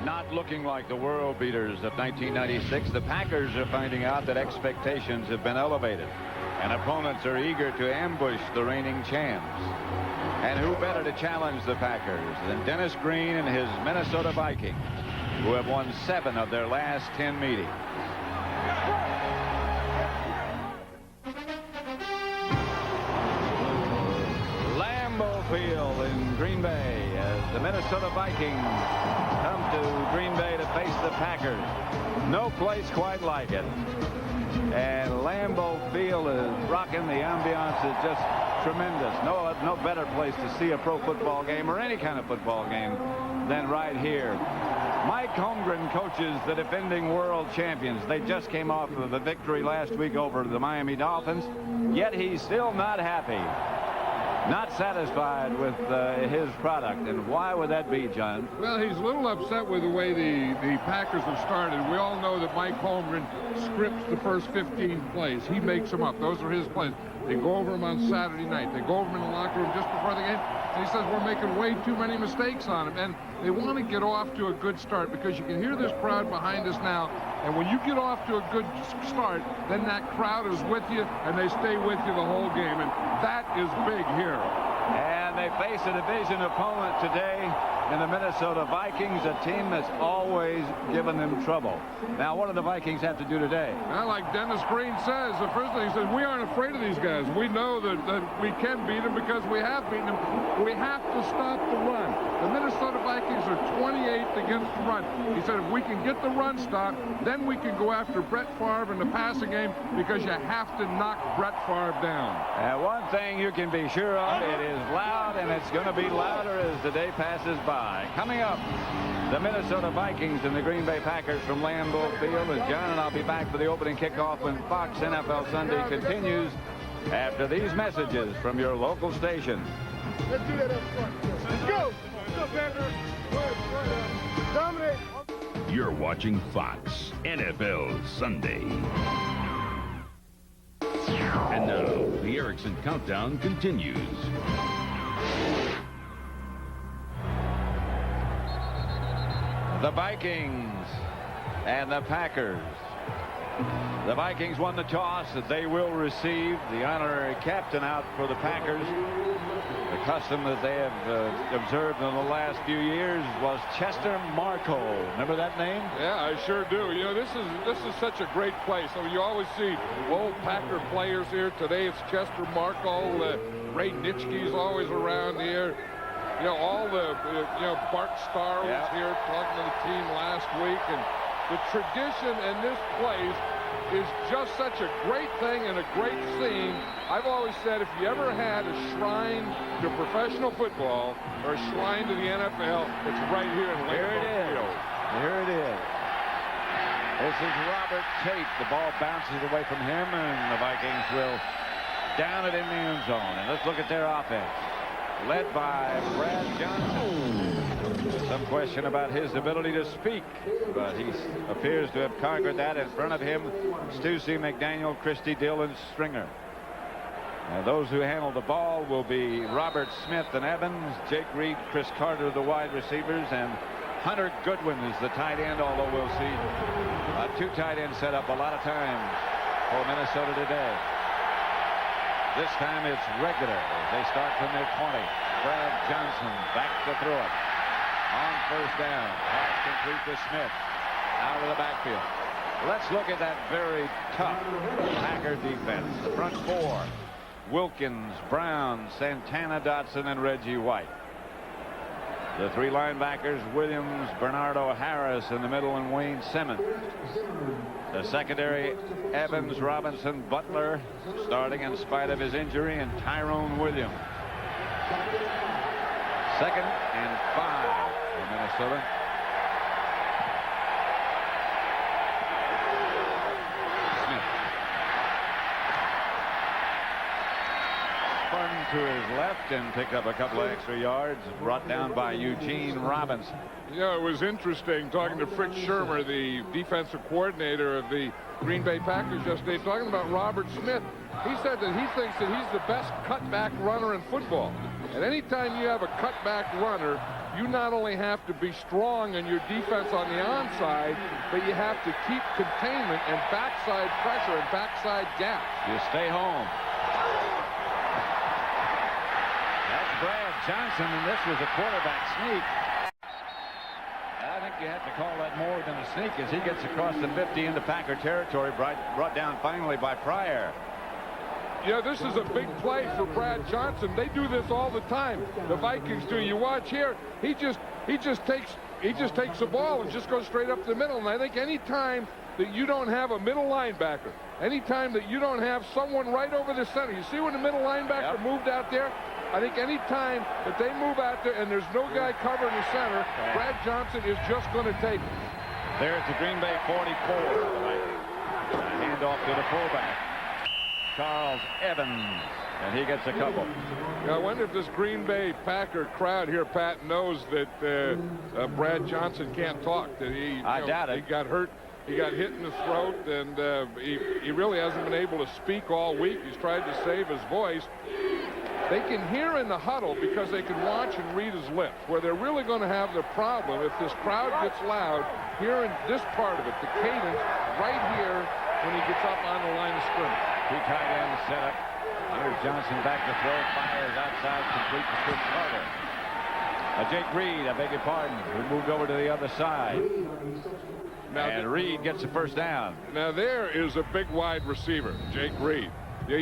not looking like the world beaters of 1996. The Packers are finding out that expectations have been elevated, and opponents are eager to ambush the reigning champs. And who better to challenge the Packers than Dennis Green and his Minnesota Vikings, who have won 7 of their last 10 meetings. Lambeau Field in Green Bay as the Minnesota Vikings come to Green Bay to face the Packers. No place quite like it. And Lambeau Field is rocking. The ambiance is just tremendous. No better place to see a pro football game or any kind of football game than right here. Mike Holmgren coaches the defending world champions. They just came off of a victory last week over the Miami Dolphins, yet he's still not happy, not satisfied with his product. And why would that be, John? Well, he's a little upset with the way the Packers have started. We all know that Mike Holmgren scripts the first 15 plays. He makes them up. Those are his plays. They go over them on Saturday night. They go over them in the locker room just before the game. And he says we're making way too many mistakes on him. And they want to get off to a good start, because you can hear this crowd behind us now. And when you get off to a good start, then that crowd is with you, and they stay with you the whole game. And that is big here. And they face a division opponent today in the Minnesota Vikings, a team that's always given them trouble. Now, what do the Vikings have to do today? Well, like Dennis Green says, the first thing he says, we aren't afraid of these guys. We know that we can beat them because we have beaten them. We have to stop the run. The Minnesota Vikings are 28th against the run. He said if we can get the run stopped, then we can go after Brett Favre in the passing game, because you have to knock Brett Favre down. And one thing you can be sure of, it is loud, and it's going to be louder as the day passes by. Coming up, the Minnesota Vikings and the Green Bay Packers from Lambeau Field. As John and I'll be back for the opening kickoff when Fox NFL Sunday continues after these messages from your local station. Let's do that up front. Let's go. Let's go, Packers. Dominate. You're watching Fox NFL Sunday. And now, the Erickson Countdown continues. The Vikings and the Packers. The Vikings won the toss. They will receive the honorary captain out for the Packers. The custom that they have observed in the last few years was Chester Marco. Remember that name? Yeah, I sure do. You know, this is such a great place. I mean, you always see old Packer players here. Today it's Chester Marco. Ray Nitschke's always around here. You know, all the, Bart Starr was here talking to the team last week. And the tradition in this place is just such a great thing and a great scene. I've always said if you ever had a shrine to professional football or a shrine to the NFL, it's right here in Lambeau Field. Here it is. This is Robert Tate. The ball bounces away from him, and the Vikings will down it in the end zone. And let's look at their offense, led by Brad Johnson. Some question about his ability to speak, but he appears to have conquered that. In front of him, Stussy, McDaniel, Christie, Dillon, Stringer. And those who handle the ball will be Robert Smith and Evans, Jake Reed, Chris Carter, the wide receivers, and Hunter Goodwin is the tight end, although we'll see a 2 tight end set up a lot of times for Minnesota today. This time it's regular. They start from their 20. Brad Johnson back to throw it. On first down. Pass complete to Smith. Out of the backfield. Let's look at that very tough Packer defense. The front 4. Wilkins, Brown, Santana, Dotson, and Reggie White. The 3 linebackers, Williams, Bernardo Harris in the middle, and Wayne Simmons. The secondary, Evans, Robinson, Butler, starting in spite of his injury, and Tyrone Williams. 2nd and 5 for Minnesota. Smith. Spun to his left and picked up a couple of extra yards, brought down by Eugene Robinson. You know, it was interesting talking to Fritz Shermer, the defensive coordinator of the Green Bay Packers yesterday, talking about Robert Smith. He said that he thinks that he's the best cutback runner in football. And anytime you have a cutback runner, you not only have to be strong in your defense on the onside, but you have to keep containment and backside pressure and backside gaps. You stay home. That's Brad Johnson, and this was a quarterback sneak. I think you have to call that more than a sneak as he gets across the 50 into Packer territory, brought down finally by Pryor. Yeah, this is a big play for Brad Johnson. They do this all the time. The Vikings do. You watch here. He just takes the ball and just goes straight up the middle. And I think any time that you don't have a middle linebacker, any time that you don't have someone right over the center, you see when the middle linebacker moved out there? I think any time that they move out there and there's no guy covering the center, Brad Johnson is just going to take it. There's the Green Bay 44. Handoff to the fullback, Charles Evans, and he gets a couple. I wonder if this Green Bay Packer crowd here, Pat, knows that Brad Johnson can't talk. That I doubt it. He got hurt. He got hit in the throat, and he really hasn't been able to speak all week. He's tried to save his voice. They can hear in the huddle because they can watch and read his lips. Where they're really going to have the problem if this crowd gets loud, hearing this part of it, the cadence, right here when he gets up on the line of scrimmage. Two tight ends set up. Here's Johnson back to throw. Fires outside, complete to Chris Carter. Jake Reed, I beg your pardon, who moved over to the other side. Now, and Reed gets the first down. Now there is a big wide receiver, Jake Reed.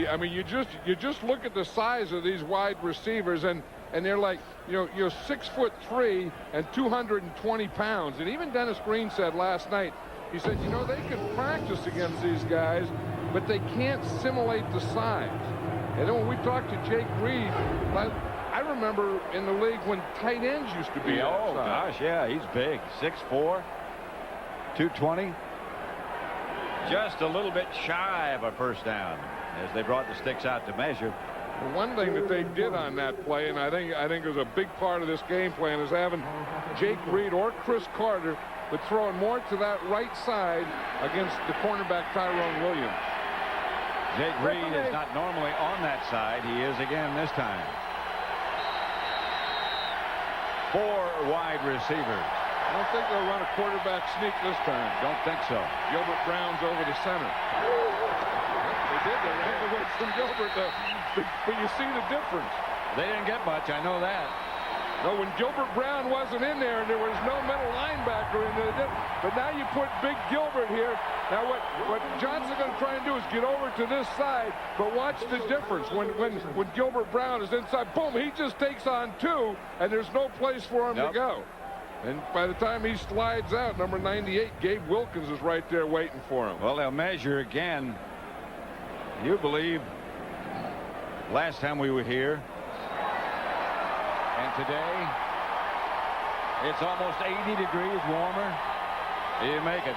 I mean, you just look at the size of these wide receivers, and they're like, you're 6'3" and 220 pounds. And even Dennis Green said last night, he said, they can practice against these guys, but they can't simulate the size. And then when we talked to Jake Reed, I remember in the league when tight ends used to be oh, gosh, yeah, he's big. 6'4", 220. Just a little bit shy of a first down as they brought the sticks out to measure. The one thing that they did on that play, and I think it was a big part of this game plan, is having Jake Reed or Chris Carter, but throwing more to that right side against the cornerback Tyrone Williams. Jake Reed is not normally on that side. He is again this time. 4 wide receivers. I don't think they'll run a quarterback sneak this time. Don't think so. Gilbert Brown's over the center. They did. They ran away from Gilbert. But you see the difference. They didn't get much. I know that. No, when Gilbert Brown wasn't in there and there was no middle linebacker in there. But now you put Big Gilbert here. Now what Johnson's going to try and do is get over to this side. But watch the difference. When Gilbert Brown is inside, boom, he just takes on 2, and there's no place for him to go. And by the time he slides out, number 98, Gabe Wilkins is right there waiting for him. Well, they'll measure again. You believe last time we were here and today it's almost 80 degrees warmer. You make it.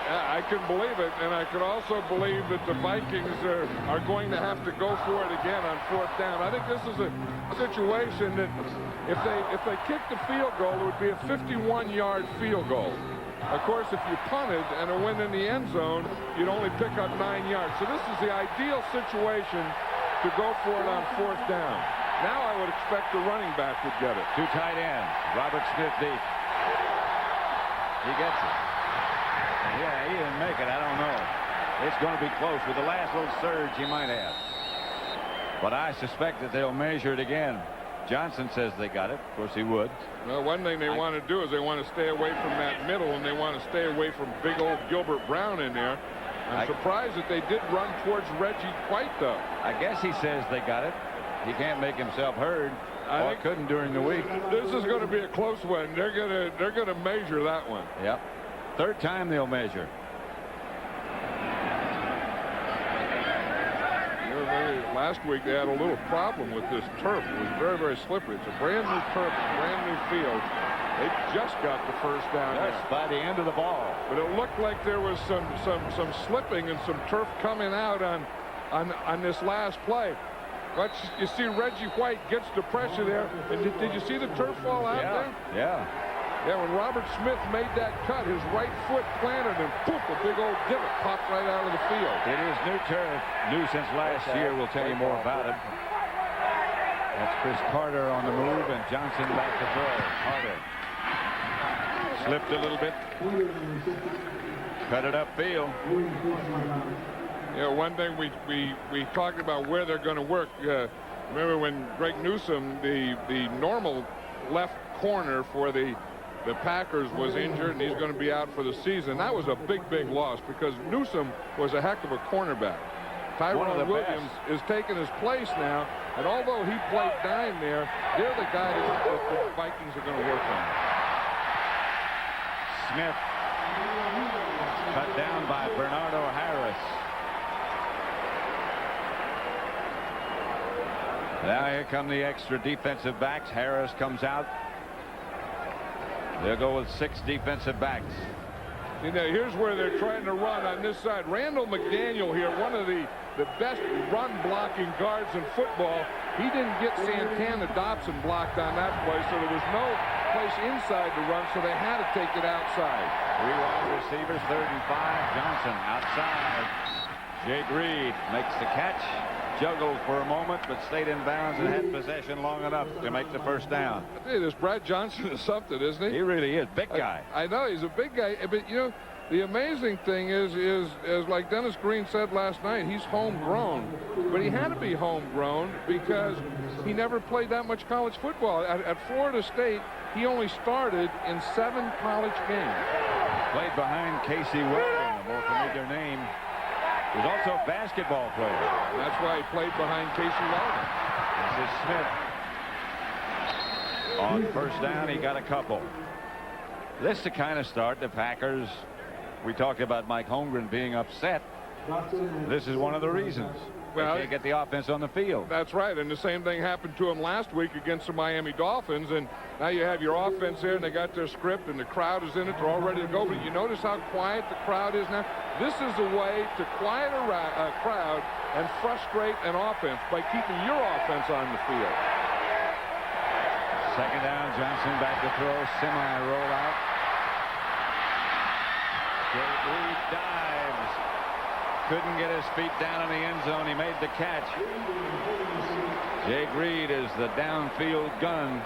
I can believe it, and I could also believe that the Vikings are going to have to go for it again on 4th down. I think this is a situation that if they kick the field goal, it would be a 51-yard field goal. Of course, if you punted and a win in the end zone, you'd only pick up 9 yards. So this is the ideal situation to go for it on 4th down. Now I would expect the running back would get it. 2 tight ends. Robert Smith deep. He gets it. Yeah, he didn't make it. I don't know. It's going to be close. With the last little surge, he might have. But I suspect that they'll measure it again. Johnson says they got it. Of course, he would. Well, one thing they want to do is they want to stay away from that middle, and they want to stay away from big old Gilbert Brown in there. I'm surprised that they did run towards Reggie White, though. I guess he says they got it. He can't make himself heard. Or couldn't during the week. This is going to be a close one. They're going to measure that one. Yep. 3rd time they'll measure. Last week they had a little problem with this turf. It was very, very slippery. It's a brand new turf, a brand new field. They just got the first down. That's by the end of the ball. But it looked like there was some slipping and some turf coming out on this last play. But you see Reggie White gets the pressure there. And did you see the turf fall out there? Yeah. Yeah, when Robert Smith made that cut, his right foot planted and poof, a big old divot popped right out of the field. It is new turf, new since last year. We'll tell you more about it. That's Chris Carter on the move, and Johnson back to throw. Carter slipped a little bit. Cut it upfield. You know, one thing we talked about where they're going to work. Remember when Greg Newsome, the normal left corner for the Packers, was injured and he's going to be out for the season. That was a big loss because Newsome was a heck of a cornerback. Tyrone Williams is taking his place now, and although he played dime there, they're the guys that the Vikings are going to work on. Smith cut down by Bernardo Harris. Now here come the extra defensive backs. Harris comes out. They'll go with 6 defensive backs. You know, here's where they're trying to run on this side. Randall McDaniel here, one of the best run-blocking guards in football. He didn't get Santana Dobson blocked on that play, so there was no place inside to run, so they had to take it outside. 3 wide receivers, 3rd and 5. Johnson outside. Jake Reed makes the catch. Juggled for a moment, but stayed in bounds and had possession long enough to make the first down. I tell you, this Brad Johnson is something, isn't he? He really is. Big guy. I know, he's a big guy, but, you know, the amazing thing is like Dennis Green said last night, he's homegrown. But he had to be homegrown because he never played that much college football. At Florida State, he only started in 7 college games. Played behind Casey Weldon, a more familiar name. He was also a basketball player. And that's why he played behind Casey Weldon. This is Smith. On first down, he got a couple. This is the kind of start the Packers, we talked about Mike Holmgren being upset. This is one of the reasons. Well, they can't get the offense on the field. That's right, and the same thing happened to him last week against the Miami Dolphins, and now you have your offense there, and they got their script, and the crowd is in it. They're all ready to go, but you notice how quiet the crowd is now? This is a way to quiet a crowd and frustrate an offense by keeping your offense on the field. 2nd down, Johnson back to throw, semi-rollout. Jake Reed dives. Couldn't get his feet down in the end zone. He made the catch. Jake Reed is the downfield gun,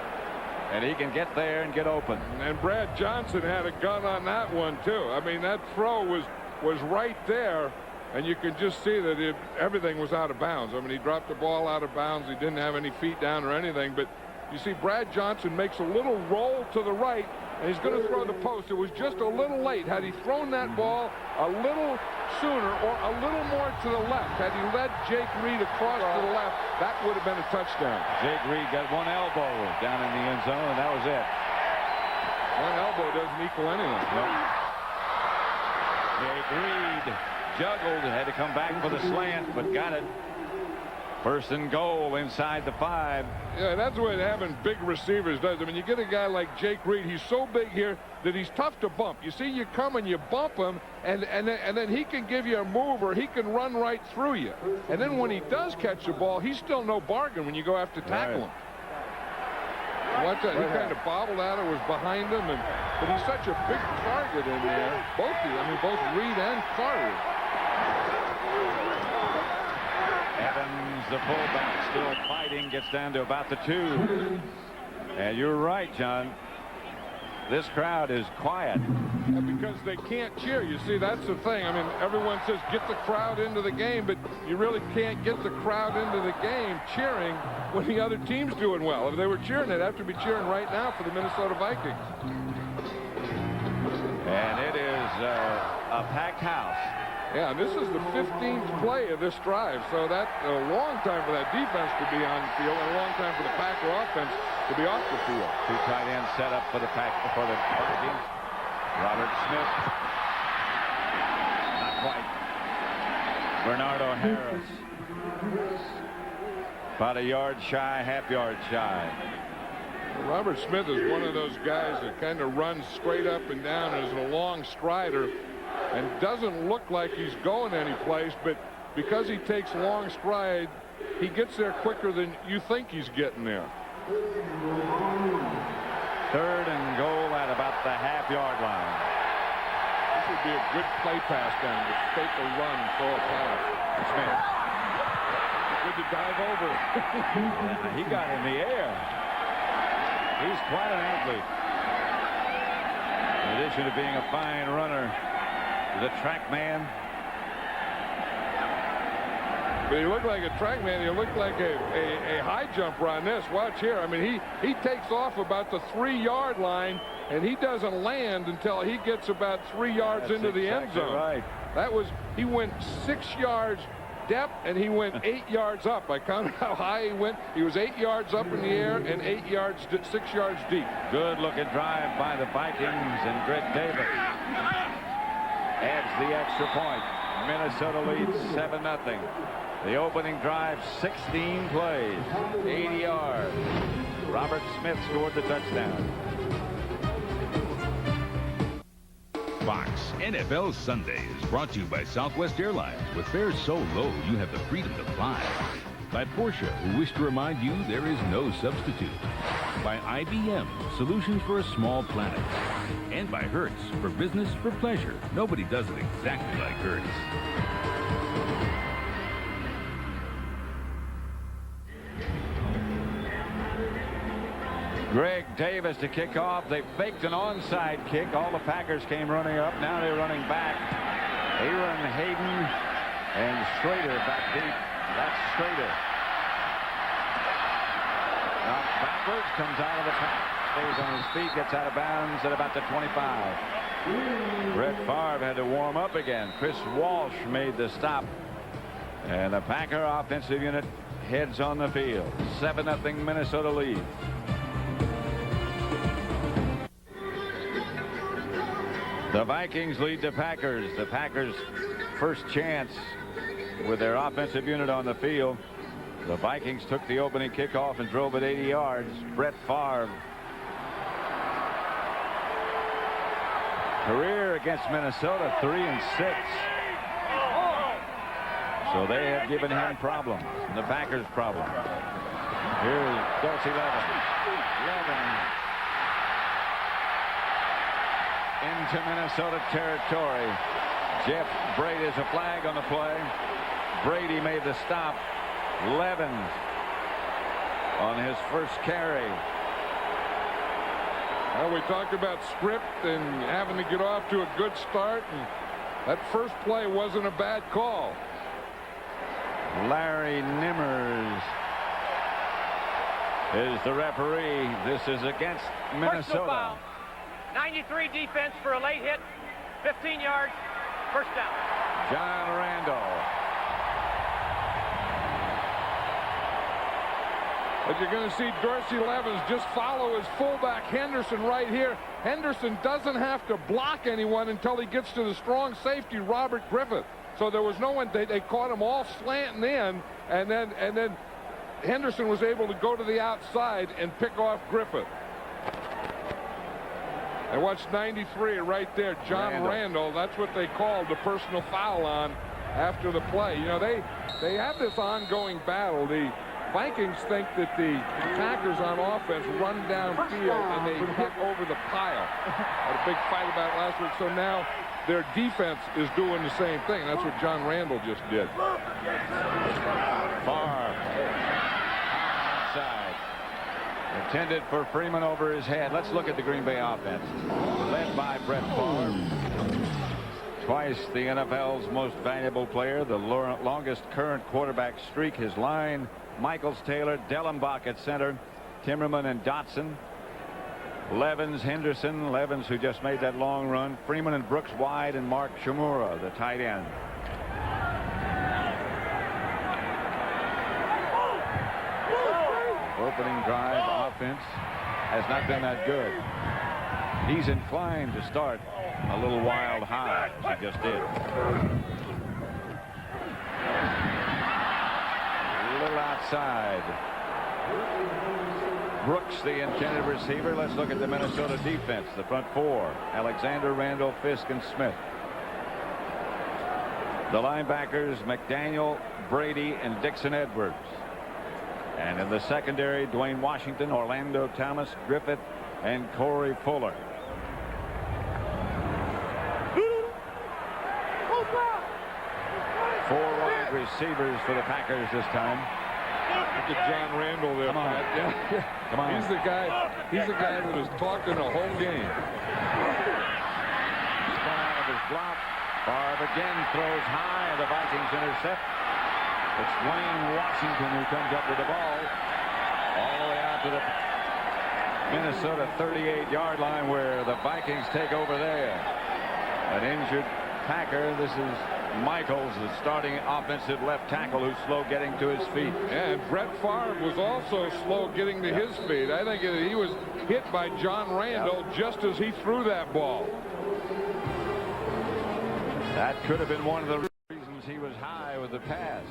and he can get there and get open. And Brad Johnson had a gun on that one, too. I mean, that throw was right there, and you can just see that everything was out of bounds. I mean, he dropped the ball out of bounds. He didn't have any feet down or anything, but you see Brad Johnson makes a little roll to the right, and he's going to throw the post. It was just a little late. Had he thrown that ball a little sooner or a little more to the left, had he led Jake Reed across to the left, that would have been a touchdown. Jake Reed got one elbow down in the end zone, and that was it. One elbow doesn't equal anything. No. Jake Reed juggled, had to come back for the slant, but got it. 1st and goal inside the 5. Yeah, that's what having big receivers does. I mean, you get a guy like Jake Reed, he's so big here that he's tough to bump. You see, you come and you bump him, and then he can give you a move, or he can run right through you. And then when he does catch the ball, he's still no bargain when you go after tackle him. Watch that, he kind of bobbled out, it was behind him, but he's such a big target in there. Both Reed and Carter. Evans, the fullback, still fighting, gets down to about the 2. And you're right, John. This crowd is quiet. Yeah, because they can't cheer. You see, that's the thing. I mean, everyone says get the crowd into the game, but you really can't get the crowd into the game cheering when the other team's doing well. If they were cheering, they'd have to be cheering right now for the Minnesota Vikings. And it is a packed house. Yeah, this is the 15th play of this drive, so that's a long time for that defense to be on the field and a long time for the Packer offense to be off the field. 2 tight ends set up for the Vikings. Robert Smith. Not quite. Bernardo Harris. About a yard shy, half-yard shy. Robert Smith is one of those guys that kind of runs straight up and down and is a long strider and doesn't look like he's going anyplace, but because he takes long stride, he gets there quicker than you think he's getting there. 3rd and goal at about the half-yard line. This would be a good play pass down to take a run and throw a pass. Smith. wanted to dive over. Yeah, he got in the air. He's quite an athlete. In addition to being a fine runner, the track man. But he looked like a track man. He looked like a high jumper on this. Watch here. I mean, he takes off about the 3-yard line, and he doesn't land until he gets about 3 yards into the end zone. Right. That was, he went 6 yards depth, and he went 8 yards up. I counted how high he went. He was 8 yards up in the air and 6 yards deep. Good looking drive by the Vikings, and Greg Davis adds the extra point. Minnesota leads 7-0. The opening drive, 16 plays, 80 yards. Robert Smith scored the touchdown. Fox NFL Sunday is brought to you by Southwest Airlines. With fares so low, you have the freedom to fly. By Porsche, who wish to remind you there is no substitute. By IBM, solutions for a small planet. And by Hertz, for business, for pleasure. Nobody does it exactly like Hertz. Greg Davis to kick off. They faked an onside kick. All the Packers came running up. Now they're running back. Aaron Hayden and Schrader back deep. That's Schrader. Now backwards, comes out of the pack. Stays on his feet, gets out of bounds at about the 25. Brett Favre had to warm up again. Chris Walsh made the stop. And the Packer offensive unit heads on the field. 7-0 Minnesota lead. The Vikings lead the Packers. The Packers' first chance with their offensive unit on the field. The Vikings took the opening kickoff and drove it 80 yards. Brett Favre. Career against Minnesota, 3-6. So they have given him problems. The Packers problem. Here's Dorsey Levin. Into Minnesota territory. Jeff Brady is a flag on the play. Brady made the stop. Levens on his first carry. Well, we talked about script and having to get off to a good start, and that first play wasn't a bad call. Larry Nimmers is the referee. This is against Minnesota. Foul. 93 defense for a late hit. 15 yards. First down. John Randall. But you're going to see Dorsey Levens just follow his fullback Henderson right here. Henderson doesn't have to block anyone until he gets to the strong safety Robert Griffith. So there was no one. They caught him all slanting in, and then Henderson was able to go to the outside and pick off Griffith. And watch 93 right there, John Randall. That's what they called the personal foul on after the play. You know, they have this ongoing battle. The Vikings think that the Packers on offense run downfield and they hit over the pile. Had a big fight about it last week. So now their defense is doing the same thing. That's what John Randall just did. Favre. Outside. Intended for Freeman over his head. Let's look at the Green Bay offense. Led by Brett Favre. Twice the NFL's most valuable player. The longest current quarterback streak. His line, Michaels, Taylor, Dellenbach at center. Timmerman and Dotson. Levens, Henderson. Levens, who just made that long run. Freeman and Brooks wide, and Mark Shimura, the tight end. Opening drive offense has not been that good. He's inclined to start a little wild high, as he just did. A little outside. Brooks, the intended receiver. Let's look at the Minnesota defense. The front four: Alexander, Randall, Fisk, and Smith. The linebackers: McDaniel, Brady, and Dixon Edwards. And in the secondary, Dwayne Washington, Orlando Thomas, Griffith, and Corey Fuller. Four wide receivers for the Packers this time. Look at John Randall there. Come on. Yeah. Come on. He's the guy that has talked in the whole game. Spun out of his block. Favre again throws high. The Vikings intercept. It's Dwayne Washington who comes up with the ball all the way out to the Minnesota 38-yard line, where the Vikings take over there. An injured Packer. This is Michaels, the starting offensive left tackle, who's slow getting to his feet. And Brett Favre was also slow getting to his feet. I think he was hit by John Randall just as he threw that ball. That could have been one of the reasons he was high with the pass.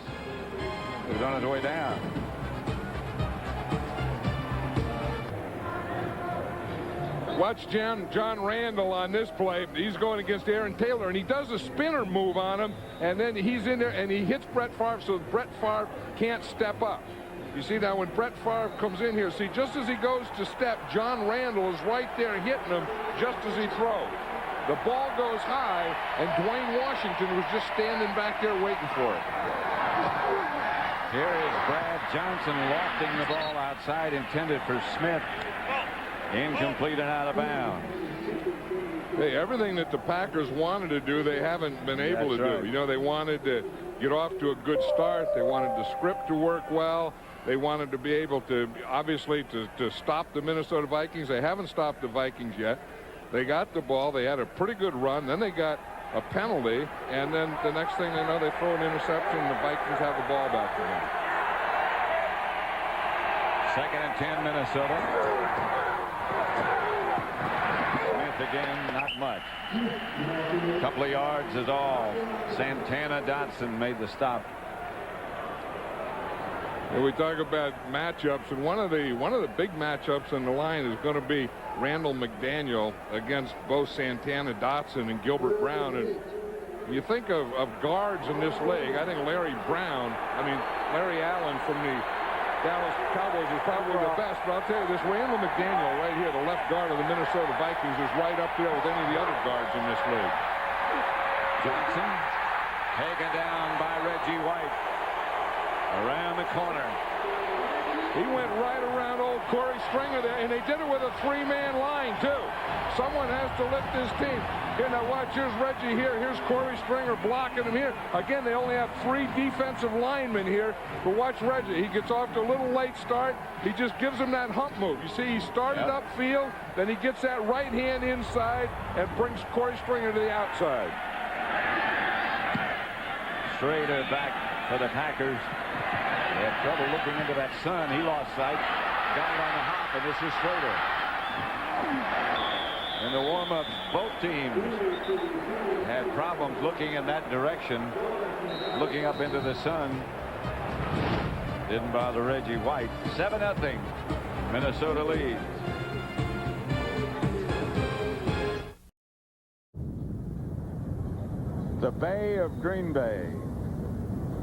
He was on his way down. Watch John Randall on this play. He's going against Aaron Taylor, and he does a spinner move on him, and then he's in there, and he hits Brett Favre, so Brett Favre can't step up. You see now when Brett Favre comes in here, see, just as he goes to step, John Randall is right there hitting him just as he throws. The ball goes high, and Dwayne Washington was just standing back there waiting for it. Here is Brad Johnson lofting the ball outside, intended for Smith. Incomplete and out of bounds. Hey, everything that the Packers wanted to do, they haven't been able to do. You know, they wanted to get off to a good start. They wanted the script to work well. They wanted to be able to, obviously, to stop the Minnesota Vikings. They haven't stopped the Vikings yet. They got the ball. They had a pretty good run. Then they got a penalty. And then the next thing they know, they throw an interception, and the Vikings have the ball back again. 2nd and 10, Minnesota. Again, not much. A couple of yards is all. Santana Dotson made the stop. And we talk about matchups, and one of the big matchups in the line is going to be Randall McDaniel against both Santana Dotson and Gilbert Brown. And you think of guards in this league, I think Larry Allen from the Dallas Cowboys is probably the best, but I'll tell you this, Randall McDaniel right here, the left guard of the Minnesota Vikings, is right up there with any of the other guards in this league. Johnson taken down by Reggie White around the corner. He went right around old Corey Stringer there, and they did it with a 3-man line too. Someone has to lift this team. Here, now watch, here's Reggie here, here's Corey Stringer blocking him here. Again, they only have 3 defensive linemen here, but watch Reggie. He gets off to a little late start. He just gives him that hump move. You see, he started upfield, then he gets that right hand inside and brings Corey Stringer to the outside. Schrader back for the Packers. They had trouble looking into that sun. He lost sight. Got it on the hop, and this is Schrader. In the warm-ups, both teams had problems looking in that direction, looking up into the sun. Didn't bother Reggie White. 7-0. Minnesota leads. The Bay of Green Bay.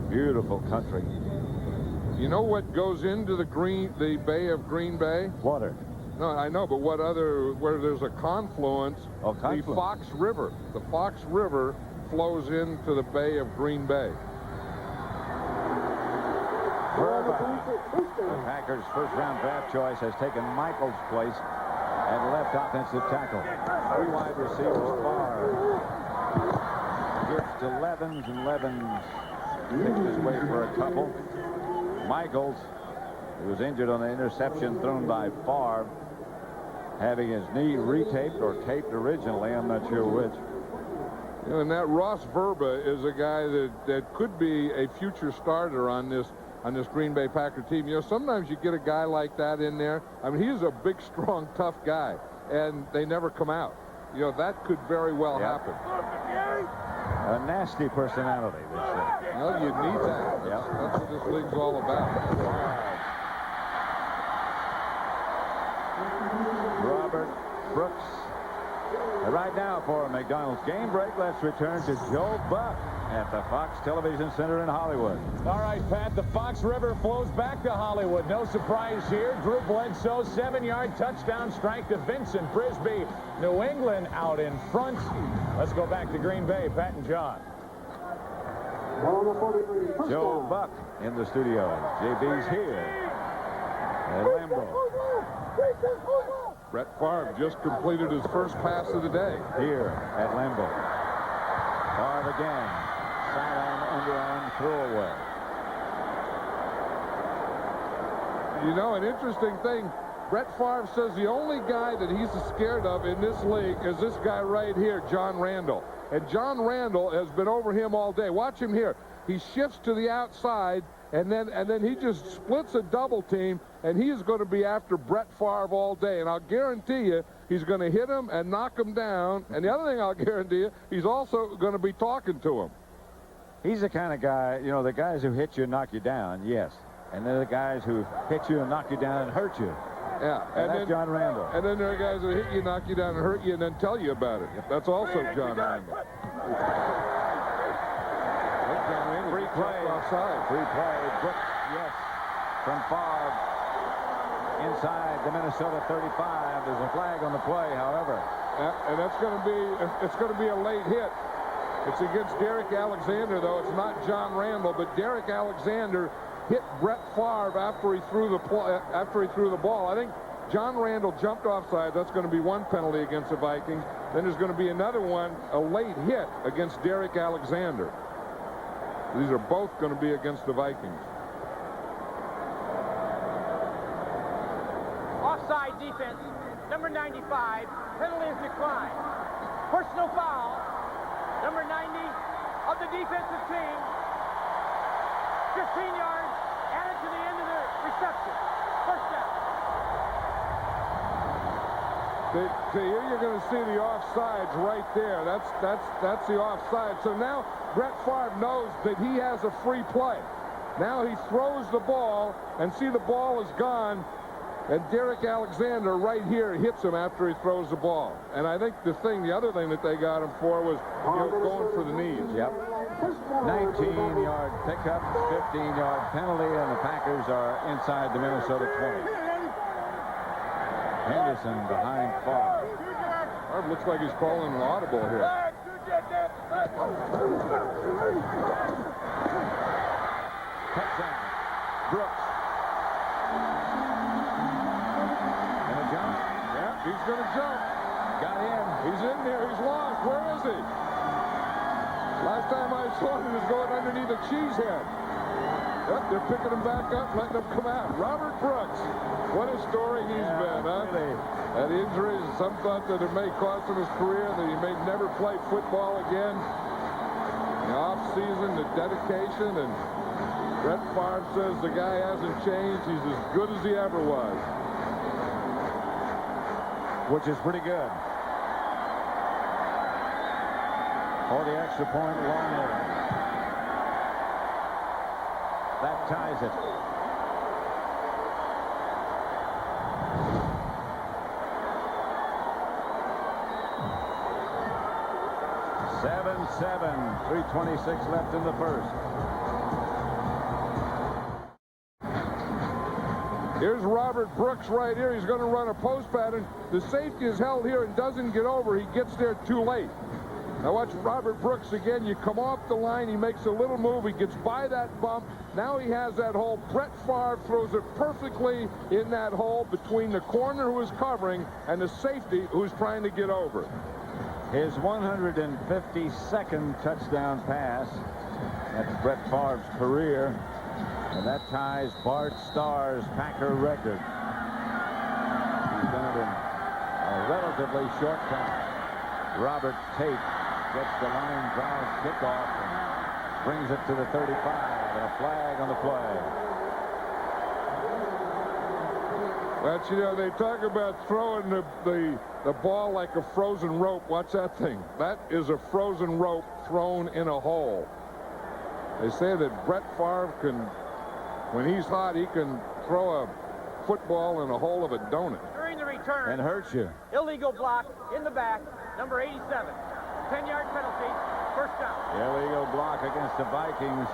Beautiful country. You know what goes into the Bay of Green Bay? Water. No, I know, but where there's a confluence, the Fox River. The Fox River flows into the Bay of Green Bay. The Packers' first-round draft choice has taken Michaels' place at left offensive tackle. 3 wide receivers far. Gets to Levens, and Levens picks his way for a couple. Michaels, who was injured on the interception thrown by Favre, having his knee retaped or taped originally, I'm not sure which. You know, and that Ross Verba is a guy that could be a future starter on this Green Bay Packer team. You know, sometimes you get a guy like that in there. I mean, he's a big, strong, tough guy, and they never come out. You know, that could very well happen. A nasty personality, they say. Well, you need that. That's what this league's all about. Robert Brooks. And right now for McDonald's game break, let's return to Joe Buck at the Fox Television Center in Hollywood. All right, Pat, the Fox River flows back to Hollywood. No surprise here. Drew Bledsoe, 7-yard touchdown strike to Vincent Frisbee. New England out in front. Let's go back to Green Bay. Pat and John. Joe Buck in the studio. JB's here at Lambeau. Brett Favre just completed his first pass of the day. Here at Lambeau. Favre again. Sidearm, underarm, throwaway. You know, an interesting thing, Brett Favre says the only guy that he's scared of in this league is this guy right here, John Randall. And John Randall has been over him all day. Watch him here. He shifts to the outside, and then he just splits a double team, and he is going to be after Brett Favre all day. And I'll guarantee you, he's going to hit him and knock him down. And the other thing I'll guarantee you, he's also going to be talking to him. He's the kind of guy, you know, the guys who hit you and knock you down, yes. And they're the guys who hit you and knock you down and hurt you. Yeah. And that's John Randall. And then there are guys who hit you, knock you down, and hurt you, and then tell you about it. That's also John Randall. Free play. Offside. Free play. Brooks, yes. From Favre. Inside the Minnesota 35. There's a flag on the play, however. And it's going to be a late hit. It's against Derek Alexander, though. It's not John Randall, but Derek Alexander hit Brett Favre after he threw the ball. I think John Randall jumped offside. That's going to be one penalty against the Vikings. Then there's going to be another one, a late hit against Derek Alexander. These are both going to be against the Vikings. Offside defense, number 95. Penalty is declined. Personal foul, number 90 of the defensive team. 15 yards added to the end of the reception. First down. Here you're going to see the offsides right there. That's the offside. So now Brett Favre knows that he has a free play. Now he throws the ball, and see the ball is gone, and Derek Alexander right here hits him after he throws the ball. And I think the other thing that they got him for was going for the knees. Yep. 19-yard pickup, 15-yard penalty, and the Packers are inside the Minnesota 20. Henderson behind Favre. Favre looks like he's calling an audible here. Touchdown. Brooks. And a jump. Yeah, he's going to jump. Got in. He's in there. He's lost. Where is he? Last time I saw him, he was going underneath a cheesehead. Yep, they're picking him back up, letting him come out. Robert Brooks. What a story he's been, huh? Really. Had injuries, some thought that it may cost him his career, that he may never play football again. The off-season, the dedication, and Brett Favre says the guy hasn't changed. He's as good as he ever was. Which is pretty good. For the extra point, long range. That ties it. Seven, 3:26 left in the first. Here's Robert Brooks right here. He's going to run a post pattern. The safety is held here and doesn't get over. He gets there too late. Now watch Robert Brooks again. You come off the line. He makes a little move. He gets by that bump. Now he has that hole. Brett Favre throws it perfectly in that hole between the corner who is covering and the safety who's trying to get over. His 152nd touchdown pass. That's Brett Favre's career. And that ties Bart Starr's Packer record. He's done it in a relatively short time. Robert Tate gets the line drive kickoff and brings it to the 35, and a flag on the play. But, you know, they talk about throwing the ball like a frozen rope. Watch that thing. That is a frozen rope thrown in a hole. They say that Brett Favre can, when he's hot, he can throw a football in a hole of a donut. During the return, And hurts you. illegal block in the back, number 87. 10-yard penalty, first down. Illegal block against the Vikings.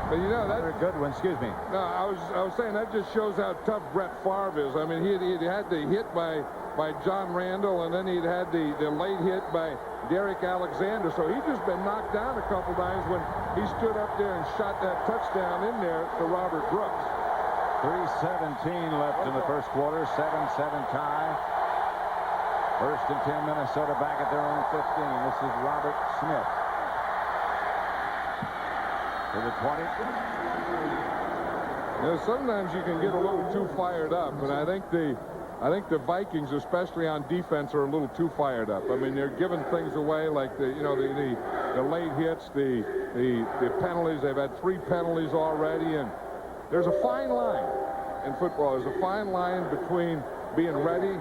But you know, Another good one, excuse me. no, I was saying that just shows how tough Brett Favre is. I mean, he had to hit by by John Randall, and then he'd had the late hit by Derek Alexander. So he'd just been knocked down a couple times when he stood up there and shot that touchdown in there to Robert Brooks. 3:17 left in the first quarter. 7-7 tie. First and 10, Minnesota back at their own 15. This is Robert Smith to the 20. You know, sometimes you can get a little too fired up, and I think the Vikings, especially on defense, are a little too fired up. I mean, they're giving things away like the late hits, the penalties. They've had 3 penalties already, and there's a fine line in football. There's a fine line between being ready,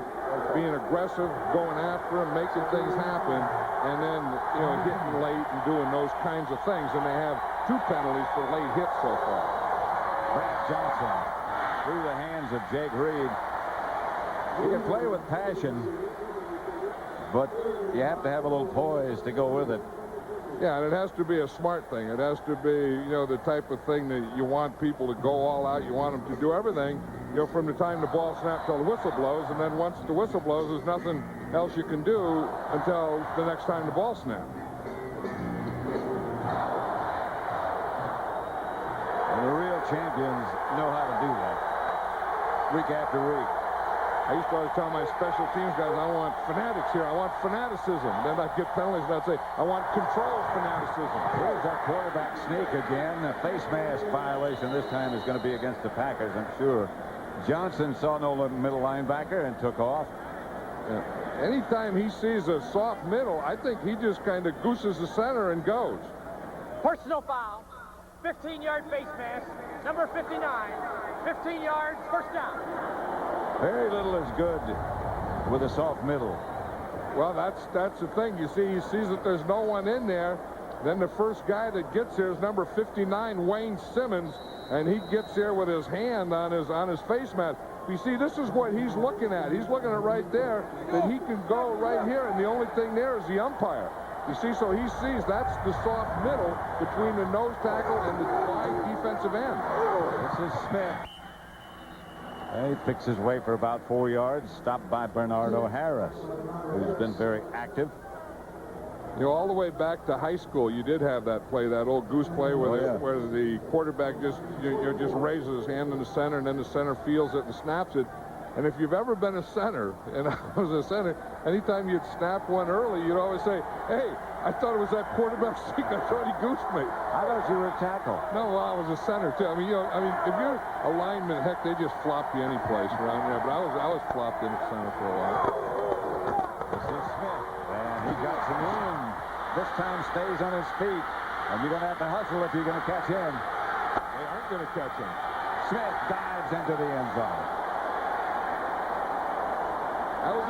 being aggressive, going after them, making things happen, and then, you know, hitting late and doing those kinds of things. And they have 2 penalties for late hits so far. Brett Johnson through the hands of Jake Reed. You can play with passion, but you have to have a little poise to go with it. Yeah, and it has to be a smart thing. It has to be, you know, the type of thing that you want people to go all out. You want them to do everything, you know, from the time the ball snaps till the whistle blows, and then once the whistle blows, there's nothing else you can do until the next time the ball snaps. And the real champions know how to do that week after week. I used to always tell my special teams guys, I want fanatics here. I want fanaticism. Then I'd get penalties, and I'd say, I want controlled fanaticism. Here's that quarterback sneak again. A face mask violation this time is going to be against the Packers, I'm sure. Johnson saw no middle linebacker and took off. Yeah. Anytime he sees a soft middle, I think he just kind of gooses the center and goes. Personal foul. 15-yard face mask. Number 59. 15 yards, first down. Very little is good with a soft middle. Well, that's the thing. You see, he sees that there's no one in there. Then the first guy that gets here is number 59, Wayne Simmons, and he gets here with his hand on his face mask. You see, this is what he's looking at. He's looking at right there that he can go right here, and the only thing there is the umpire. You see, so he sees that's the soft middle between the nose tackle and the wide defensive end. This is Smith. He picks his way for about 4 yards, stopped by Bernardo Harris, who's been very active. You know, all the way back to high school, you did have that play, that old goose play where the quarterback just raises his hand in the center, and then the center feels it and snaps it. And if you've ever been a center, and I was a center, anytime you'd snap one early, you'd always say, hey, I thought it was that quarterback sneak. I thought he goosed me. I thought you were a tackle. No, well, I was a center, too. I mean, if you're a lineman, heck, they just flop you any place around there. But I was flopped in at center for a while. This is Smith, and he got some room. This time stays on his feet, and you're going to have to hustle if you're going to catch him. They aren't going to catch him. Smith dives into the end zone.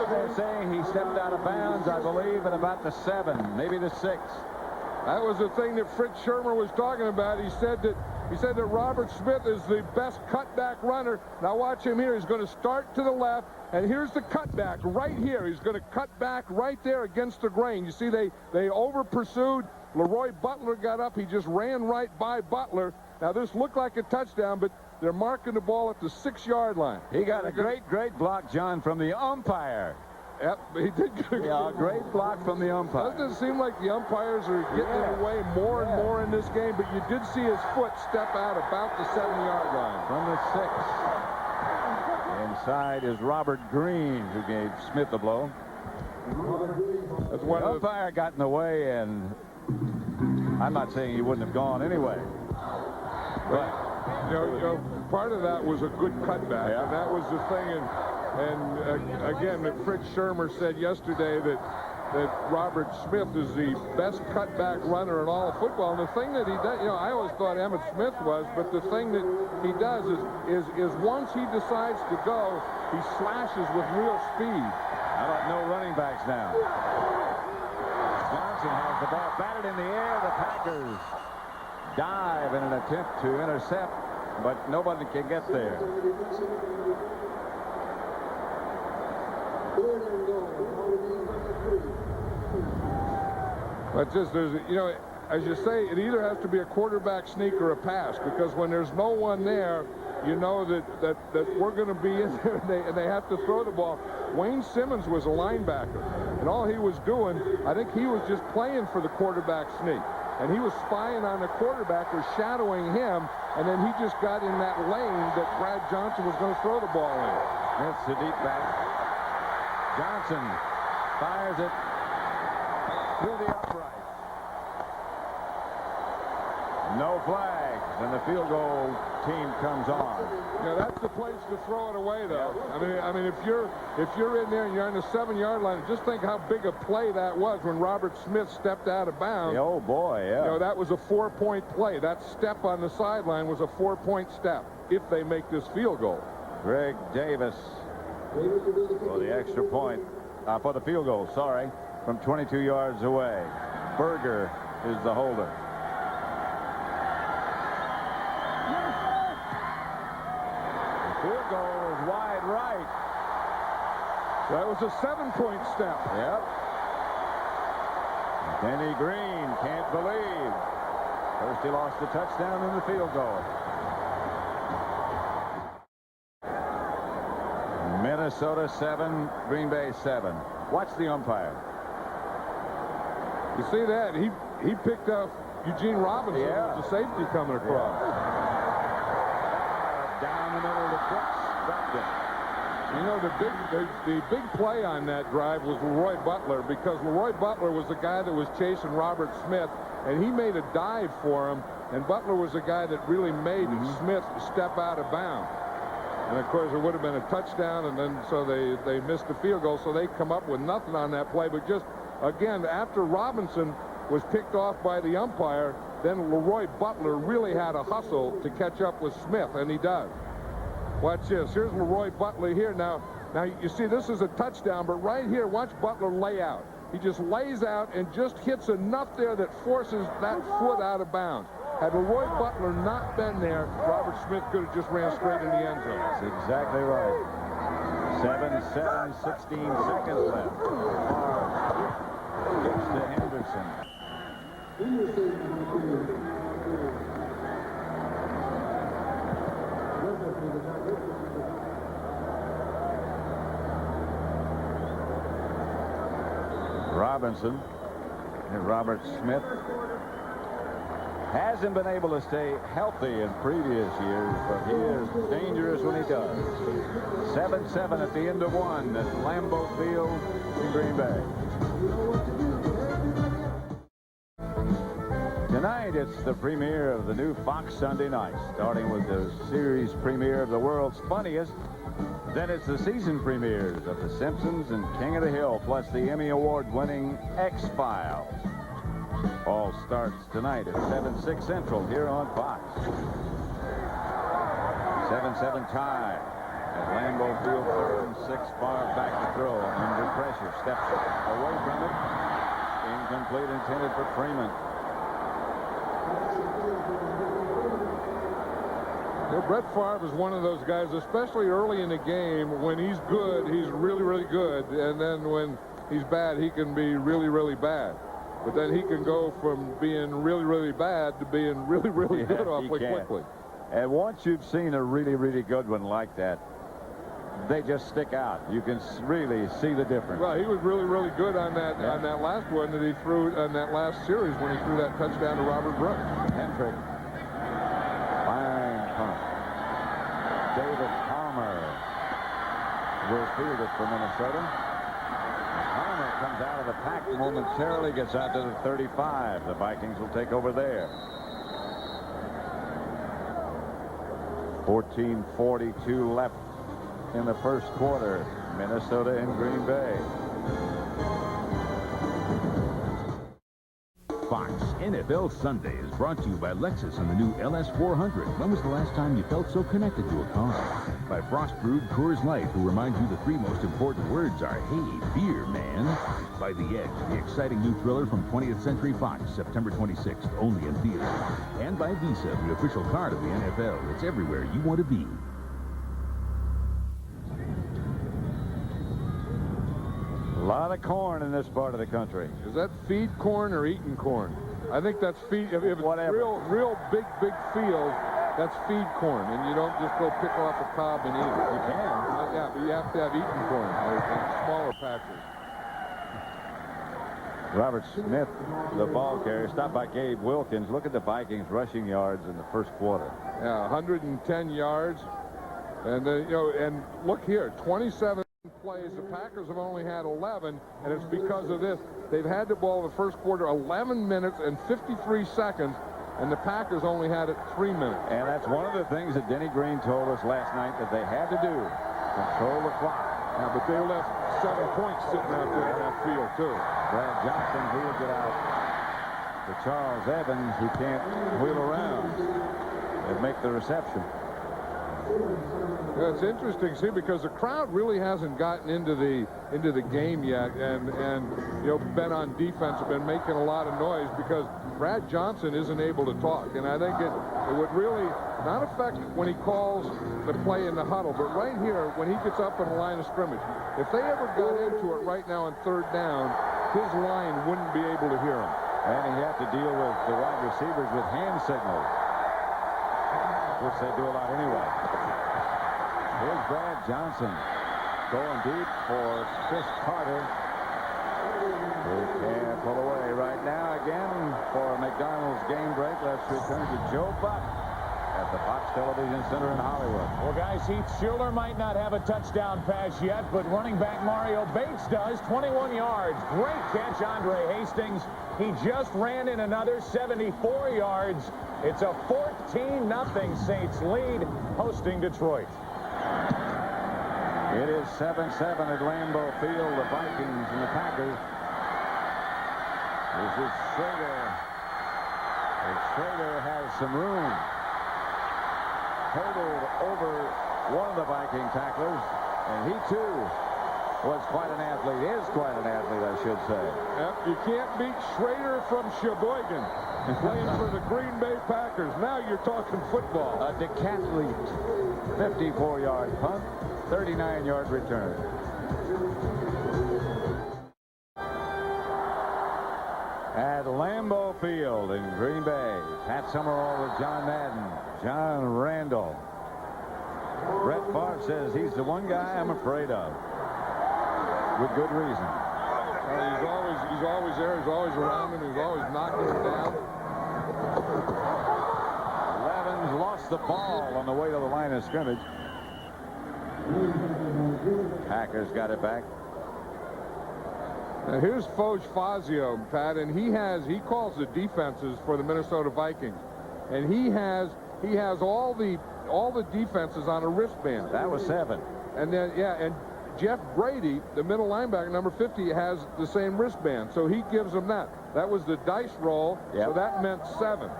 They're saying he stepped out of bounds, I believe, at about the 7, maybe the 6. That was the thing that Fritz Shermer was talking about. He said that Robert Smith is the best cutback runner. Now watch him here. He's going to start to the left, and here's the cutback right here. He's going to cut back right there against the grain. You see, they over-pursued. Leroy Butler got up. He just ran right by Butler. Now this looked like a touchdown, but they're marking the ball at the 6-yard line. He got a great block, John, from the umpire. Yep, he did get a great block from the umpire. Doesn't it seem like the umpires are getting in the way more and more in this game? But you did see his foot step out about the 7-yard line. From the 6. Inside is Robert Green, who gave Smith a blow. That's the umpire got in the way, and I'm not saying he wouldn't have gone anyway. But you know, part of that was a good cutback, and that was the thing. And again, that Fritz Shermer said yesterday that Robert Smith is the best cutback runner in all of football. And the thing that he does, you know, I always thought Emmitt Smith was, but the thing that he does is once he decides to go, he slashes with real speed. How about no running backs now? Johnson has the ball batted in the air. The Packers dive in an attempt to intercept, but nobody can get there. But just there's, you know, as you say, it either has to be a quarterback sneak or a pass, because when there's no one there, you know that we're going to be in there, and they have to throw the ball. Wayne Simmons was a linebacker, and all he was doing, I think he was just playing for the quarterback sneak. And he was spying on the quarterback or shadowing him, and then he just got in that lane that Brad Johnson was going to throw the ball in. That's the deep back. Johnson fires it through the upright. No flags, and the field goal team comes on. Yeah, that's the place to throw it away, though. I mean, if you're in there and you're on the 7-yard line, just think how big a play that was when Robert Smith stepped out of bounds. Oh boy, yeah. You know, that was a 4-point play. That step on the sideline was a 4-point step if they make this field goal. Greg Davis for the extra point, for the field goal, sorry, from 22 yards away. Berger is the holder. Field goal is wide right. That was a 7-point step. Yep. Denny Green can't believe. First he lost the touchdown and the field goal. Minnesota 7, Green Bay 7. Watch the umpire. You see that? He picked up Eugene Robinson as the safety coming across. Yeah. Down the middle of the Brooks, dropped it. You know, the big play on that drive was Leroy Butler, because Leroy Butler was the guy that was chasing Robert Smith, and he made a dive for him, and Butler was the guy that really made Smith step out of bounds. And of course, it would have been a touchdown, and then so they missed the field goal, so they come up with nothing on that play. But just again, after Robinson was picked off by the umpire, then Leroy Butler really had a hustle to catch up with Smith, and he does. Watch this. Here's Leroy Butler here. Now you see this is a touchdown, but right here, watch Butler lay out. He just lays out and just hits enough there that forces that foot out of bounds. Had Leroy Butler not been there, Robert Smith could have just ran straight in the end zone. That's exactly right. 7-7, 16 seconds left. Gets to Henderson. Robinson and Robert Smith hasn't been able to stay healthy in previous years, but he is dangerous when he does. 7-7 at the end of one at Lambeau Field in Green Bay. Tonight, it's the premiere of the new Fox Sunday night, starting with the series premiere of The World's Funniest. Then it's the season premieres of The Simpsons and King of the Hill, plus the Emmy Award-winning X-Files. All starts tonight at 7/6 Central here on Fox. 7-7 tie at Lambeau Field, 3rd and 6, far back to throw. Under pressure, steps away from it. Incomplete, intended for Freeman. You know, Brett Favre is one of those guys, especially early in the game. When he's good, he's really, really good. And then when he's bad, he can be really, really bad. But then he can go from being really, really bad to being really, really good awfully quickly. And once you've seen a really, really good one like that, they just stick out. You can really see the difference. Well, he was really, really good on that last one that he threw on that last series when he threw that touchdown to Robert Brooks. Hendrick. Fine punt. David Palmer will field it for Minnesota. Palmer comes out of the pack momentarily, gets out to the 35. The Vikings will take over there. 14:42 left in the first quarter. Minnesota and Green Bay. Fox NFL Sunday is brought to you by Lexus and the new LS400. When was the last time you felt so connected to a car? By Frost Brewed Coors Light, who reminds you the 3 most important words are, hey, beer, man. By The Edge, the exciting new thriller from 20th Century Fox, September 26th, only in theaters. And by Visa, the official card of the NFL. It's everywhere you want to be. A lot of corn in this part of the country. Is that feed corn or eating corn? I think that's feed. If it's Whatever. real big field, That's feed corn, and you don't just go pick off a cob and eat it. You can. Yeah, but you have to have eaten corn. They're smaller patches. Robert Smith, the ball carrier, stopped by Gabe Wilkins. Look at the Vikings rushing yards in the first quarter. Yeah, 110 yards. And, and look here, 27 plays. The Packers have only had 11, and it's because of this. They've had the ball in the first quarter 11 minutes and 53 seconds, and the Packers only had it 3 minutes. And that's one of the things that Denny Green told us last night that they had to do. Control the clock. Yeah, but they left 7 points sitting out there in that field, too. Brad Johnson wheels it out to Charles Evans, who can't wheel around and make the reception. Yeah, it's interesting, see, because the crowd really hasn't gotten into the game yet, and been on defense, have been making a lot of noise because Brad Johnson isn't able to talk, and I think it would really not affect when he calls the play in the huddle, but right here when he gets up in the line of scrimmage, if they ever got into it right now on 3rd down, his line wouldn't be able to hear him, and he have to deal with the wide receivers with hand signals, which they do a lot anyway. Here's Brad Johnson going deep for Chris Carter. He can't pull away right now again for McDonald's game break. Let's return to Joe Buck at the Fox Television Center in Hollywood. Well, guys, Heath Schuler might not have a touchdown pass yet, but running back Mario Bates does. 21 yards. Great catch, Andre Hastings. He just ran in another 74 yards. It's a 14-0 Saints lead hosting Detroit. It is 7-7 at Lambeau Field, the Vikings and the Packers. This is Schrader. And Schrader has some room. Hurdled over one of the Viking tacklers, and he too was quite an athlete. Is quite an athlete, I should say. Yep, you can't beat Schrader from Sheboygan playing for the Green Bay Packers. Now you're talking football. A decathlete. 54-yard punt, 39-yard return. At Lambeau Field in Green Bay, Pat Summerall with John Madden, John Randall. Brett Favre says he's the one guy I'm afraid of, with good reason. He's always there. He's always around him. He's always knocking him down. Levens lost the ball on the way to the line of scrimmage. Packers got it back. Now here's Foge Fazio, Pat, and he calls the defenses for the Minnesota Vikings, and he has all the defenses on a wristband. That was 7. And then and Jeff Brady, the middle linebacker, number 50, has the same wristband, so he gives them that. That was the dice roll, so that meant 7.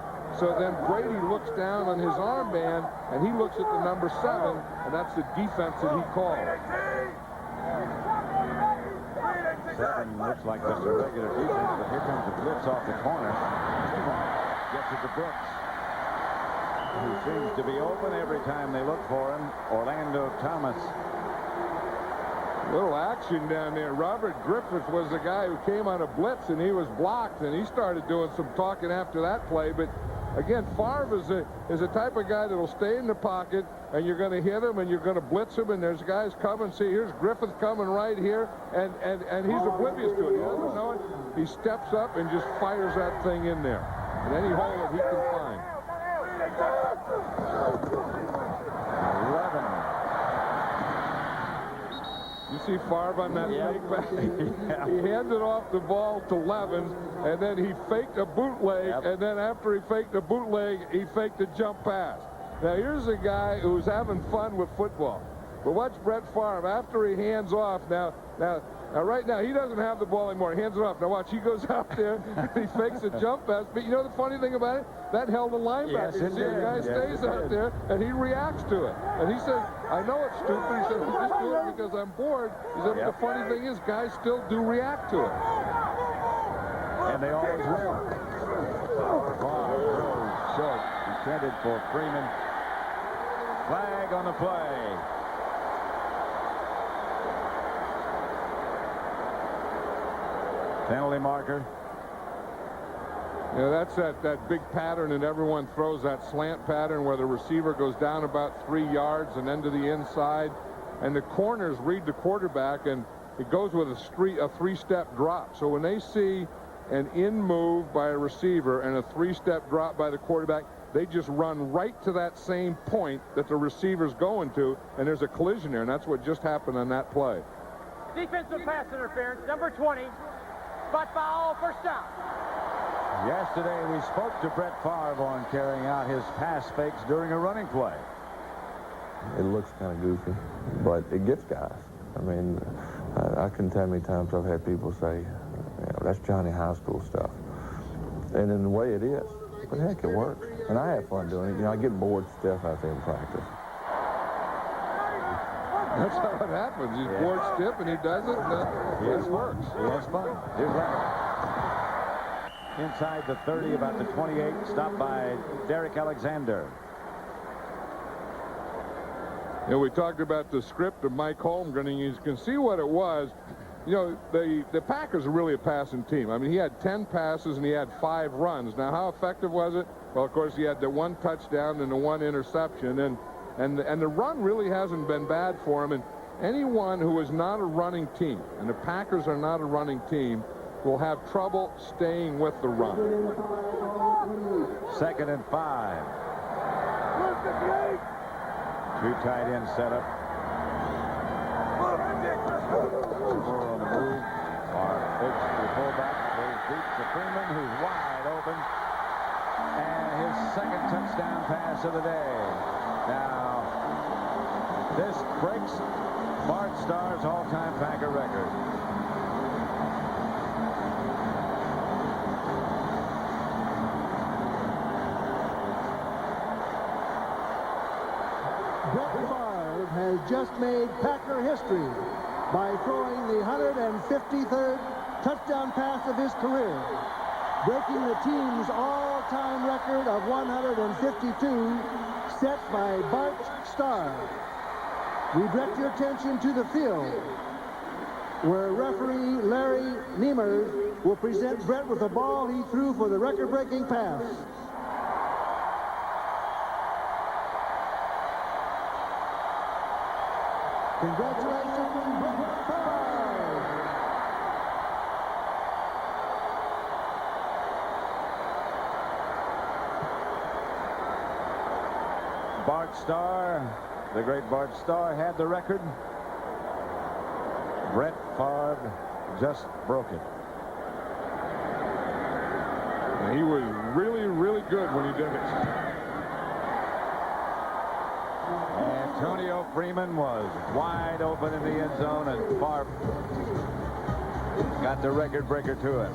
So then Brady looks down on his armband, and he looks at the number 7, and that's the defense that he called. 7 looks like just a regular defense, but here comes the blitz off the corner. Gets it to Brooks, who seems to be open every time they look for him. Orlando Thomas. Little action down there. Robert Griffith was the guy who came on a blitz, and he was blocked, and he started doing some talking after that play. But again, Favre is a type of guy that will stay in the pocket, and you're going to hit him, and you're going to blitz him, and there's guys coming. See, here's Griffith coming right here, and he's oblivious to it. He doesn't know it. He steps up and just fires that thing in there, and any hole that he can find. 11. You see Favre on that fake back? He handed off the ball to Levens, and then he faked a bootleg, and then after he faked a bootleg, he faked a jump pass. Now, here's a guy who's having fun with football. But watch Brett Favre after he hands off. Now, right now, he doesn't have the ball anymore. He hands it off. Now, watch, he goes out there, he fakes a jump pass. But you know the funny thing about it? That held a linebacker. Yes, you see, the guy stays out there, and he reacts to it. And he says, I know it's stupid. He said, I just do it because I'm bored. He said, but the funny thing is, guys still do react to it. And they always will. Favre throws short, intended for Freeman. Flag on the play. Penalty marker. Yeah, that's that big pattern, and everyone throws that slant pattern where the receiver goes down about 3 yards and then to the inside. And the corners read the quarterback, and it goes with a three-step drop. So when they see an in move by a receiver and a three-step drop by the quarterback, they just run right to that same point that the receiver's going to, and there's a collision there, and that's what just happened on that play. Defensive pass interference, number 20. Spot foul, first down. Yesterday, we spoke to Brett Favre on carrying out his pass fakes during a running play. It looks kind of goofy, but it gets guys. I mean, I couldn't tell how many times I've had people say, that's Johnny High School stuff. And in the way it is, but heck, it works. And I have fun doing it. You know, I get bored stiff out there in practice. That's how it happens. He's bored stiff, and he does it, and it works. He has fun. Here's Rabbit. Inside the 30, about the 28, stopped by Derek Alexander. You know, we talked about the script of Mike Holmgren, and you can see what it was. You know, the Packers are really a passing team. I mean, he had 10 passes and he had 5 runs. Now, how effective was it? Well, of course, he had the 1 touchdown and the 1 interception, and the run really hasn't been bad for him. And anyone who is not a running team, and the Packers are not a running team, will have trouble staying with the run. 2nd and 5. 2 tight end setup. Moore on the move. Fakes to the fullback. Goes deep to Freeman, who's wide open. And his 2nd touchdown pass of the day. Now, this breaks Bart Starr's all-time Packer record. Brett Favre has just made Packer history by throwing the 153rd touchdown pass of his career, breaking the team's all-time record of 152 set by Bart Starr. We direct your attention to the field, where referee Larry Niemers will present Brett with the ball he threw for the record-breaking pass. Congratulations, Brett Favre. Bart Starr, the great Bart Starr, had the record. Brett Favre just broke it. And he was really, really good when he did it. Antonio Freeman was wide open in the end zone, and Favre got the record breaker to it.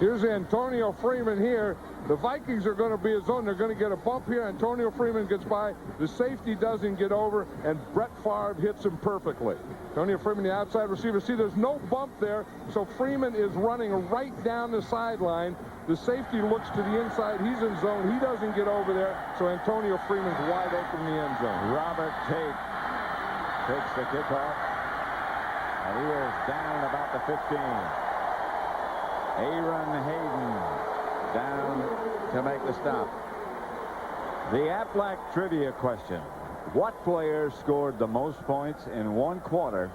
Here's Antonio Freeman here. The Vikings are going to be a zone. They're going to get a bump here. Antonio Freeman gets by. The safety doesn't get over, and Brett Favre hits him perfectly. Antonio Freeman, the outside receiver. See, there's no bump there, so Freeman is running right down the sideline. The safety looks to the inside. He's in zone. He doesn't get over there, so Antonio Freeman's wide open in the end zone. Robert Tate takes the kickoff, and he is down about the 15. Aaron Hayden down to make the stop. The Aflac trivia question. What player scored the most points in 1 quarter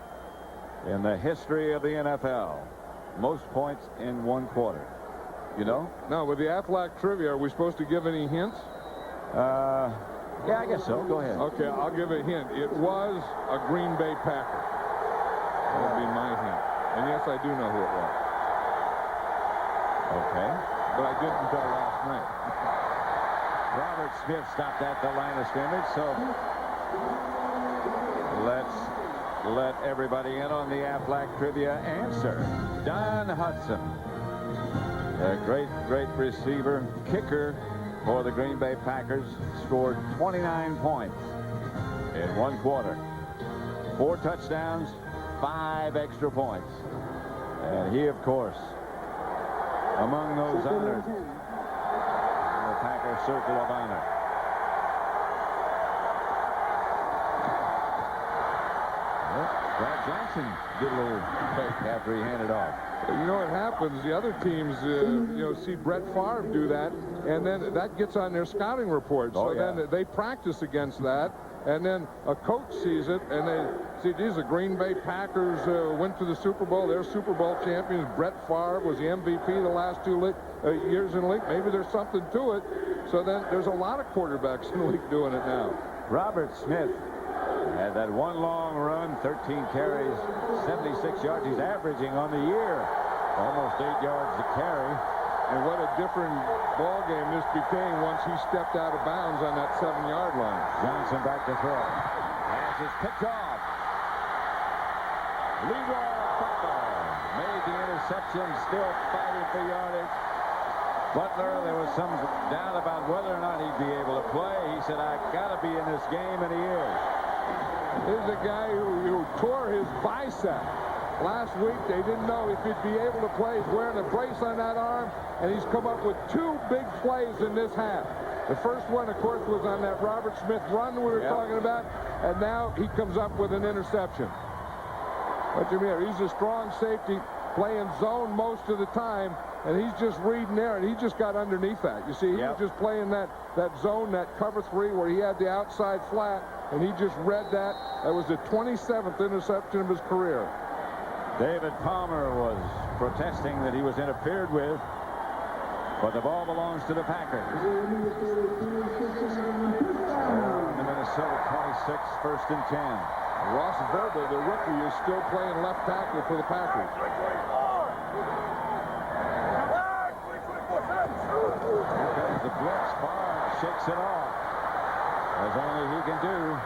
in the history of the NFL? Most points in 1 quarter. You know? No, with the Aflac trivia, are we supposed to give any hints? Yeah, I guess so. Go ahead. Okay, I'll give a hint. It was a Green Bay Packer. That would be my hint. And yes, I do know who it was. Okay. But I didn't until last night. Robert Smith stopped at the line of scrimmage, so let's let everybody in on the Aflac trivia answer. Don Hudson, a great receiver, kicker for the Green Bay Packers, scored 29 points in 1 quarter. 4 touchdowns, 5 extra points. And he, of course, among those honored in the Packer Circle of Honor. Brad Johnson did a little fake after he handed off. You know what happens? The other teams, see Brett Favre do that, and then that gets on their scouting report. So then they practice against that, and then a coach sees it, and they see, these the Green Bay Packers went to the Super Bowl. They're Super Bowl champions. Brett Favre was the MVP the last 2 years in the league. Maybe there's something to it. So then there's a lot of quarterbacks in the league doing it now. Robert Smith had that one long run, 13 carries, 76 yards. He's averaging on the year almost 8 yards a carry. And what a different ball game this became once he stepped out of bounds on that 7-yard line. Johnson back to throw. Has his picked off. Leroy Butler made the interception, still fighting for yardage. Butler, there was some doubt about whether or not he'd be able to play. He said, I got to be in this game, and he is. This is a guy who tore his bicep. Last week, they didn't know if he'd be able to play. He's wearing a brace on that arm, and he's come up with 2 big plays in this half. The first one, of course, was on that Robert Smith run we were talking about, and now he comes up with an interception. What you mean? He's a strong safety, playing zone most of the time, and he's just reading there, and he just got underneath that. You see, he was just playing that zone, that cover 3, where he had the outside flat, and he just read that. That was the 27th interception of his career. David Palmer was protesting that he was interfered with, but the ball belongs to the Packers. The Minnesota 26, 1st and 10. Ross Verba, the rookie, is still playing left tackle for the Packers. The blitz, Barnes shakes it off, as only he can do.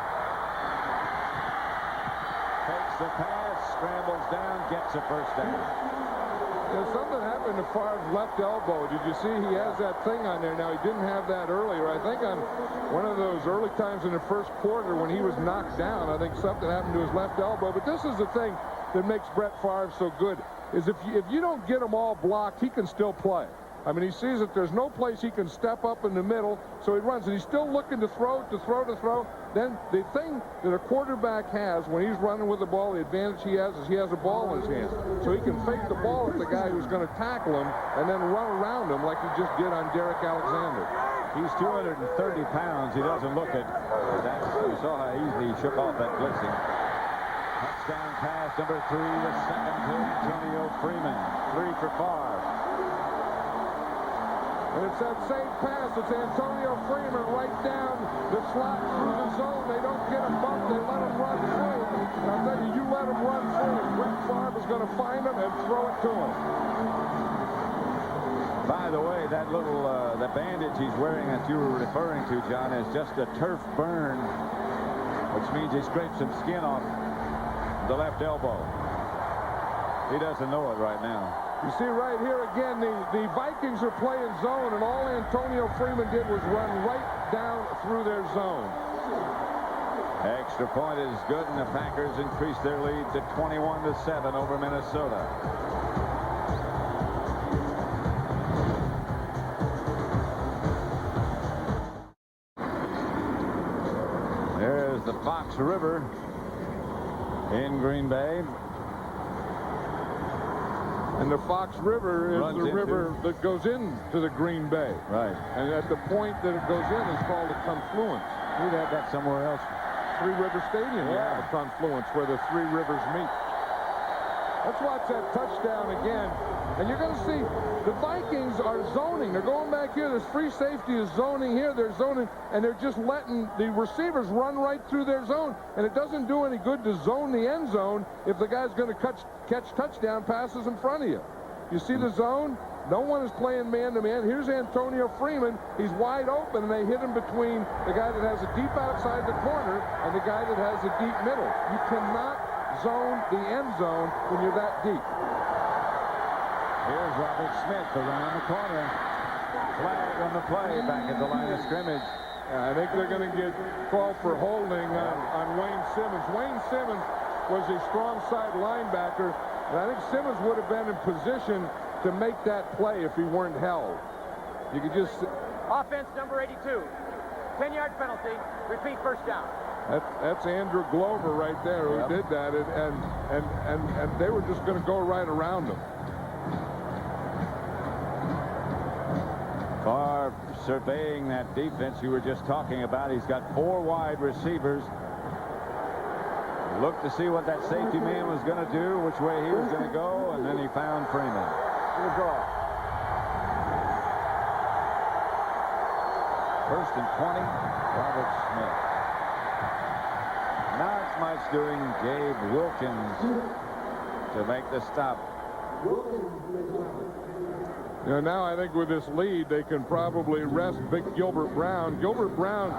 Takes the pass, scrambles down, gets a first down. Something happened to Favre's left elbow. Did you see he has that thing on there now? He didn't have that earlier. I think on one of those early times in the first quarter when he was knocked down, I think something happened to his left elbow. But this is the thing that makes Brett Favre so good, is if you don't get them all blocked, he can still play. I mean, he sees that there's no place he can step up in the middle, so he runs. And he's still looking to throw. Then the thing that a quarterback has when he's running with the ball, the advantage he has is he has a ball in his hands. So he can fake the ball at the guy who's going to tackle him and then run around him like he just did on Derek Alexander. He's 230 pounds. He doesn't look it. You saw how easily he shook off that blitzing. Touchdown pass, number 3, the second to Antonio Freeman. 3 for Favre. And it's that same pass. It's Antonio Freeman right down the slot through the zone. They don't get a bump. They let him run through. And I'll tell you, you let him run through, Brett Favre is going to find him and throw it to him. By the way, that little the bandage he's wearing that you were referring to, John, is just a turf burn, which means he scraped some skin off the left elbow. He doesn't know it right now. You see right here again, the Vikings are playing zone, and all Antonio Freeman did was run right down through their zone. Extra point is good, and the Packers increase their lead to 21-7 over Minnesota. There's the Fox River in Green Bay. And the Fox River is the river that goes into the Green Bay. Right. And at the point that it goes in is called a confluence. We'd have that somewhere else. Three River Stadium, you have a confluence where the 3 rivers meet. Let's watch that touchdown again. And you're going to see the Vikings are zoning. They're going back here. This free safety is zoning here. They're zoning, and they're just letting the receivers run right through their zone. And it doesn't do any good to zone the end zone if the guy's going to catch touchdown passes in front of you. You see the zone? No one is playing man-to-man. Here's Antonio Freeman. He's wide open, and they hit him between the guy that has a deep outside the corner and the guy that has a deep middle. You cannot zone the end zone when you're that deep. Here's Robert Smith around the corner. Flag on the play back at the line of scrimmage. I think they're going to get called for holding on Wayne Simmons. Wayne Simmons was a strong side linebacker, and I think Simmons would have been in position to make that play if he weren't held. You could just... Offense number 82. 10-yard penalty. Repeat, first down. That's Andrew Glover right there who did that, and they were just going to go right around him. Favre surveying that defense you were just talking about. He's got 4 wide receivers. Looked to see what that safety man was going to do, which way he was going to go, and then he found Freeman. Good draw. First and 20, Robert Smith. Not much doing. Gabe Wilkins to make the stop. You know, now I think with this lead, they can probably rest big Gilbert Brown. Gilbert Brown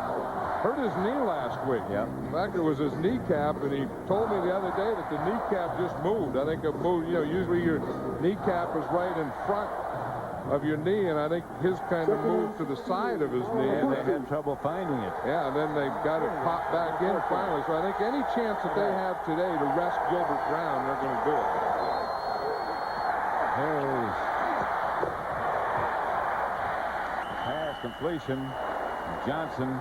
hurt his knee last week. In fact, it was his kneecap, and he told me the other day that the kneecap just moved. I think it moved. You know, usually your kneecap is right in front of your knee, and I think his kind of moved to the side of his knee. And they had trouble finding it. Yeah, and then they got it popped back in finally. So I think any chance that they have today to rest Gilbert Brown, they're going to do it. Harris. Pass completion. Johnson.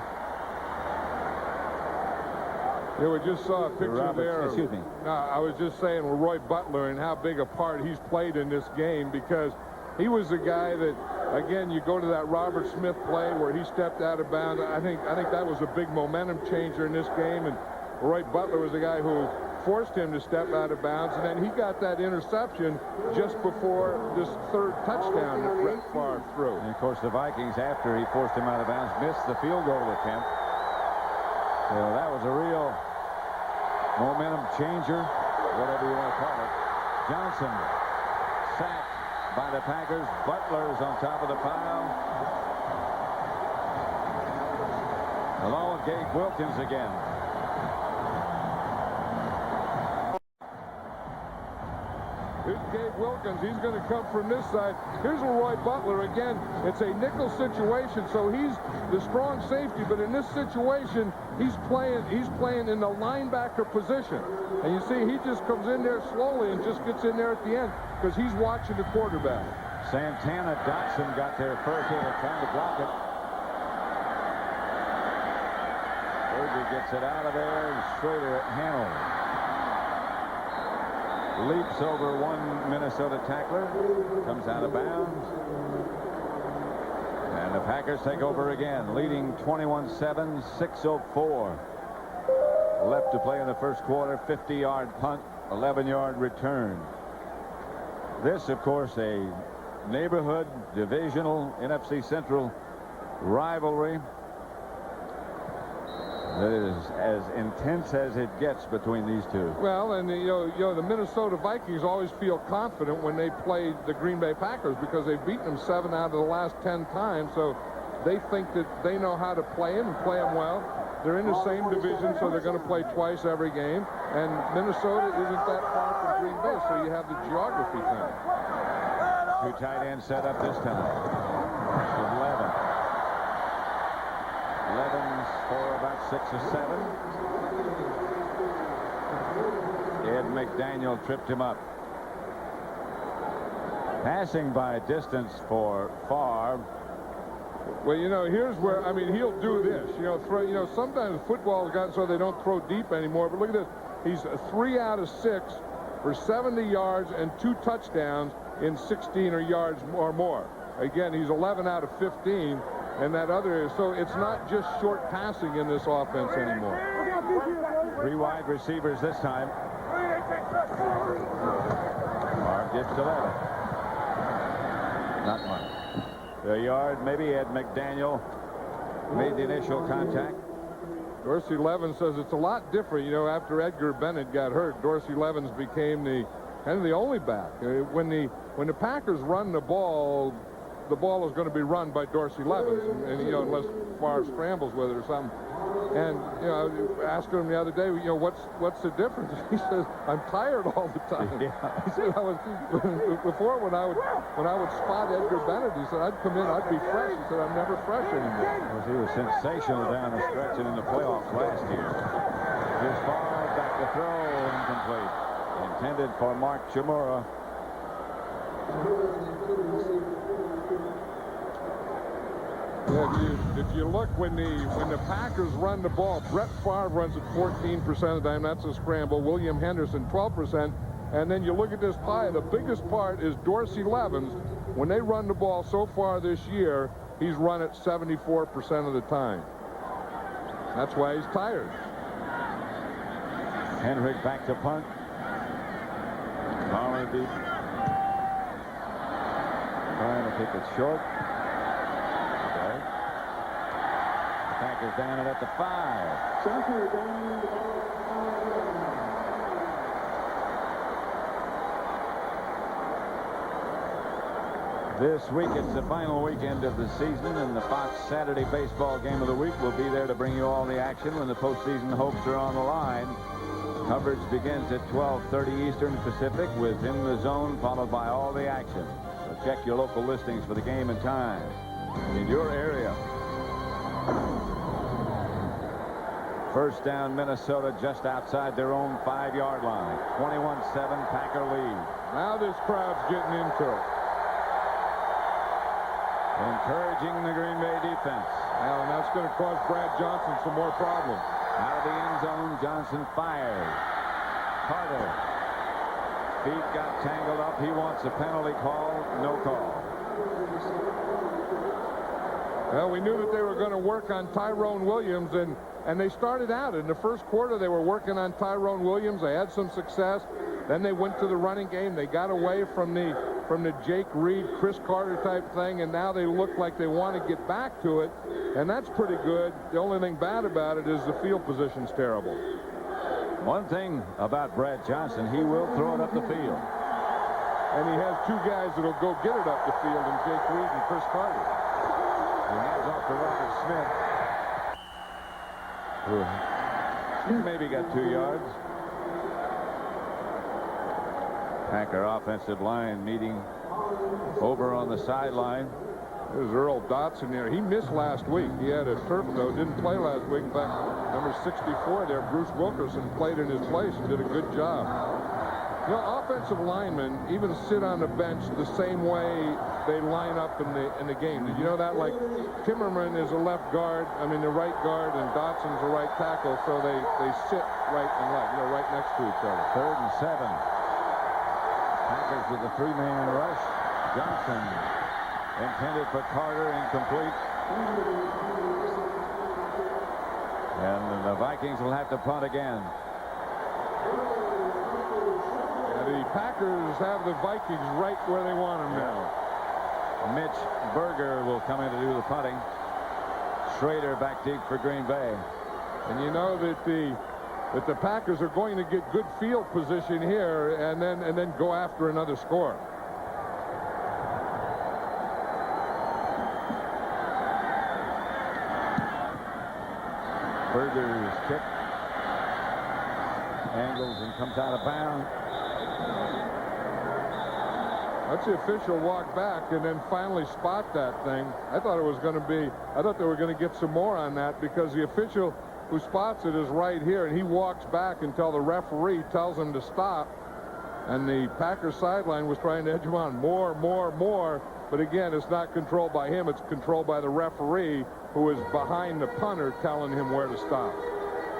Yeah, we just saw a picture there. Excuse me. No, I was just saying with Roy Butler and how big a part he's played in this game, because he was the guy that, again, you go to that Robert Smith play where he stepped out of bounds. I think that was a big momentum changer in this game, and Roy Butler was the guy who forced him to step out of bounds, and then he got that interception just before this 3rd touchdown that Brett Favre threw. And of course, the Vikings, after he forced him out of bounds, missed the field goal attempt. So that was a real momentum changer, whatever you want to call it. Johnson sacked by the Packers. Butler's on top of the pile, along with Gabe Wilkins again. Here's Gabe Wilkins. He's going to come from this side. Here's Roy Butler again. It's a nickel situation, so he's the strong safety. But in this situation, he's playing in the linebacker position. And you see, he just comes in there slowly and just gets in there at the end because he's watching the quarterback. Santana Dotson got there first. They were trying to block it. Berger gets it out of there, and Schrader handles. Leaps over one Minnesota tackler, comes out of bounds, and the Packers take over again, leading 21-7, 6:04 left to play in the first quarter. 50-yard punt, 11-yard return. This, of course, a neighborhood divisional NFC Central rivalry that is as intense as it gets between these two. Well, and you know the Minnesota Vikings always feel confident when they play the Green Bay Packers because they've beaten them 7 out of the last 10 times. So they think that they know how to play them and play them well. They're in the same division, so they're going to play twice every game. And Minnesota isn't that far from Green Bay, so you have the geography thing. 2 tight ends set up this time. 11. Levin's for about 6 or 7. Ed McDaniel tripped him up. Passing by distance for Favre. Well, you know, here's where, I mean, he'll do this. Sometimes football has gotten so they don't throw deep anymore. But look at this. He's 3 out of 6 for 70 yards and 2 touchdowns in 16 yards or more. Again, he's 11 out of 15. And that other, so it's not just short passing in this offense anymore. 3 wide receivers this time. Favre gets 11. Not much. A yard, maybe. Ed McDaniel made the initial contact. Dorsey Levens says it's a lot different. You know, after Edgar Bennett got hurt, Dorsey Levens became the only back. When the Packers run the ball is going to be run by Dorsey Levens, and unless Favre scrambles with it or something. And I asked him the other day, what's the difference? He says, I'm tired all the time. Yeah. He said, before when I would spot Edgar Bennett, he said I'd come in, I'd be fresh. He said I'm never fresh anymore. Because he was sensational down the stretch and in the playoffs last year. Here's Favre back to throw, incomplete. Intended for Mark Chmura. If you look when the Packers run the ball, Brett Favre runs it 14% of the time. That's a scramble. William Henderson 12%. And then you look at this pie. The biggest part is Dorsey Levens. When they run the ball so far this year, he's run it 74% of the time. That's why he's tired. Henrik back to punt. Palmer deep. Trying to kick it short. Okay. The Packers down it at the 5. Tucker down the ball. This week, it's the final weekend of the season, and the Fox Saturday Baseball Game of the Week will be there to bring you all the action when the postseason hopes are on the line. Coverage begins at 12:30 Eastern Pacific with In the Zone, followed by all the action. So check your local listings for the game and time in your area. First down, Minnesota, just outside their own 5-yard line. 21-7, Packer lead. Now this crowd's getting into it. Encouraging the Green Bay defense. Now, and that's going to cause Brad Johnson some more problems. Out of the end zone, Johnson fires. Carter. Feet got tangled up. He wants a penalty call. No call. Well, we knew that they were going to work on Tyrone Williams, and they started out in the first quarter. They were working on Tyrone Williams. They had some success. Then they went to the running game. They got away from the Jake Reed, Chris Carter type thing, and now they look like they want to get back to it, and that's pretty good. The only thing bad about it is the field position's terrible. One thing about Brad Johnson, he will throw it up the field. And he has two guys that'll go get it up the field, in Jake Reed and Chris Carter. He hands off to Robert Smith. He maybe got 2 yards. Packer offensive line meeting over on the sideline. There's Earl Dotson there. He missed last week. He had a turf toe, didn't play last week. In fact, number 64 there, Bruce Wilkerson, played in his place and did a good job. You know, offensive linemen even sit on the bench the same way they line up in the game. Did you know that? Like Timmerman is a left guard, the right guard, and Dotson's a right tackle, so they sit right and left, right next to each other. 3rd and 7. Packers with a 3-man rush. Johnson intended for Carter, incomplete. And the Vikings will have to punt again. Yeah, the Packers have the Vikings right where they want them now. Mitch Berger will come in to do the punting. Schrader back deep for Green Bay. And you know that the Packers are going to get good field position here and then go after another score. Berger's kick angles and comes out of bounds. That's the official walk back and then finally spot that thing. I thought they were going to get some more on that because the official who spots it is right here, and he walks back until the referee tells him to stop. And the Packers sideline was trying to edge him on more. But again, it's not controlled by him. It's controlled by the referee, who is behind the punter telling him where to stop.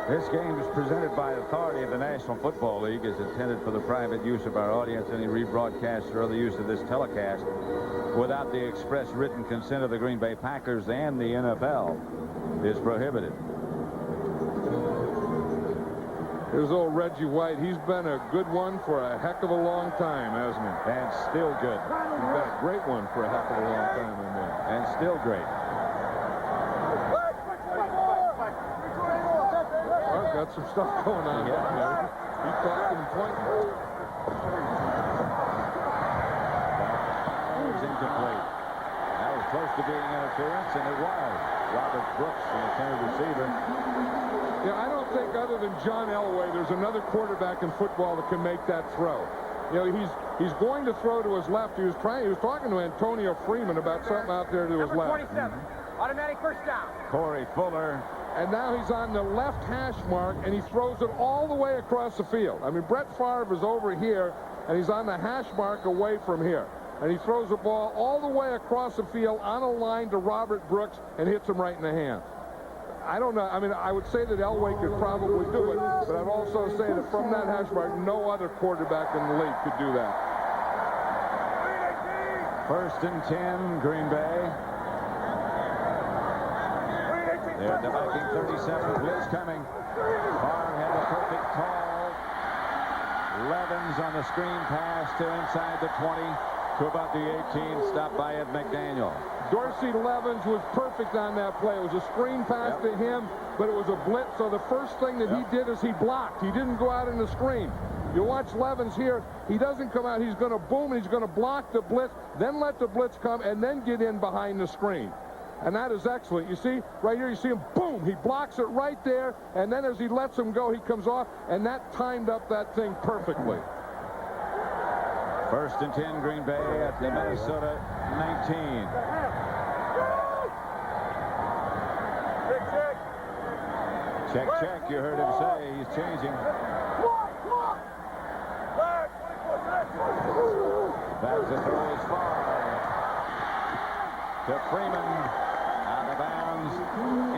This game is presented by authority of the National Football League, is intended for the private use of our audience. Any rebroadcast or other use of this telecast without the express written consent of the Green Bay Packers and the NFL is prohibited. Here's old Reggie White. He's been a good one for a heck of a long time, hasn't he? And still good. He's been a great one for a heck of a long time, I mean. And still great. Well, got some stuff going on here. He's talking and pointing. That was incomplete. That was close to being interference, and it was. Robert Brooks, the intended receiver. Yeah, I don't think other than John Elway, there's another quarterback in football that can make that throw. He's going to throw to his left. He was talking to Antonio Freeman about something out there to his left. Number 27, automatic first down. Corey Fuller. And now he's on the left hash mark, and he throws it all the way across the field. Brett Favre is over here, and he's on the hash mark away from here. and he throws the ball all the way across the field on a line to Robert Brooks and hits him right in the hand. I don't know. I mean, I would say that Elway could probably do it, but I'd also say that from that hash mark, no other quarterback in the league could do that. 1st and 10, Green Bay. They're at the Viking 37, blitz coming. Favre had a perfect call. Levens on the screen pass to inside the 20 to about the 18, stopped by Ed McDaniel. Dorsey Levens was perfect on that play. It was a screen pass to him, but it was a blitz, so the first thing that he did is he blocked. He didn't go out in the screen. You watch Levens here, he doesn't come out, he's going to boom, and he's going to block the blitz, then let the blitz come, and then get in behind the screen. And that is excellent. You see, right here, you see him, boom, he blocks it right there, and then as he lets him go, he comes off, and that timed up that thing perfectly. 1st and 10, Green Bay at the Minnesota 19. Check, check, you heard him say. He's changing. That's the throw is far. To Freeman. Out of bounds.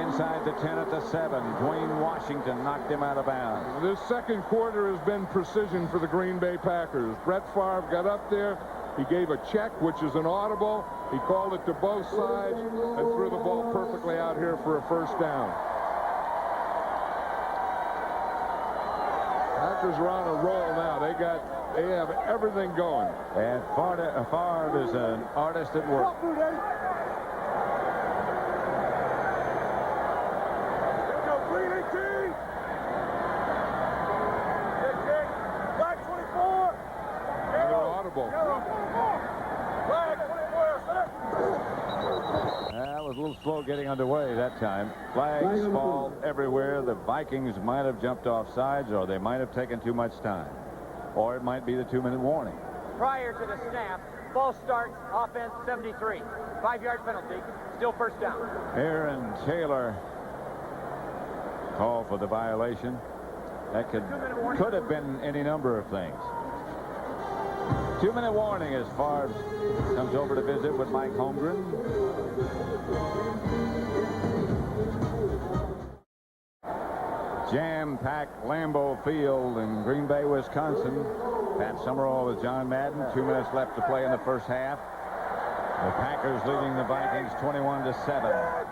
Inside the 10 at the 7. Dwayne Washington knocked him out of bounds. This second quarter has been precision for the Green Bay Packers. Brett Favre got up there. He gave a check, which is an audible. He called it to both sides and threw the ball perfectly out here for a first down. Packers are on a roll now. They have everything going. And Favre is an artist at work. That was a little slow getting underway that time. Flags fall everywhere. The Vikings might have jumped off sides, or they might have taken too much time. Or it might be the 2-minute warning. Prior to the snap, ball starts, offense 73. 5-yard penalty, still first down. Aaron Taylor called for the violation. That could have been any number of things. 2-minute warning as Favre comes over to visit with Mike Holmgren. Jam-packed Lambeau Field in Green Bay, Wisconsin. Pat Summerall with John Madden. 2 minutes left to play in the first half. The Packers leading the Vikings 21-7.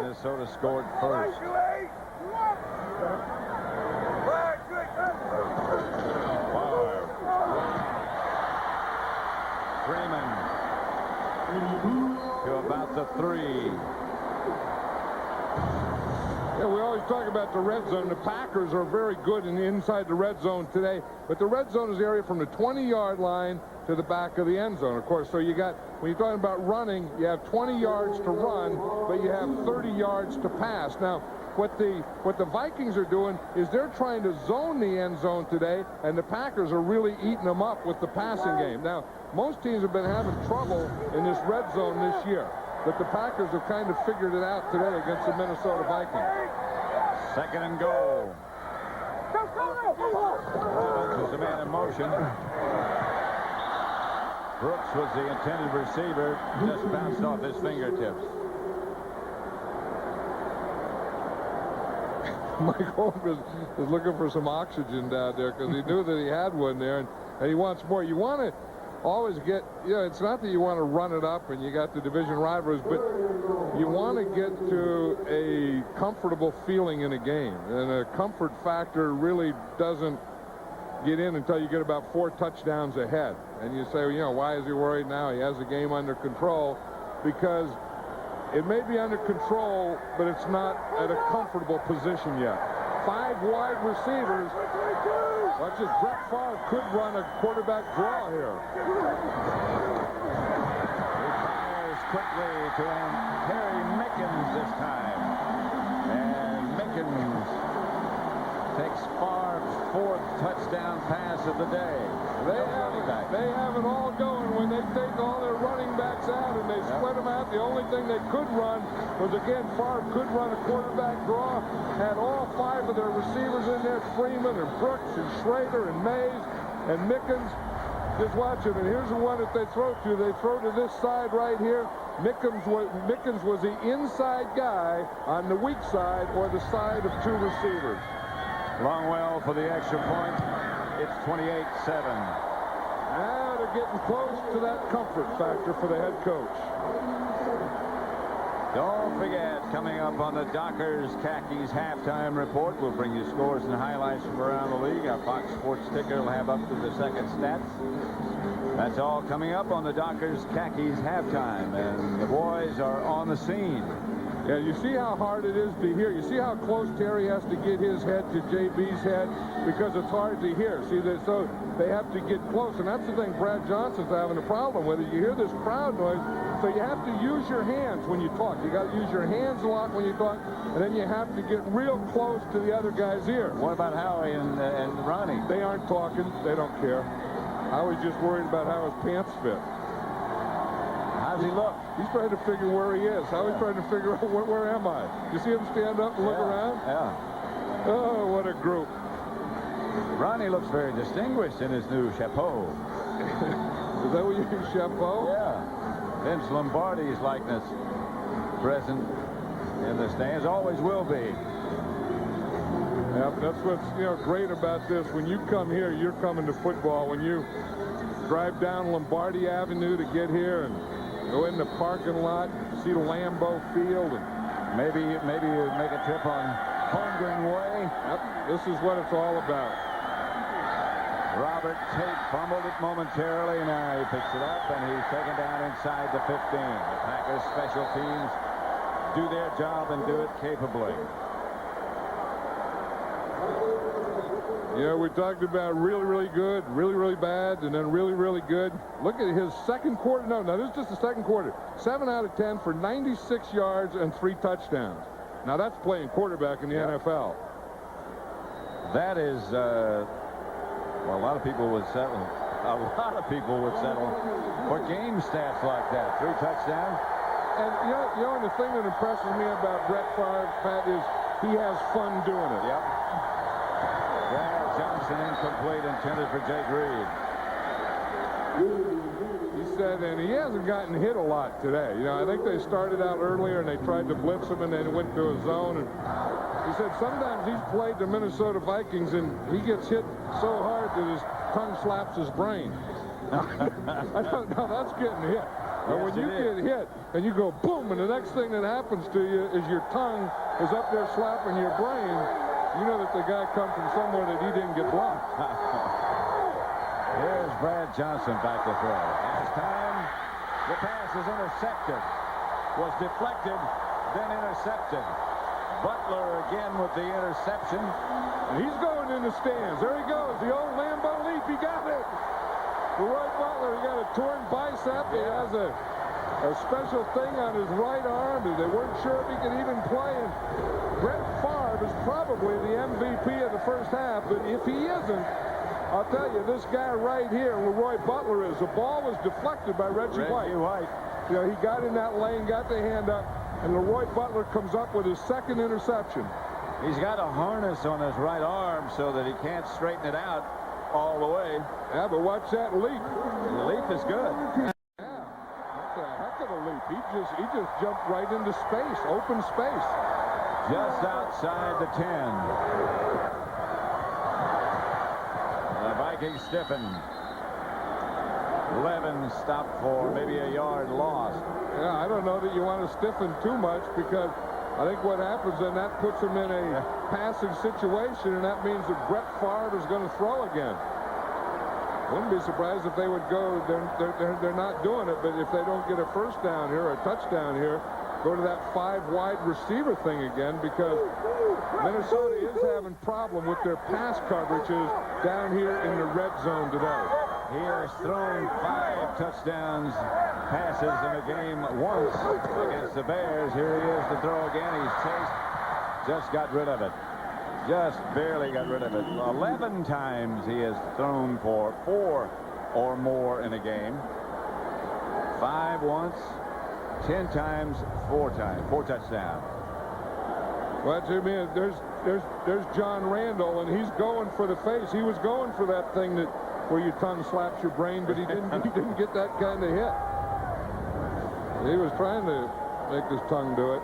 Minnesota scored first. Freeman to about the 3. Yeah, we always talk about the red zone. The Packers are very good inside the red zone today, but the red zone is the area from the 20-yard line to the back of the end zone, of course. So you got, when you're talking about running, you have 20 yards to run, but you have 30 yards to pass. Now, what the Vikings are doing is they're trying to zone the end zone today, and the Packers are really eating them up with the passing game. Now, most teams have been having trouble in this red zone this year, but the Packers have kind of figured it out today against the Minnesota Vikings. 2nd and goal. There's a man in motion. Brooks was the intended receiver, just bounced off his fingertips. Mike Holmgren is looking for some oxygen down there because he knew that he had one there, and he wants more. You want to always get, you know, it's not that you want to run it up and you got the division rivalries, but you want to get to a comfortable feeling in a game. And a comfort factor really doesn't get in until you get about 4 touchdowns ahead. And you say, well, you know, why is he worried now? He has the game under control. Because it may be under control, but it's not at a comfortable position yet. 5 wide receivers. Watch this. Brett Favre could run a quarterback draw here. He fires quickly to Harry Mickens this time. And Mickens takes Favre's 4th touchdown pass of the day. They have it all going when they take all their running backs out and they split them out. The only thing they could run was, again, Favre could run a quarterback draw. Had all 5 of their receivers in there, Freeman and Brooks and Schrader and Mays and Mickens. Just watch him, and here's the one that they throw to. They throw to this side right here. Mickens was the inside guy on the weak side or the side of two receivers. Longwell for the extra point. It's 28-7. Now they're getting close to that comfort factor for the head coach. Don't forget, coming up on the Dockers Khakis halftime report, we'll bring you scores and highlights from around the league. Our Fox Sports ticker will have up to the second stats. That's all coming up on the Dockers Khakis halftime, and the boys are on the scene. Yeah, you see how hard it is to hear. You see how close Terry has to get his head to JB's head because it's hard to hear. See, so they have to get close, and that's the thing Brad Johnson's having a problem with. You hear this crowd noise, so you have to use your hands when you talk. You got to use your hands a lot when you talk, and then you have to get real close to the other guy's ear. What about Howie and Ronnie? They aren't talking. They don't care. I was just worried about how his pants fit. How's he look? He's trying to figure where he is. Howie's trying to figure out where am I? You see him stand up and look around? Yeah. Oh, what a group. Ronnie looks very distinguished in his new chapeau. Is that what you mean, chapeau? Yeah. Vince Lombardi's likeness present in the stands. Always will be. Yeah, that's what's great about this. When you come here, you're coming to football. When you drive down Lombardi Avenue to get here and go in the parking lot, see the Lambeau Field, and maybe you make a trip on Holmgren Way. Yep, this is what it's all about. Robert Tate fumbled it momentarily. Now he picks it up, and he's taken down inside the 15. The Packers special teams do their job and do it capably. Yeah, we talked about really, really good, really, really bad, and then really, really good. Look at his second quarter. No, this is just the second quarter. 7 out of 10 for 96 yards and 3 touchdowns. Now, that's playing quarterback in the NFL. That is, well, a lot of people would settle. A lot of people would settle for game stats like that. 3 touchdowns. And, and the thing that impresses me about Brett Favre, Pat, is he has fun doing it. Yep. Johnson incomplete, intended for Jake Reed. He said, and he hasn't gotten hit a lot today. I think they started out earlier and they tried to blitz him and then went to a zone. And he said sometimes he's played the Minnesota Vikings and he gets hit so hard that his tongue slaps his brain. I don't know, that's getting hit. But when you get hit and you go boom, and the next thing that happens to you is your tongue is up there slapping your brain, you know that the guy comes from somewhere that he didn't get blocked. Here's Brad Johnson back to throw. Last time, the pass is intercepted. Was deflected, then intercepted. Butler again with the interception. And he's going in the stands. There he goes. The old Lambeau leap. He got it. Roy Butler, he got a torn bicep. He has a special thing on his right arm. They weren't sure if he could even play. And Brett Favre is probably the MVP of the first half. But if he isn't, I'll tell you, this guy right here, where Roy Butler is, the ball was deflected by Reggie White. He got in that lane, got the hand up, and Leroy Butler comes up with his second interception. He's got a harness on his right arm so that he can't straighten it out all the way. Yeah, but watch that leap. The leap is good. Yeah, that's a heck of a leap. He just jumped right into space, open space. Just outside the 10. The Vikings stiffen. Levin stopped for maybe a yard lost. Yeah, I don't know that you want to stiffen too much because I think what happens then that puts him in a passing situation, and that means that Brett Favre is going to throw again. Wouldn't be surprised if they would go. They're not doing it, but if they don't get a first down here, or a touchdown here, go to that 5 wide receiver thing again, because Minnesota is having problem with their pass coverages down here in the red zone today. He has thrown 5 touchdowns passes in a game once against the Bears. Here he is to throw again. He's chased. Just got rid of it. Just barely got rid of it. 11 times he has thrown for 4 or more in a game. 5 once, 10 times, 4 times. 4 touchdowns. Well, Jimmy, there's John Randall, and he's going for the face. He was going for that thing that where your tongue slaps your brain, but he didn't get that kind of hit. He was trying to make his tongue do it.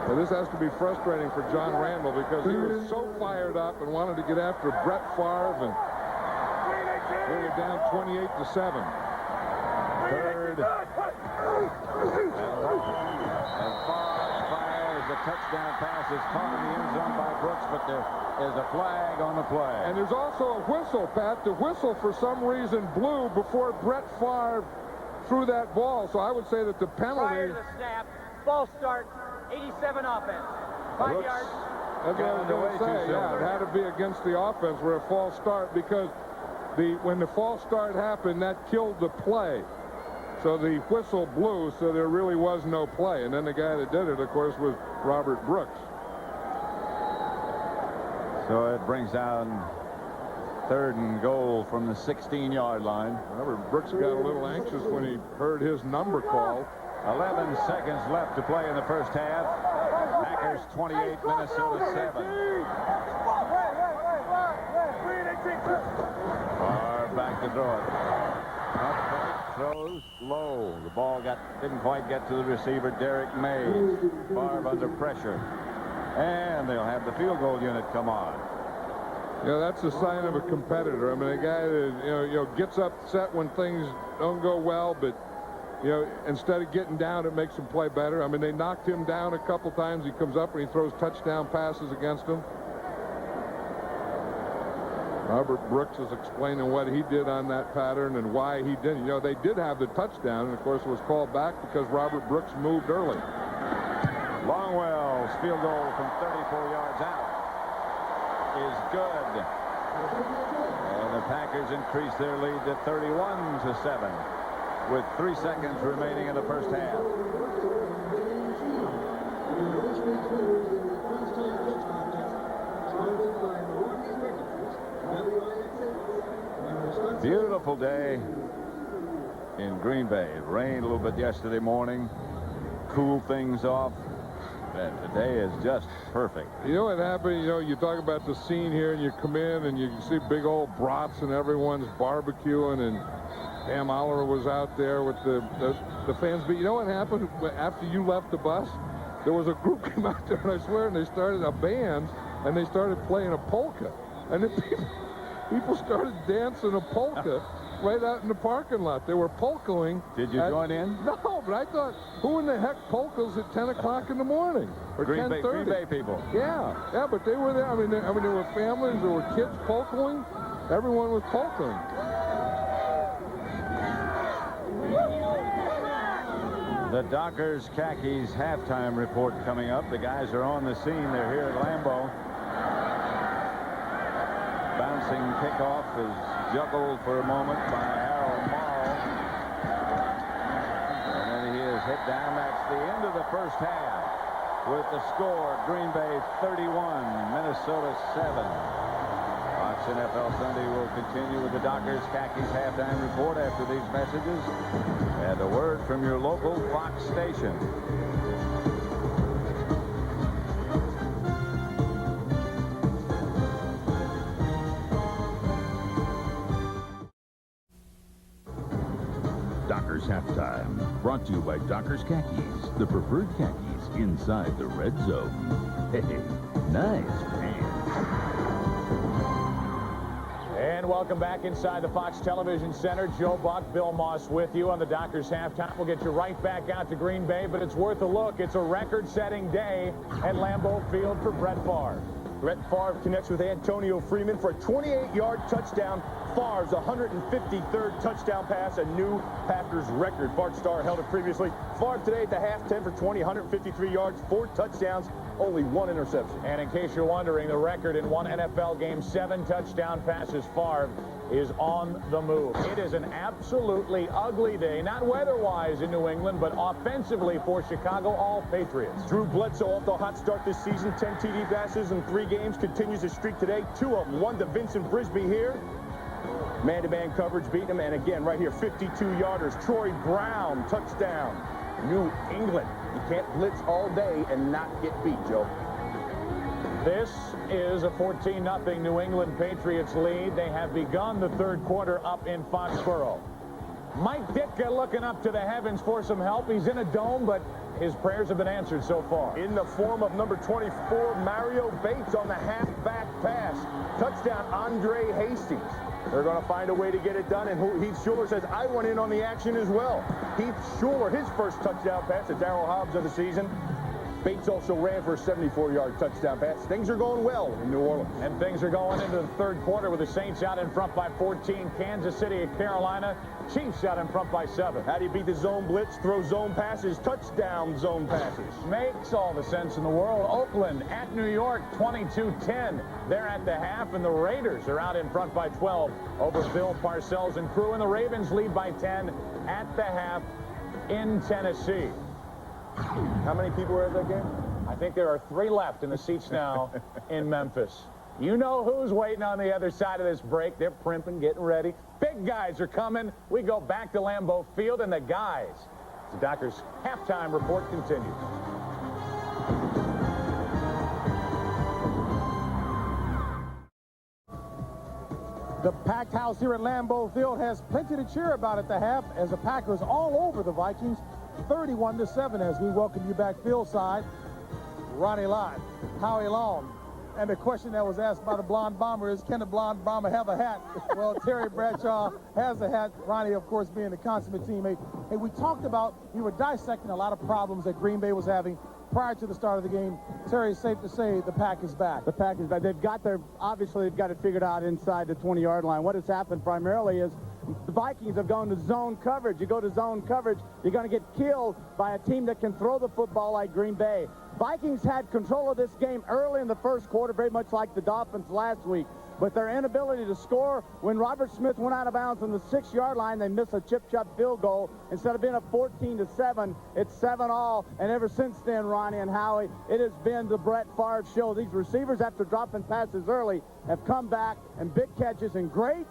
But this has to be frustrating for John Randall because he was so fired up and wanted to get after Brett Favre, and they were down 28-7. Third. And Favre fires the touchdown pass. Is caught in the end zone by Brooks, but there is a flag on the play. And there's also a whistle, Pat. The whistle, for some reason, blew before Brett Favre threw that ball. So I would say that the penalty... Prior to the snap, false start, 87 offense. 5 yards. That's what I was going to say. Yeah, it had to be against the offense where a false start, because when the false start happened, that killed the play. So the whistle blew, so there really was no play. And then the guy that did it, of course, was Robert Brooks. So it brings down 3rd and goal from the 16-yard line. Robert Brooks got a little anxious when he heard his number called. 11 seconds left to play in the first half. Packers 28, Minnesota 7. Far back to throw it. Up throws low. The ball didn't quite get to the receiver, Derek Mays. Favre under pressure. And they'll have the field goal unit come on. Yeah, that's a sign of a competitor. I mean, a guy that, you know, gets upset when things don't go well, but, you know, instead of getting down, it makes him play better. I mean, they knocked him down a couple times. He comes up and he throws touchdown passes against them. Robert Brooks is explaining what he did on that pattern and why he didn't. You know, they did have the touchdown, and, of course, it was called back because Robert Brooks moved early. Longwell's field goal from 34 yards out is good. And the Packers increase their lead to 31-7 with 3 seconds remaining in the first half. Beautiful day in Green Bay. It rained a little bit yesterday morning, cooled things off. And today is just perfect. You know what happened? You know, you talk about the scene here, and you come in and you see big old brats and everyone's barbecuing, and Pam Oliver was out there with the fans. But you know what happened after you left the bus? There was a group came out there, and I swear, and they started a band, and they started playing a polka. And then people started dancing a polka right out in the parking lot. They were polkaing. Did you join in? No, but I thought, who in the heck polkas at 10 o'clock in the morning? Or 10:30? Green Bay people. Yeah, but they were there. I mean, there were families, there were kids polkaing. Everyone was polkaing. The Dockers Khakis halftime report coming up. The guys are on the scene. They're here at Lambeau. Bouncing kickoff is juggled for a moment by Harold Morrow. And then he is hit down. That's the end of the first half with the score, Green Bay 31, Minnesota 7. Fox NFL Sunday will continue with the Dockers Khakis halftime report after these messages and a word from your local Fox station. Dockers Halftime, brought to you by Dockers Khakis, the preferred khakis inside the red zone. Hey, nice pants. And welcome back inside the Fox Television Center. Joe Buck, Bill Moss with you on the Dockers Halftime. We'll get you right back out to Green Bay, but it's worth a look. It's a record-setting day at Lambeau Field for Brett Favre. Brett Favre connects with Antonio Freeman for a 28-yard touchdown. Favre's 153rd touchdown pass, a new Packers record. Bart Starr held it previously. Favre today at the half, 10 for 20, 153 yards, 4 touchdowns, only 1 interception. And in case you're wondering, the record in one NFL game, 7 touchdown passes. Favre is on the move. It is an absolutely ugly day, not weather-wise in New England, but offensively for Chicago All-Patriots. Drew Bledsoe off the hot start this season, 10 TD passes in 3 games, continues his streak today. 2 of them, 1 to Vincent Brisby here. Man-to-man coverage beating him, and again, right here, 52-yarders. Troy Brown, touchdown. New England. You can't blitz all day and not get beat, Joe. This is a 14-0 New England Patriots lead. They have begun the third quarter up in Foxborough. Mike Ditka looking up to the heavens for some help. He's in a dome, but his prayers have been answered so far. In the form of number 24, Mario Bates on the halfback pass. Touchdown, Andre Hastings. They're going to find a way to get it done, and Heath Schuler says, I want in on the action as well. Heath Schuler, his first touchdown pass to Darryl Hobbs of the season. Bates also ran for a 74-yard touchdown pass. Things are going well in New Orleans. And things are going into the third quarter with the Saints out in front by 14. Kansas City at Carolina. Chiefs out in front by 7. How do you beat the zone blitz? Throw zone passes, touchdown zone passes. Makes all the sense in the world. Oakland at New York, 22-10. They're at the half, and the Raiders are out in front by 12 over Bill Parcells and crew. And the Ravens lead by 10 at the half in Tennessee. How many people were at that game? I think there are 3 left in the seats now in Memphis. You know who's waiting on the other side of this break. They're primping, getting ready. Big guys are coming. We go back to Lambeau Field, and the guys. The Dockers' halftime report continues. The packed house here at Lambeau Field has plenty to cheer about at the half as the Packers all over the Vikings, 31-7 as we welcome you back field side. Ronnie Lott, Howie Long. And the question that was asked by the Blonde Bomber is, can the Blonde Bomber have a hat? Well, Terry Bradshaw has a hat. Ronnie, of course, being the consummate teammate. Hey, we talked about, we were dissecting a lot of problems that Green Bay was having prior to the start of the game. Terry, it's safe to say the Pack is back. The Pack is back. Obviously, they've got it figured out inside the 20-yard line. What has happened primarily is the Vikings have gone to zone coverage. You go to zone coverage, you're going to get killed by a team that can throw the football like Green Bay. Vikings had control of this game early in the first quarter, very much like the Dolphins last week. But their inability to score, when Robert Smith went out of bounds on the 6-yard line, they missed a chip-chop field goal. Instead of being a 14-7, it's 7-all. And ever since then, Ronnie and Howie, it has been the Brett Favre show. These receivers, after dropping passes early, have come back and big catches and great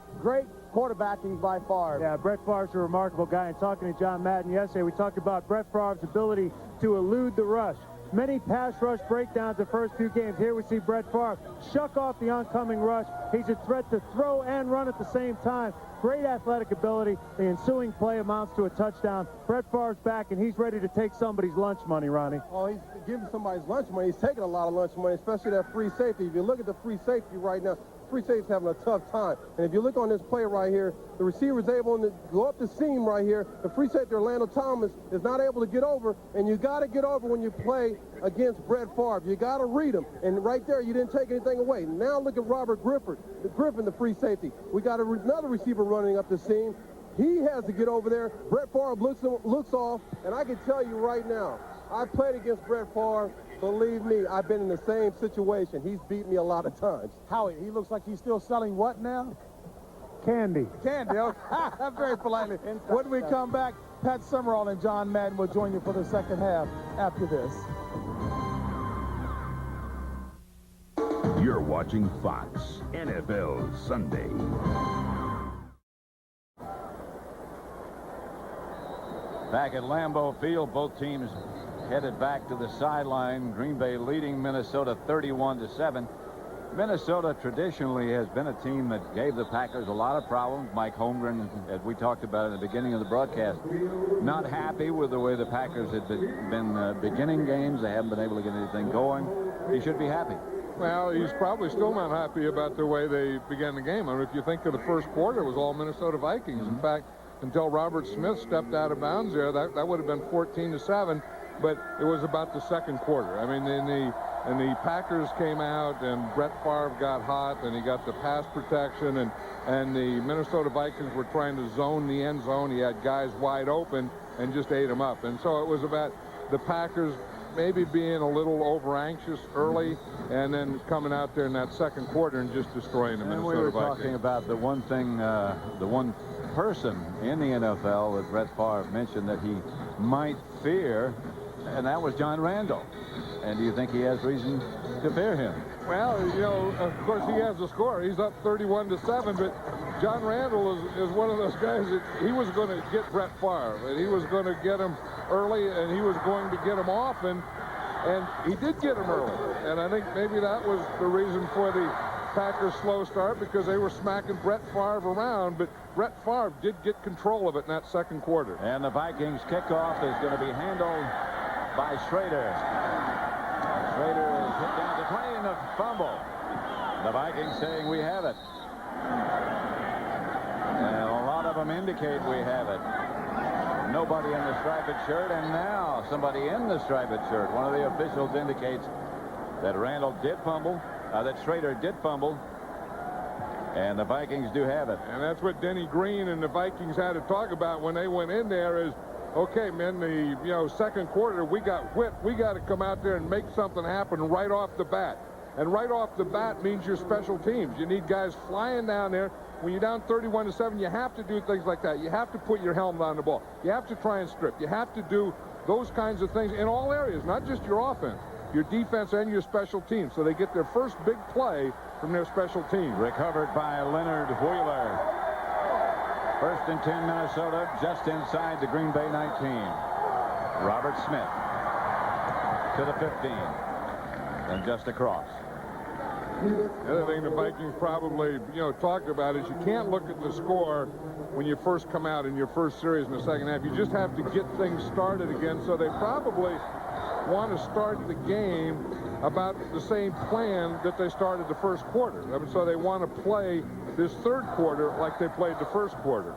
quarterbacking by Favre. Yeah, Brett Favre's a remarkable guy. And talking to John Madden yesterday, we talked about Brett Favre's ability to elude the rush. Many pass rush breakdowns the first 2 games. Here we see Brett Favre shuck off the oncoming rush. He's a threat to throw and run at the same time. Great athletic ability. The ensuing play amounts to a touchdown. Brett Favre's back, and he's ready to take somebody's lunch money, Ronnie. Oh, he's giving somebody's lunch money. He's taking a lot of lunch money, especially that free safety. If you look at the free safety right now, free safety's having a tough time. And if you look on this play right here, the receiver's able to go up the seam right here. The free safety, Orlando Thomas, is not able to get over, and you got to get over when you play against Brett Favre. You got to read him. And right there, you didn't take anything away. Now look at Robert Griffin, the free safety. We got another receiver running up the seam. He has to get over there. Brett Favre looks off, and I can tell you right now, I played against Brett Favre. Believe me, I've been in the same situation. He's beat me a lot of times. Howie, he looks like he's still selling what now? Candy. Candy, okay. Very politely. When we come back, Pat Summerall and John Madden will join you for the second half after this. You're watching Fox NFL Sunday. Back at Lambeau Field, both teams headed back to the sideline. Green Bay leading Minnesota 31-7. Minnesota traditionally has been a team that gave the Packers a lot of problems. Mike Holmgren, as we talked about at the beginning of the broadcast, not happy with the way the Packers had been beginning games. They haven't been able to get anything going. He should be happy. Well, he's probably still not happy about the way they began the game. I mean, if you think of the first quarter, it was all Minnesota Vikings. In fact, until Robert Smith stepped out of bounds there, that would have been 14-7. But it was about the second quarter. I mean, and the Packers came out, and Brett Favre got hot, and he got the pass protection, and the Minnesota Vikings were trying to zone the end zone. He had guys wide open and just ate them up. And so it was about the Packers maybe being a little over-anxious early and then coming out there in that second quarter and just destroying the Minnesota Vikings. We were talking about the one thing, the one person in the NFL that Brett Favre mentioned that he might fear, and that was John Randall. And do you think he has reason to fear him? Well, you know, of course he has the score. He's up 31-7, but John Randall is one of those guys that he was going to get Brett Favre, and he was going to get him early, and he was going to get him often. And he did get him early. And I think maybe that was the reason for the Packers' slow start, because they were smacking Brett Favre around, but Brett Favre did get control of it in that second quarter. And the Vikings kickoff is going to be handled by Schrader. Schrader is hit down to 20 in the fumble. The Vikings saying we have it. And a lot of them indicate we have it. Nobody in the striped shirt, and now somebody in the striped shirt. One of the officials indicates that Randall did fumble, that Schrader did fumble, and the Vikings do have it. And that's what Denny Green and the Vikings had to talk about when they went in there is, okay, man, the second quarter, we got whipped. We got to come out there and make something happen right off the bat. And right off the bat means your special teams. You need guys flying down there. When you're down 31-7, you have to do things like that. You have to put your helmet on the ball. You have to try and strip. You have to do those kinds of things in all areas, not just your offense, your defense and your special teams. So they get their first big play from their special teams. Recovered by Leonard Wheeler. First and 10 Minnesota, just inside the Green Bay 19. Robert Smith to the 15 and just across. The other thing the Vikings probably, talked about is you can't look at the score when you first come out in your first series in the second half. You just have to get things started again. So they probably want to start the game about the same plan that they started the first quarter. I mean, so they want to play this third quarter like they played the first quarter.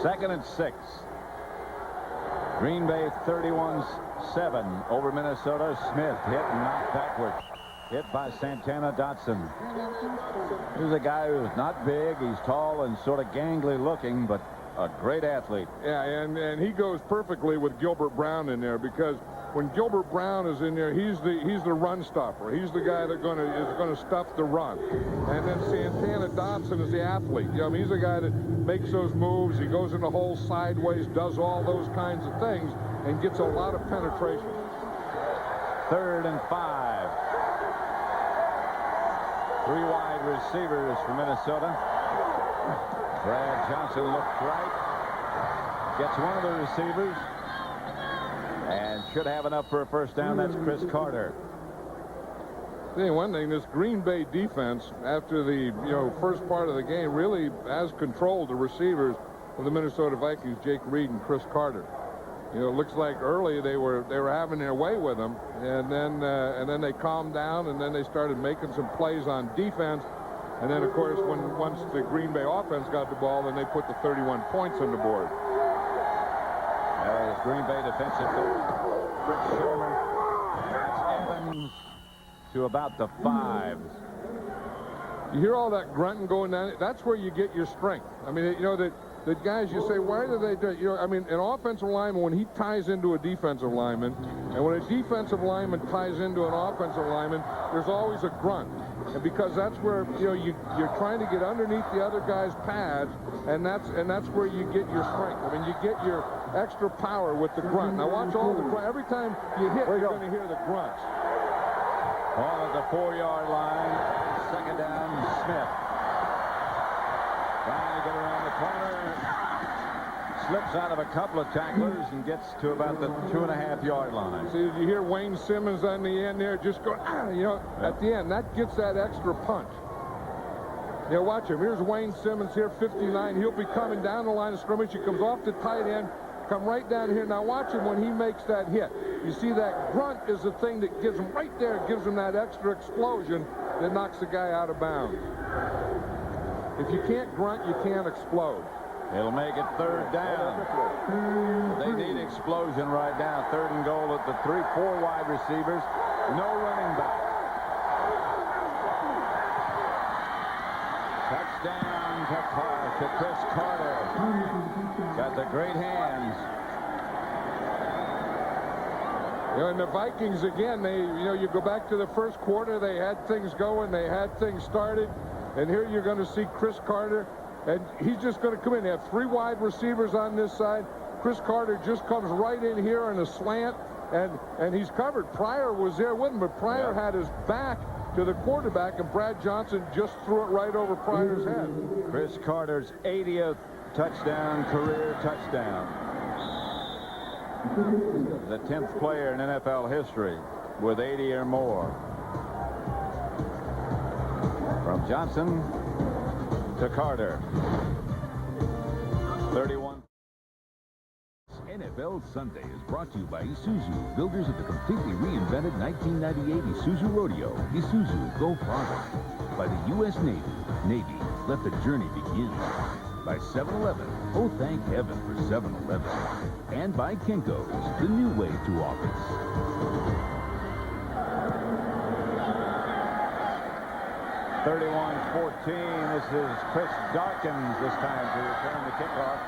2nd and 6. Green Bay 31-7 over Minnesota. Smith hit and knocked backwards. Hit by Santana Dotson. He's a guy who's not big. He's tall and sort of gangly looking, but a great athlete. Yeah, and he goes perfectly with Gilbert Brown in there, because when Gilbert Brown is in there, he's the run stopper. He's the guy that is going to stuff the run. And then Santana Dotson is the athlete. He's the guy that makes those moves. He goes in the hole sideways, does all those kinds of things, and gets a lot of penetration. 3rd and 5. 3 wide receivers for Minnesota. Brad Johnson looks right. Gets one of the receivers. And should have enough for a first down. That's Chris Carter. See, one thing, this Green Bay defense, after the first part of the game, really has controlled the receivers of the Minnesota Vikings, Jake Reed and Chris Carter. It looks like early they were having their way with them, and then they calmed down, and then they started making some plays on defense. And then, of course, once the Green Bay offense got the ball, then they put the 31 points on the board. There's Green Bay defensive coach Rick Sherman. That's Evans to about the 5. You hear all that grunting going down. That's where you get your strength. I mean, the guys, you say, why do they do it? I mean, an offensive lineman, when he ties into a defensive lineman, and when a defensive lineman ties into an offensive lineman, there's always a grunt. And because that's where, you're trying to get underneath the other guy's pads, and that's where you get your strength. I mean, you get your extra power with the grunt. Now watch all the grunt. Every time you hit, you're going to hear the grunts. Ball at the 4-yard line. 2nd down, Smith. Trying to get around the corner. Slips out of a couple of tacklers and gets to about the 2.5-yard line. See, you hear Wayne Simmons on the end there just go, at the end. That gets that extra punch. Watch him. Here's Wayne Simmons here, 59. He'll be coming down the line of scrimmage. He comes off the tight end, come right down here. Now watch him when he makes that hit. You see that grunt is the thing that gives him right there. It gives him that extra explosion that knocks the guy out of bounds. If you can't grunt, you can't explode. It'll make it 3rd down. They need explosion right now. 3rd and goal at the 3-4 wide receivers. No running back. Touchdown to Chris Carter. Got the great hands. And the Vikings, again, you go back to the first quarter, they had things going, they had things started. And here you're going to see Chris Carter. And he's just going to come in. They have 3 wide receivers on this side. Chris Carter just comes right in here on a slant, and he's covered. Pryor was there with him, but Pryor had his back to the quarterback, and Brad Johnson just threw it right over Pryor's head. Chris Carter's 80th touchdown, career touchdown. the 10th player in NFL history with 80 or more. From Johnson to Carter. 31. NFL Sunday is brought to you by Isuzu, builders of the completely reinvented 1998 Isuzu Rodeo. Isuzu, go farther. By the U.S. Navy. Navy, let the journey begin. By 7-Eleven. Oh, thank heaven for 7-Eleven. And by Kinko's, the new way to office. (31-14). This is Chris Dawkins this time to return the kickoff.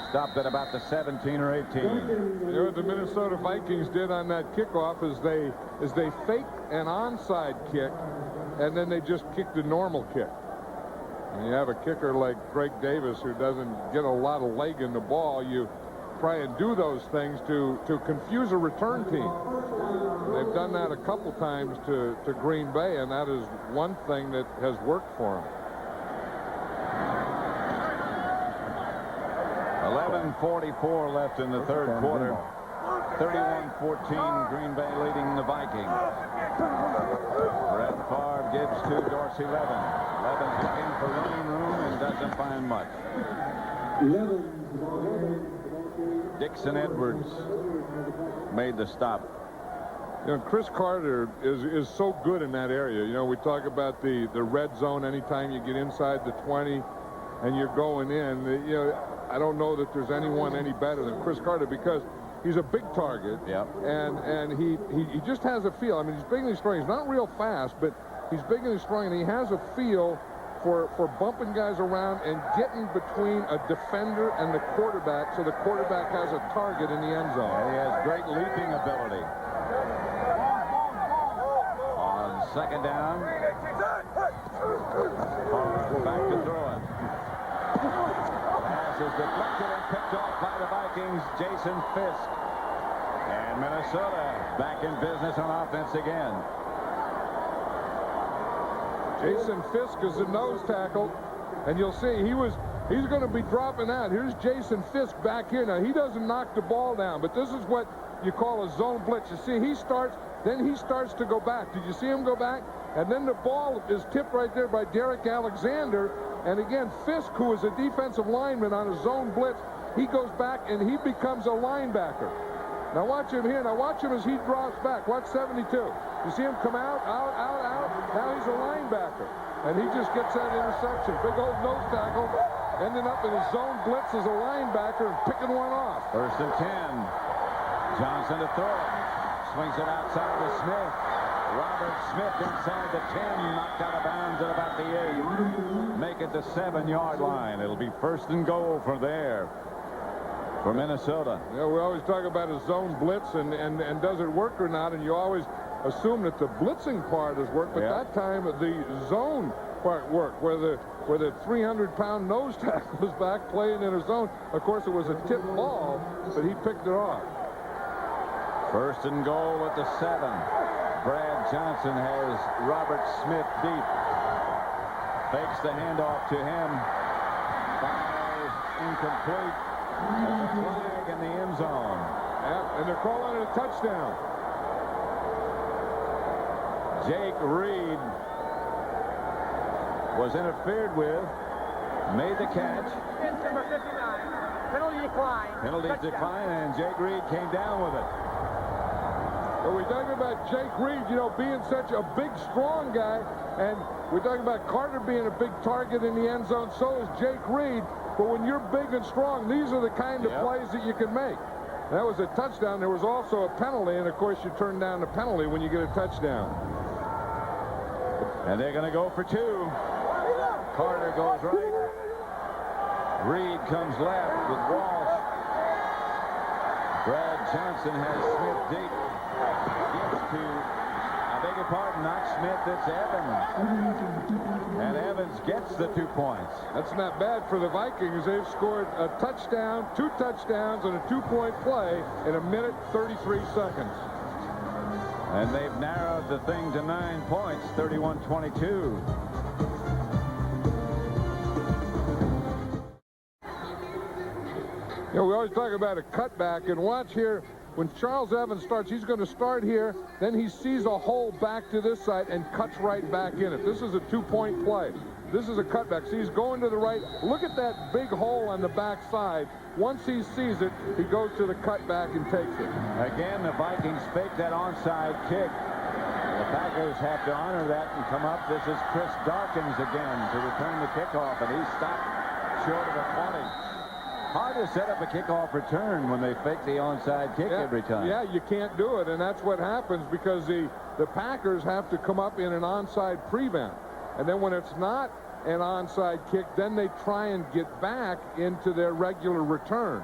Stopped at about the 17 or 18. You know what the Minnesota Vikings did on that kickoff is they faked an onside kick, and then they just kicked a normal kick. And you have a kicker like Greg Davis who doesn't get a lot of leg in the ball. You try and do those things to confuse a return team. They've done that a couple times to Green Bay, and that is one thing that has worked for them. 11:44 left in the third quarter. 31-14, Green Bay leading the Vikings. Brett Favre gives to Dorsey Levin. Levin's looking for running room and doesn't find much. Dixon Edwards made the stop. You know, Chris Carter is so good in that area. You know, we talk about the red zone anytime you get inside the 20 and you're going in. You know, I don't know that there's anyone any better than Chris Carter because he's a big target. Yep. And he just has a feel. I mean, he's big and strong. He's not real fast, but he's big and strong, and he has a feel for bumping guys around and getting between a defender and the quarterback so the quarterback has a target in the end zone. And he has great leaping ability. On second down, Favre back to throw it. Pass is deflected and picked off by the Vikings, Jason Fisk. And Minnesota back in business on offense again. Jason Fisk is the nose tackle, and you'll see he's going to be dropping out. Here's Jason Fisk back here. Now, he doesn't knock the ball down, but this is what you call a zone blitz. You see, then he starts to go back. Did you see him go back? And then the ball is tipped right there by Derek Alexander. And again, Fisk, who is a defensive lineman on a zone blitz, he goes back and he becomes a linebacker. Now watch him here. Now watch him as he drops back. Watch 72. You see him come out. Now he's a linebacker. And he just gets that interception. Big old nose tackle. Ending up in a zone blitz as a linebacker and picking one off. First and 10. Johnson to throw it. Swings it outside to Smith. Robert Smith inside the 10. Knocked out of bounds at about the 8. Make it the 7-yard line. It'll be first and goal for there. For Minnesota. Yeah, we always talk about a zone blitz and does it work or not, and you always assume that the blitzing part has worked, but that time the zone part worked, where the 300-pound nose tackle was back playing in a zone. Of course, it was a tip ball, but he picked it off. First and goal at the 7. Brad Johnson has Robert Smith deep. Fakes the handoff to him. Fires incomplete. Flag in the end zone. Yeah, and they're calling it a touchdown. Jake Reed was interfered with, made the catch. Number 59. Penalty decline. Penalty decline, and Jake Reed came down with it. But we're talking about Jake Reed, you know, being such a big, strong guy, and we're talking about Carter being a big target in the end zone. So is Jake Reed. But when you're big and strong, these are the kind of plays that you can make. That was a touchdown. There was also a penalty, and, of course, you turn down the penalty when you get a touchdown. And they're going to go for 2. Carter goes right. Reed comes left with Walsh. Brad Johnson has Smith deep. Gives to, I beg your pardon, not Smith, it's Evans. And Evans gets the 2 points. That's not bad for the Vikings. They've scored a touchdown, 2 touchdowns, and a 2-point play in 1:33 seconds. And they've narrowed the thing to 9 points, 31-22. You know, we always talk about a cutback, and watch here. When Charles Evans starts, he's going to start here, then he sees a hole back to this side and cuts right back in it. This is a two-point play. This is a cutback. See, he's going to the right. Look at that big hole on the back side. Once he sees it, he goes to the cutback and takes it. Again, the Vikings fake that onside kick. The Packers have to honor that and come up. This is Chris Dawkins again to return the kickoff, and he's stopped short of a 20. Hard to set up a kickoff return when they fake the onside kick every time. Yeah, you can't do it, and that's what happens because the Packers have to come up in an onside prevent. And then when it's not an onside kick, then they try and get back into their regular return.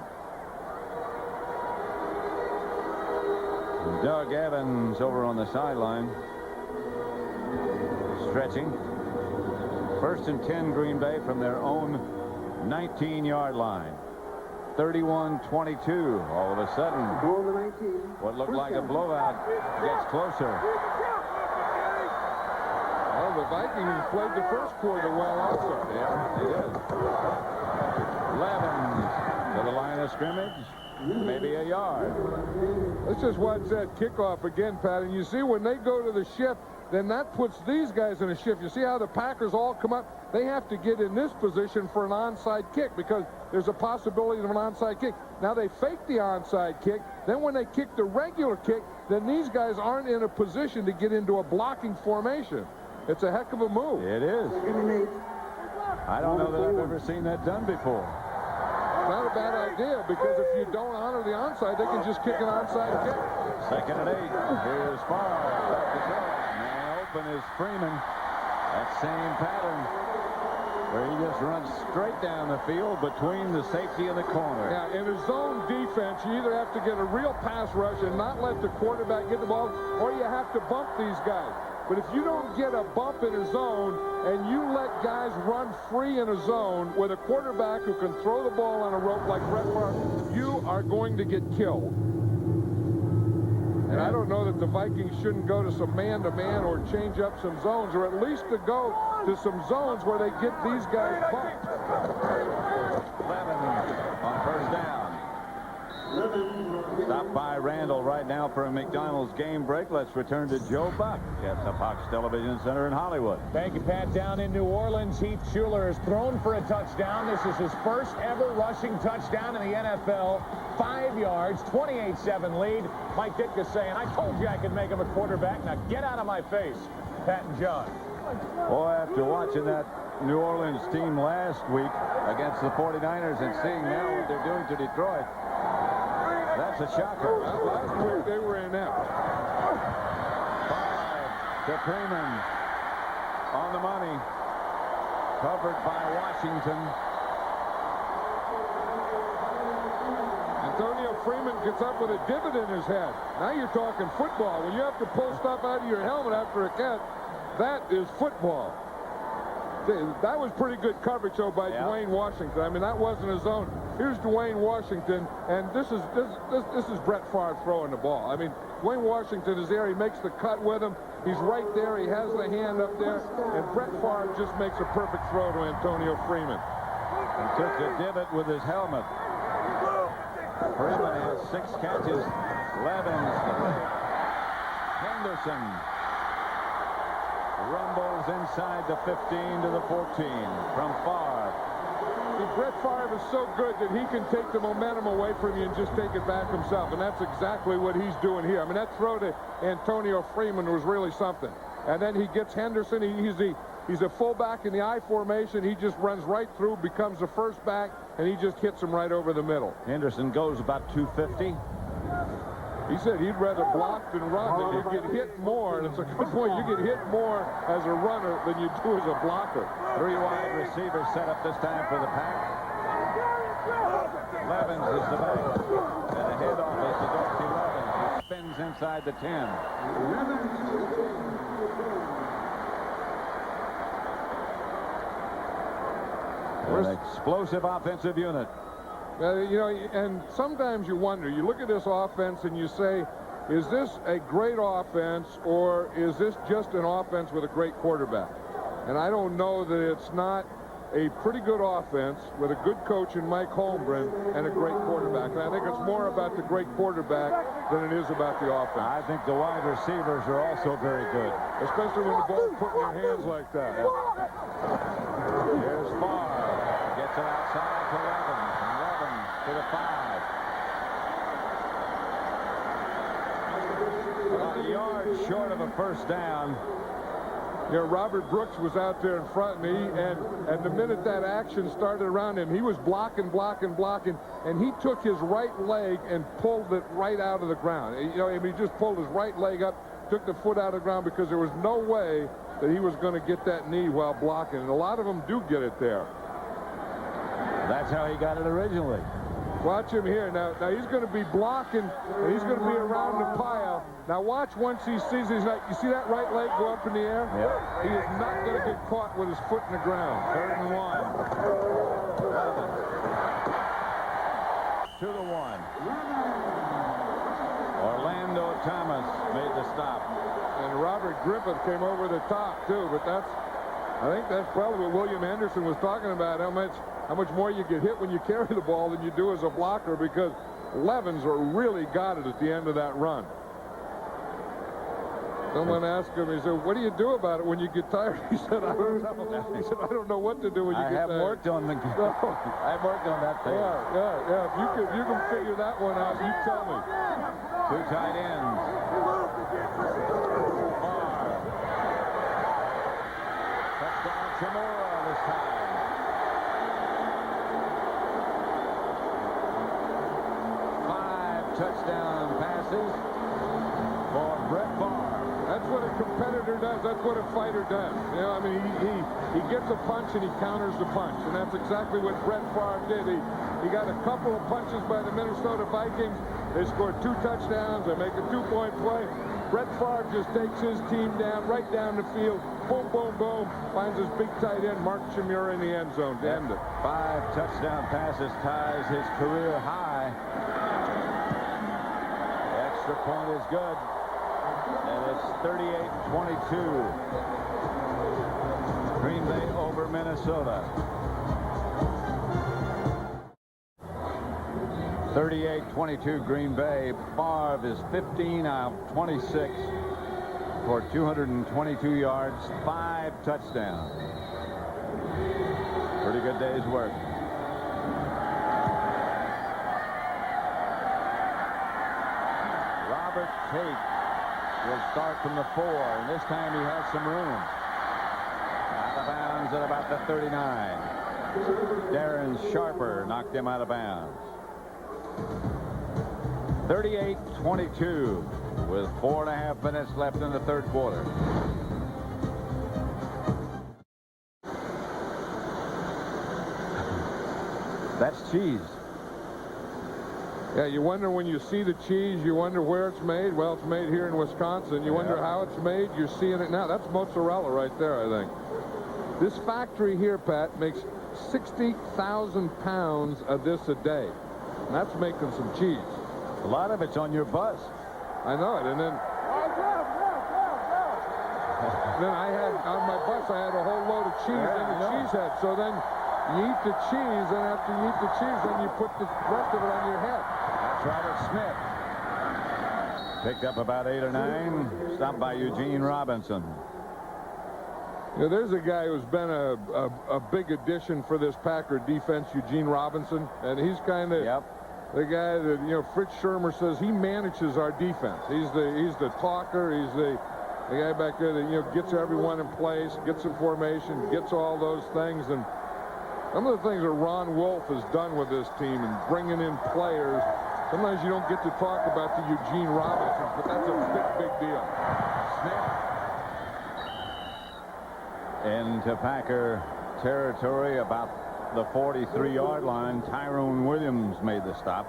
Doug Evans over on the sideline, stretching. 1st and 10 Green Bay from their own 19-yard line. 31-22. All of a sudden, what looked like a blowout gets closer. Well, the Vikings played the first quarter well also. Yeah, they did. Levens to the line of scrimmage. Maybe a yard. Let's just watch that kickoff again, Pat. And you see when they go to the shift, then that puts these guys in a shift. You see how the Packers all come up? They have to get in this position for an onside kick because there's a possibility of an onside kick. Now they fake the onside kick. Then when they kick the regular kick, then these guys aren't in a position to get into a blocking formation. It's a heck of a move. It is. I don't know that I've ever seen that done before. Not a bad idea because if you don't honor the onside, they can just kick an onside kick. 2nd and 8. Here's Favre. Back to throw. Man open is Freeman. That same pattern where he just runs straight down the field between the safety and the corner. Yeah, in a zone defense, you either have to get a real pass rush and not let the quarterback get the ball, or you have to bump these guys. But if you don't get a bump in a zone and you let guys run free in a zone with a quarterback who can throw the ball on a rope like Brett Favre, you are going to get killed. And I don't know that the Vikings shouldn't go to some man-to-man or change up some zones, or at least to go to some zones where they get these guys bumped. 11 on 1st down. Stopped by Randall right now for a McDonald's game break. Let's return to Joe Buck at the Fox Television Center in Hollywood. Thank you, Pat. Down in New Orleans, Heath Schuler has thrown for a touchdown. This is his first ever rushing touchdown in the NFL. 5 yards, 28-7 lead. Mike Ditka saying, I told you I could make him a quarterback. Now get out of my face, Pat and John. Boy, after watching that New Orleans team last week against the 49ers and seeing now what they're doing to Detroit, that's a shocker. Last week they were inept. 5 to Freeman on the money. Covered by Washington. Antonio Freeman gets up with a divot in his head. Now you're talking football. When you have to pull stuff out of your helmet after a catch, that is football. That was pretty good coverage, though, by Dwayne Washington. I mean, that wasn't a zone. Here's Dwayne Washington, and this is Brett Favre throwing the ball. I mean, Dwayne Washington is there. He makes the cut with him. He's right there. He has the hand up there, and Brett Favre just makes a perfect throw to Antonio Freeman. He took the divot with his helmet. Freeman has 6 catches. Levens. Henderson rumbles inside the 15 to the 14 from Favre. Brett Favre is so good that he can take the momentum away from you and just take it back himself, and that's exactly what he's doing here. I mean, that throw to Antonio Freeman was really something. And then he gets Henderson. He's a fullback in the I formation. He just runs right through, becomes a first back, and he just hits him right over the middle. Henderson goes about 250. He said he'd rather block than run. That you get hit more, and it's a good point. You get hit more as a runner than you do as a blocker. 3 wide receivers set up this time for the Pack. Levens is the back. And a handoff is to Dorsey Levens. He spins inside the 10. An explosive offensive unit. You know, and sometimes you wonder, you look at this offense and you say, is this a great offense or is this just an offense with a great quarterback? And I don't know that it's not a pretty good offense with a good coach in Mike Holmgren and a great quarterback. And I think it's more about the great quarterback than it is about the offense. I think the wide receivers are also very good. Especially when the ball's put in your hands like that. Here's Favre. Gets it outside to Levin. From Levin to the 5. About a yard short of a first down. You know, Robert Brooks was out there in front, and the minute that action started around him, he was blocking, and he took his right leg and pulled it right out of the ground. You know, I mean, he just pulled his right leg up, took the foot out of the ground because there was no way that he was going to get that knee while blocking. And a lot of them do get it there. That's how he got it originally. Watch him here. Now he's going to be blocking, and he's going to be around the pile. Now watch once he sees he's not. You see that right leg go up in the air? Yep. He is not going to get caught with his foot in the ground. 3rd and 1. To the 1. Orlando Thomas made the stop. And Robert Griffith came over the top too, but I think that's probably what William Henderson was talking about, how much more you get hit when you carry the ball than you do as a blocker, because Levins really got it at the end of that run. Someone asked him, he said, what do you do about it when you get tired? He said, I don't know what to do when you get tired. I've worked on that thing. Yeah. If you can figure that one out, you tell me. 2 tight ends. Touchdown Chamorro this time. 5 touchdown passes for Brett Favre. That's what a competitor does. That's what a fighter does. You know, I mean, he gets a punch and he counters the punch, and that's exactly what Brett Favre did. He got a couple of punches by the Minnesota Vikings. They scored 2 touchdowns. They make a 2-point play. Brett Favre just takes his team down, right down the field. Boom, boom, boom. Finds his big tight end, Mark Chimura, in the end zone to end it. 5 touchdown passes, ties his career high. The extra point is good. And it's 38-22. Green Bay over Minnesota. 38-22 Green Bay. Favre is 15 out of 26 for 222 yards, 5 touchdowns. Pretty good day's work. Robert Tate will start from the 4, and this time he has some room. Out of bounds at about the 39. Darren Sharper knocked him out of bounds. 38-22 with 4.5 minutes left in the 3rd quarter. That's cheese. Yeah, you wonder when you see the cheese, you wonder where it's made. Well, it's made here in Wisconsin. You wonder how it's made. You're seeing it now. That's mozzarella right there, I think. This factory here, Pat, makes 60,000 pounds of this a day. And that's making some cheese. A lot of it's on your bus. I know it. And then I had, on my bus, I had a whole load of cheese in the cheese head. So then you eat the cheese, and after you eat the cheese, then you put the rest of it on your head. That's Robert Smith. Picked up about 8 or 9. Stopped by Eugene Robinson. You know, there's a guy who's been a big addition for this Packer defense, Eugene Robinson, and he's kind of the guy that, you know, Fritz Shermer says he manages our defense. He's the talker. He's the guy back there that, you know, gets everyone in place, gets in formation, gets all those things. And some of the things that Ron Wolf has done with this team and bringing in players, sometimes you don't get to talk about the Eugene Robinson, but that's a big deal. Smith into Packer territory about the 43-yard line. Tyrone Williams made the stop.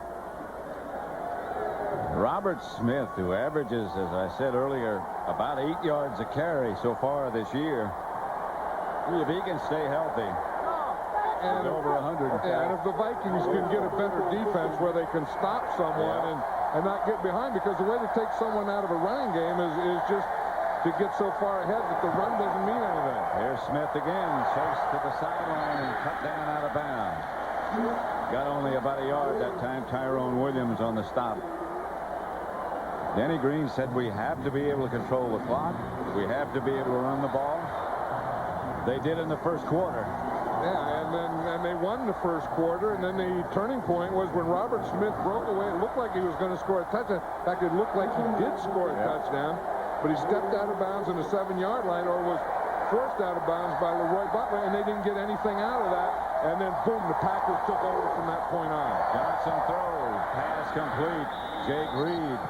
Robert Smith, who averages, as I said earlier, about 8 yards a carry so far this year. If he can stay healthy, and over 100. And if the Vikings can get a better defense where they can stop someone and not get behind, because the way to take someone out of a running game is just to get so far ahead that the run doesn't mean anything. Here's Smith again, chased to the sideline and cut down out of bounds. Got only about a yard that time. Tyrone Williams on the stop. Denny Green said we have to be able to control the clock. We have to be able to run the ball. They did in the first quarter. Yeah, and they won the first quarter, and then the turning point was when Robert Smith broke away. It looked like he was going to score a touchdown. In fact, it looked like he did score a touchdown, but he stepped out of bounds on the 7-yard line, or was forced out of bounds by Leroy Butler, and they didn't get anything out of that. And then, boom, the Packers took over from that point on. Johnson throws, pass complete. Jake Reed.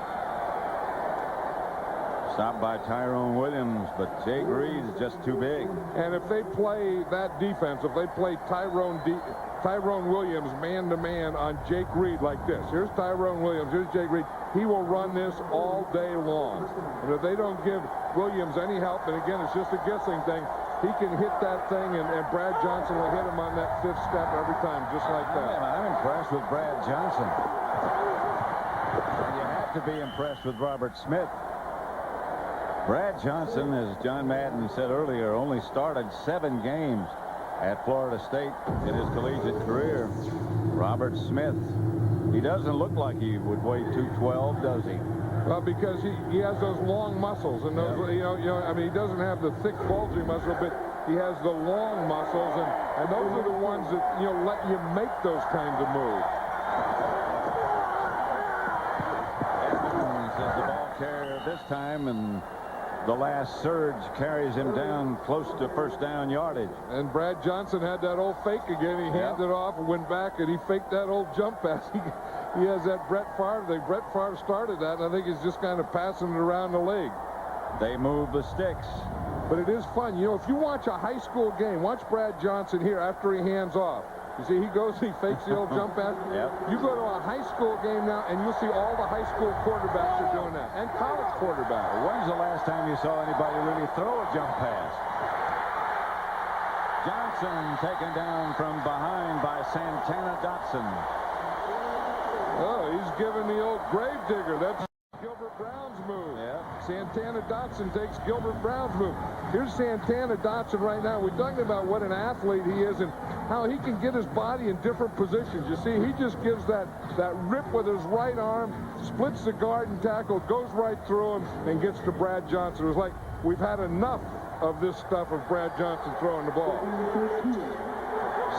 Stopped by Tyrone Williams, but Jake Reed is just too big. And if they play that defense, if they play Tyrone Williams man-to-man on Jake Reed like this, here's Tyrone Williams, here's Jake Reed, he will run this all day long. And if they don't give Williams any help, and again, it's just a guessing thing, he can hit that thing, and Brad Johnson will hit him on that 5th step every time, just like that. I'm impressed with Brad Johnson. And you have to be impressed with Robert Smith. Brad Johnson, as John Madden said earlier, only started 7 games at Florida State in his collegiate career. Robert Smith, he doesn't look like he would weigh 212, does he? Well, because he has those long muscles, and those, I mean, he doesn't have the thick, bulgy muscle, but he has the long muscles, and those are the ones that, let you make those kinds of moves. Edmonds is the ball carrier this time, and the last surge carries him down close to first down yardage. And Brad Johnson had that old fake again. He handed it off and went back, and he faked that old jump pass. He has that Brett Favre thing. Brett Favre started that, and I think he's just kind of passing it around the league. They move the sticks. But it is fun. If you watch a high school game, watch Brad Johnson here after he hands off. You see, he goes, he fakes the old jump pass. You go to a high school game now, and you'll see all the high school quarterbacks are doing that, and college quarterbacks. When's the last time you saw anybody really throw a jump pass? Johnson taken down from behind by Santana Dotson. Oh, he's giving the old grave digger. That's Gilbert Brown's move. Santana Dotson takes Gilbert Brown's move. Here's Santana Dotson right now. We're talking about what an athlete he is and how he can get his body in different positions. You see, he just gives that rip with his right arm, splits the guard and tackle, goes right through him, and gets to Brad Johnson. It was like we've had enough of this stuff of Brad Johnson throwing the ball.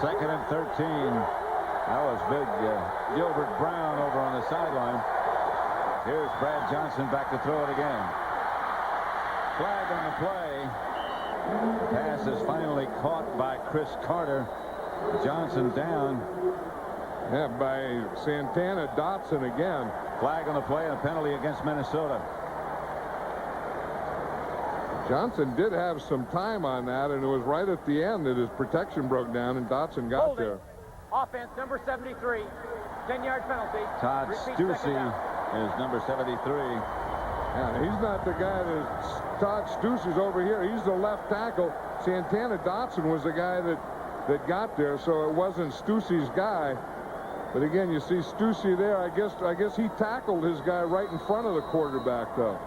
2nd and 13. That was big. Gilbert Brown over on the sideline. Here's Brad Johnson back to throw it again. Flag on the play. Pass is finally caught by Chris Carter. Johnson down. Yeah, by Santana Dotson again. Flag on the play and a penalty against Minnesota. Johnson did have some time on that, and it was right at the end that his protection broke down and Dotson got there. Offense number 73, 10-yard penalty. Todd Stussy is number 73. Yeah, he's not the guy that Todd Stussey's over here. He's the left tackle. Santana Dotson was the guy that got there, so it wasn't Stussey's guy. But again, you see Stussy there. I guess he tackled his guy right in front of the quarterback, though.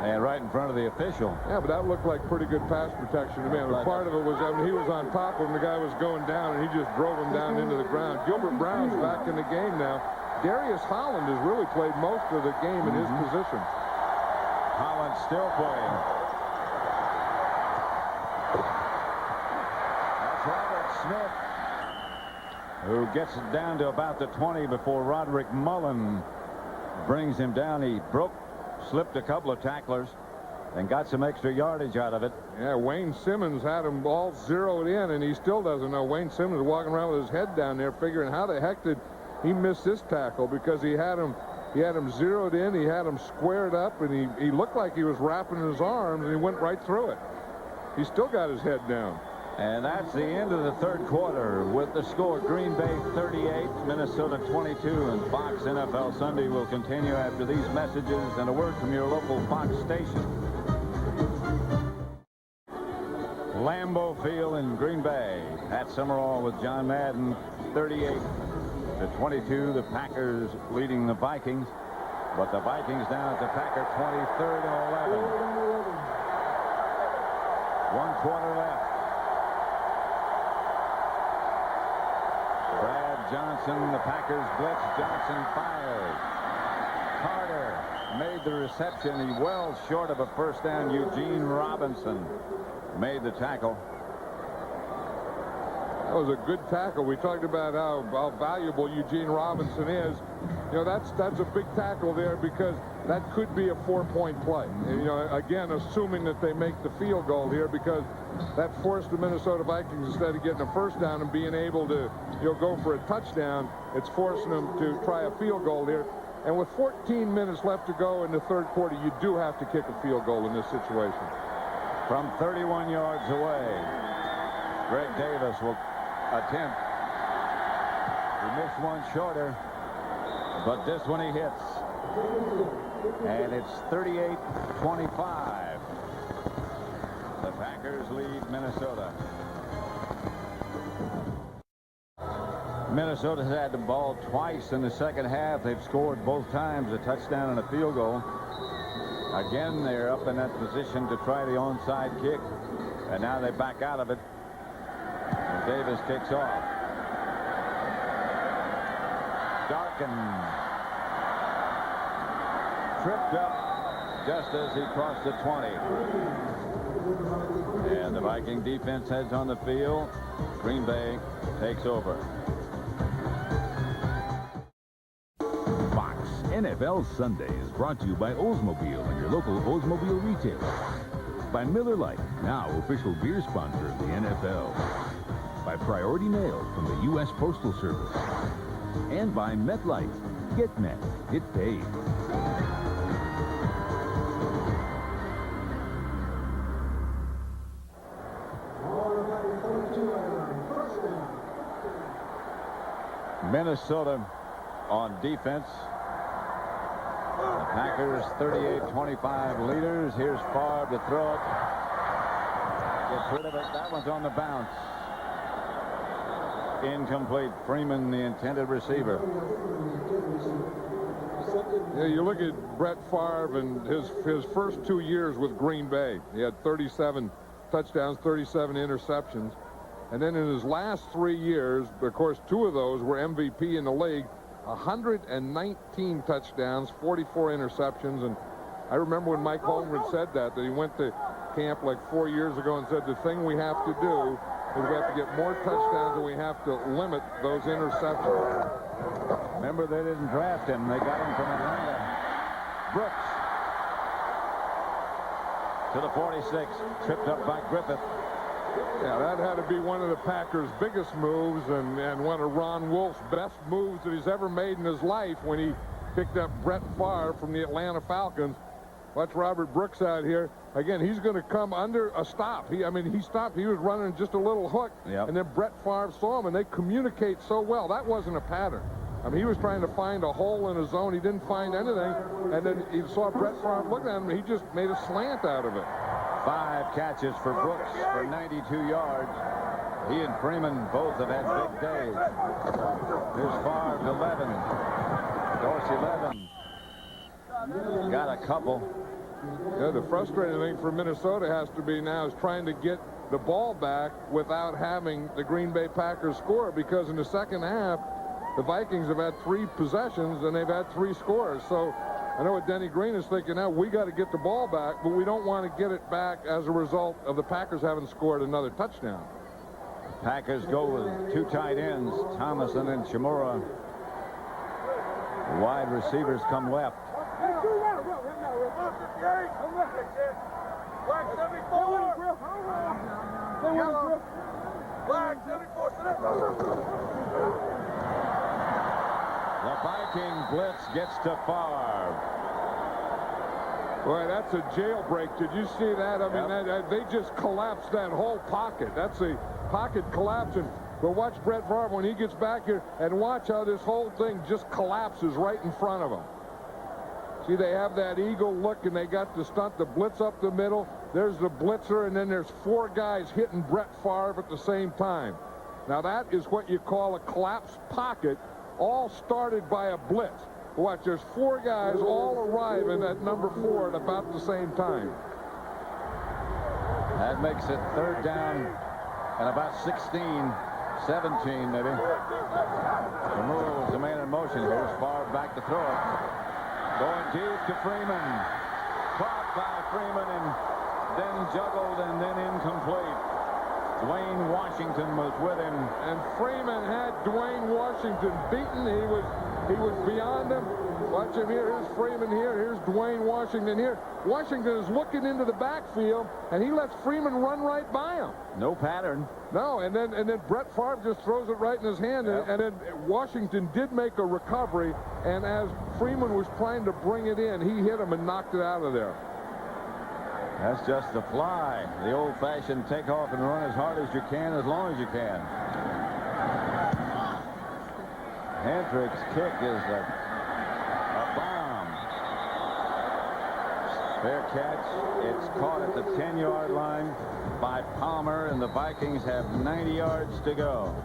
And right in front of the official. Yeah, but that looked like pretty good pass protection to me. And part of it was, he was on top of him. The guy was going down, and he just drove him down into the ground. Gilbert Brown's back in the game now. Darius Holland has really played most of the game in his position. Holland still playing. That's Robert Smith, who gets it down to about the 20 before Roderick Mullen brings him down. He slipped a couple of tacklers and got some extra yardage out of it. Yeah, Wayne Simmons had him all zeroed in, and he still doesn't know. Wayne Simmons walking around with his head down there figuring how the heck did he missed this tackle, because he had him zeroed in, he had him squared up, and he looked like he was wrapping his arms, and he went right through it. He still got his head down. And that's the end of the third quarter with the score: Green Bay 38, Minnesota 22. And Fox NFL Sunday will continue after these messages and a word from your local Fox station. Lambeau Field in Green Bay. Pat Summerall with John Madden. 38-22. The Packers leading the Vikings, but the Vikings down at the Packer 23rd and 11. 1 quarter left. Brad Johnson, the Packers blitz. Johnson fires. Carter made the reception. He well short of a first down. Eugene Robinson made the tackle. That was a good tackle. We talked about how valuable Eugene Robinson is. You know, that's a big tackle there, because that could be a 4-point play. And, you know, again, assuming that they make the field goal here, because that forced the Minnesota Vikings, instead of getting a first down and being able to, you know, go for a touchdown, it's forcing them to try a field goal here. And with 14 minutes left to go in the third quarter, you do have to kick a field goal in this situation. From 31 yards away, Greg Davis will attempt. He missed one shorter, but this one he hits. And it's 38-25. The Packers lead Minnesota. Minnesota has had the ball twice in the second half. They've scored both times, a touchdown and a field goal. Again, they're up in that position to try the onside kick, and now they back out of it. And Davis kicks off. Darkin tripped up just as he crossed the 20. And the Viking defense heads on the field. Green Bay takes over. Fox NFL Sunday is brought to you by Oldsmobile and your local Oldsmobile retailer. By Miller Lite, now official beer sponsor of the NFL. By Priority Mail from the U.S. Postal Service. And by MetLife. Get Met. Get paid. Minnesota on defense. The Packers 38-25 leaders. Here's Favre to throw it. Gets rid of it. That one's on the bounce. Incomplete. Freeman, the intended receiver. Yeah, you look at Brett Favre and his first 2 years with Green Bay. He had 37 touchdowns, 37 interceptions. And then in his last 3 years, of course, 2 of those were MVP in the league. 119 touchdowns, 44 interceptions. And I remember when Mike Holmgren said that he went to camp like 4 years ago and said, the thing we have to do is we have to get more touchdowns and we have to limit those interceptions. Remember, they didn't draft him. They got him from Atlanta. Brooks to the 46, tripped up by Griffith. Yeah, that had to be one of the Packers' biggest moves and one of Ron Wolf's best moves that he's ever made in his life when he picked up Brett Favre from the Atlanta Falcons. Watch Robert Brooks out here. Again, he's going to come under a stop. He stopped. He was running just a little hook. Yep. And then Brett Favre saw him, and they communicate so well. That wasn't a pattern. I mean, he was trying to find a hole in his zone. He didn't find anything. And then he saw Brett Favre looking at him, and he just made a slant out of it. 5 catches for Brooks for 92 yards. He and Freeman both have had big days. Here's Favre, 11. Dorsey, 11. Got a couple. Yeah, the frustrating thing for Minnesota has to be now is trying to get the ball back without having the Green Bay Packers score, because in the second half, the Vikings have had 3 possessions and they've had 3 scores. So I know what Denny Green is thinking now. We got to get the ball back, but we don't want to get it back as a result of the Packers having scored another touchdown. Packers go with 2 tight ends, Thomason and Shimura. Wide receivers come left. The Viking blitz gets to Favre. Boy, that's a jailbreak. Did you see that? I mean, they just collapsed that whole pocket. That's a pocket collapsing. But watch Brett Favre when he gets back here, and watch how this whole thing just collapses right in front of him. See, they have that eagle look, and they got the stunt, the blitz up the middle. There's the blitzer, and then there's 4 guys hitting Brett Favre at the same time. Now, that is what you call a collapsed pocket, all started by a blitz. Watch, there's 4 guys all arriving at number 4 at about the same time. That makes it 3rd down and about 16, 17 maybe. Moore was the man in motion. Here's Favre back to throw it. Going deep to Freeman. Caught by Freeman and then juggled and then incomplete. Dwayne Washington was with him. And Freeman had Dwayne Washington beaten. He was beyond him. Watch him here. Here's Freeman here. Here's Dwayne Washington here. Washington is looking into the backfield, and he lets Freeman run right by him. No pattern. No, and then Brett Favre just throws it right in his hand, Yep. and then Washington did make a recovery, and as Freeman was trying to bring it in, he hit him and knocked it out of there. That's just the fly. The old-fashioned take off and run as hard as you can, as long as you can. Hendrick's kick is a bomb. Fair catch. It's caught at the 10-yard line by Palmer, and the Vikings have 90 yards to go.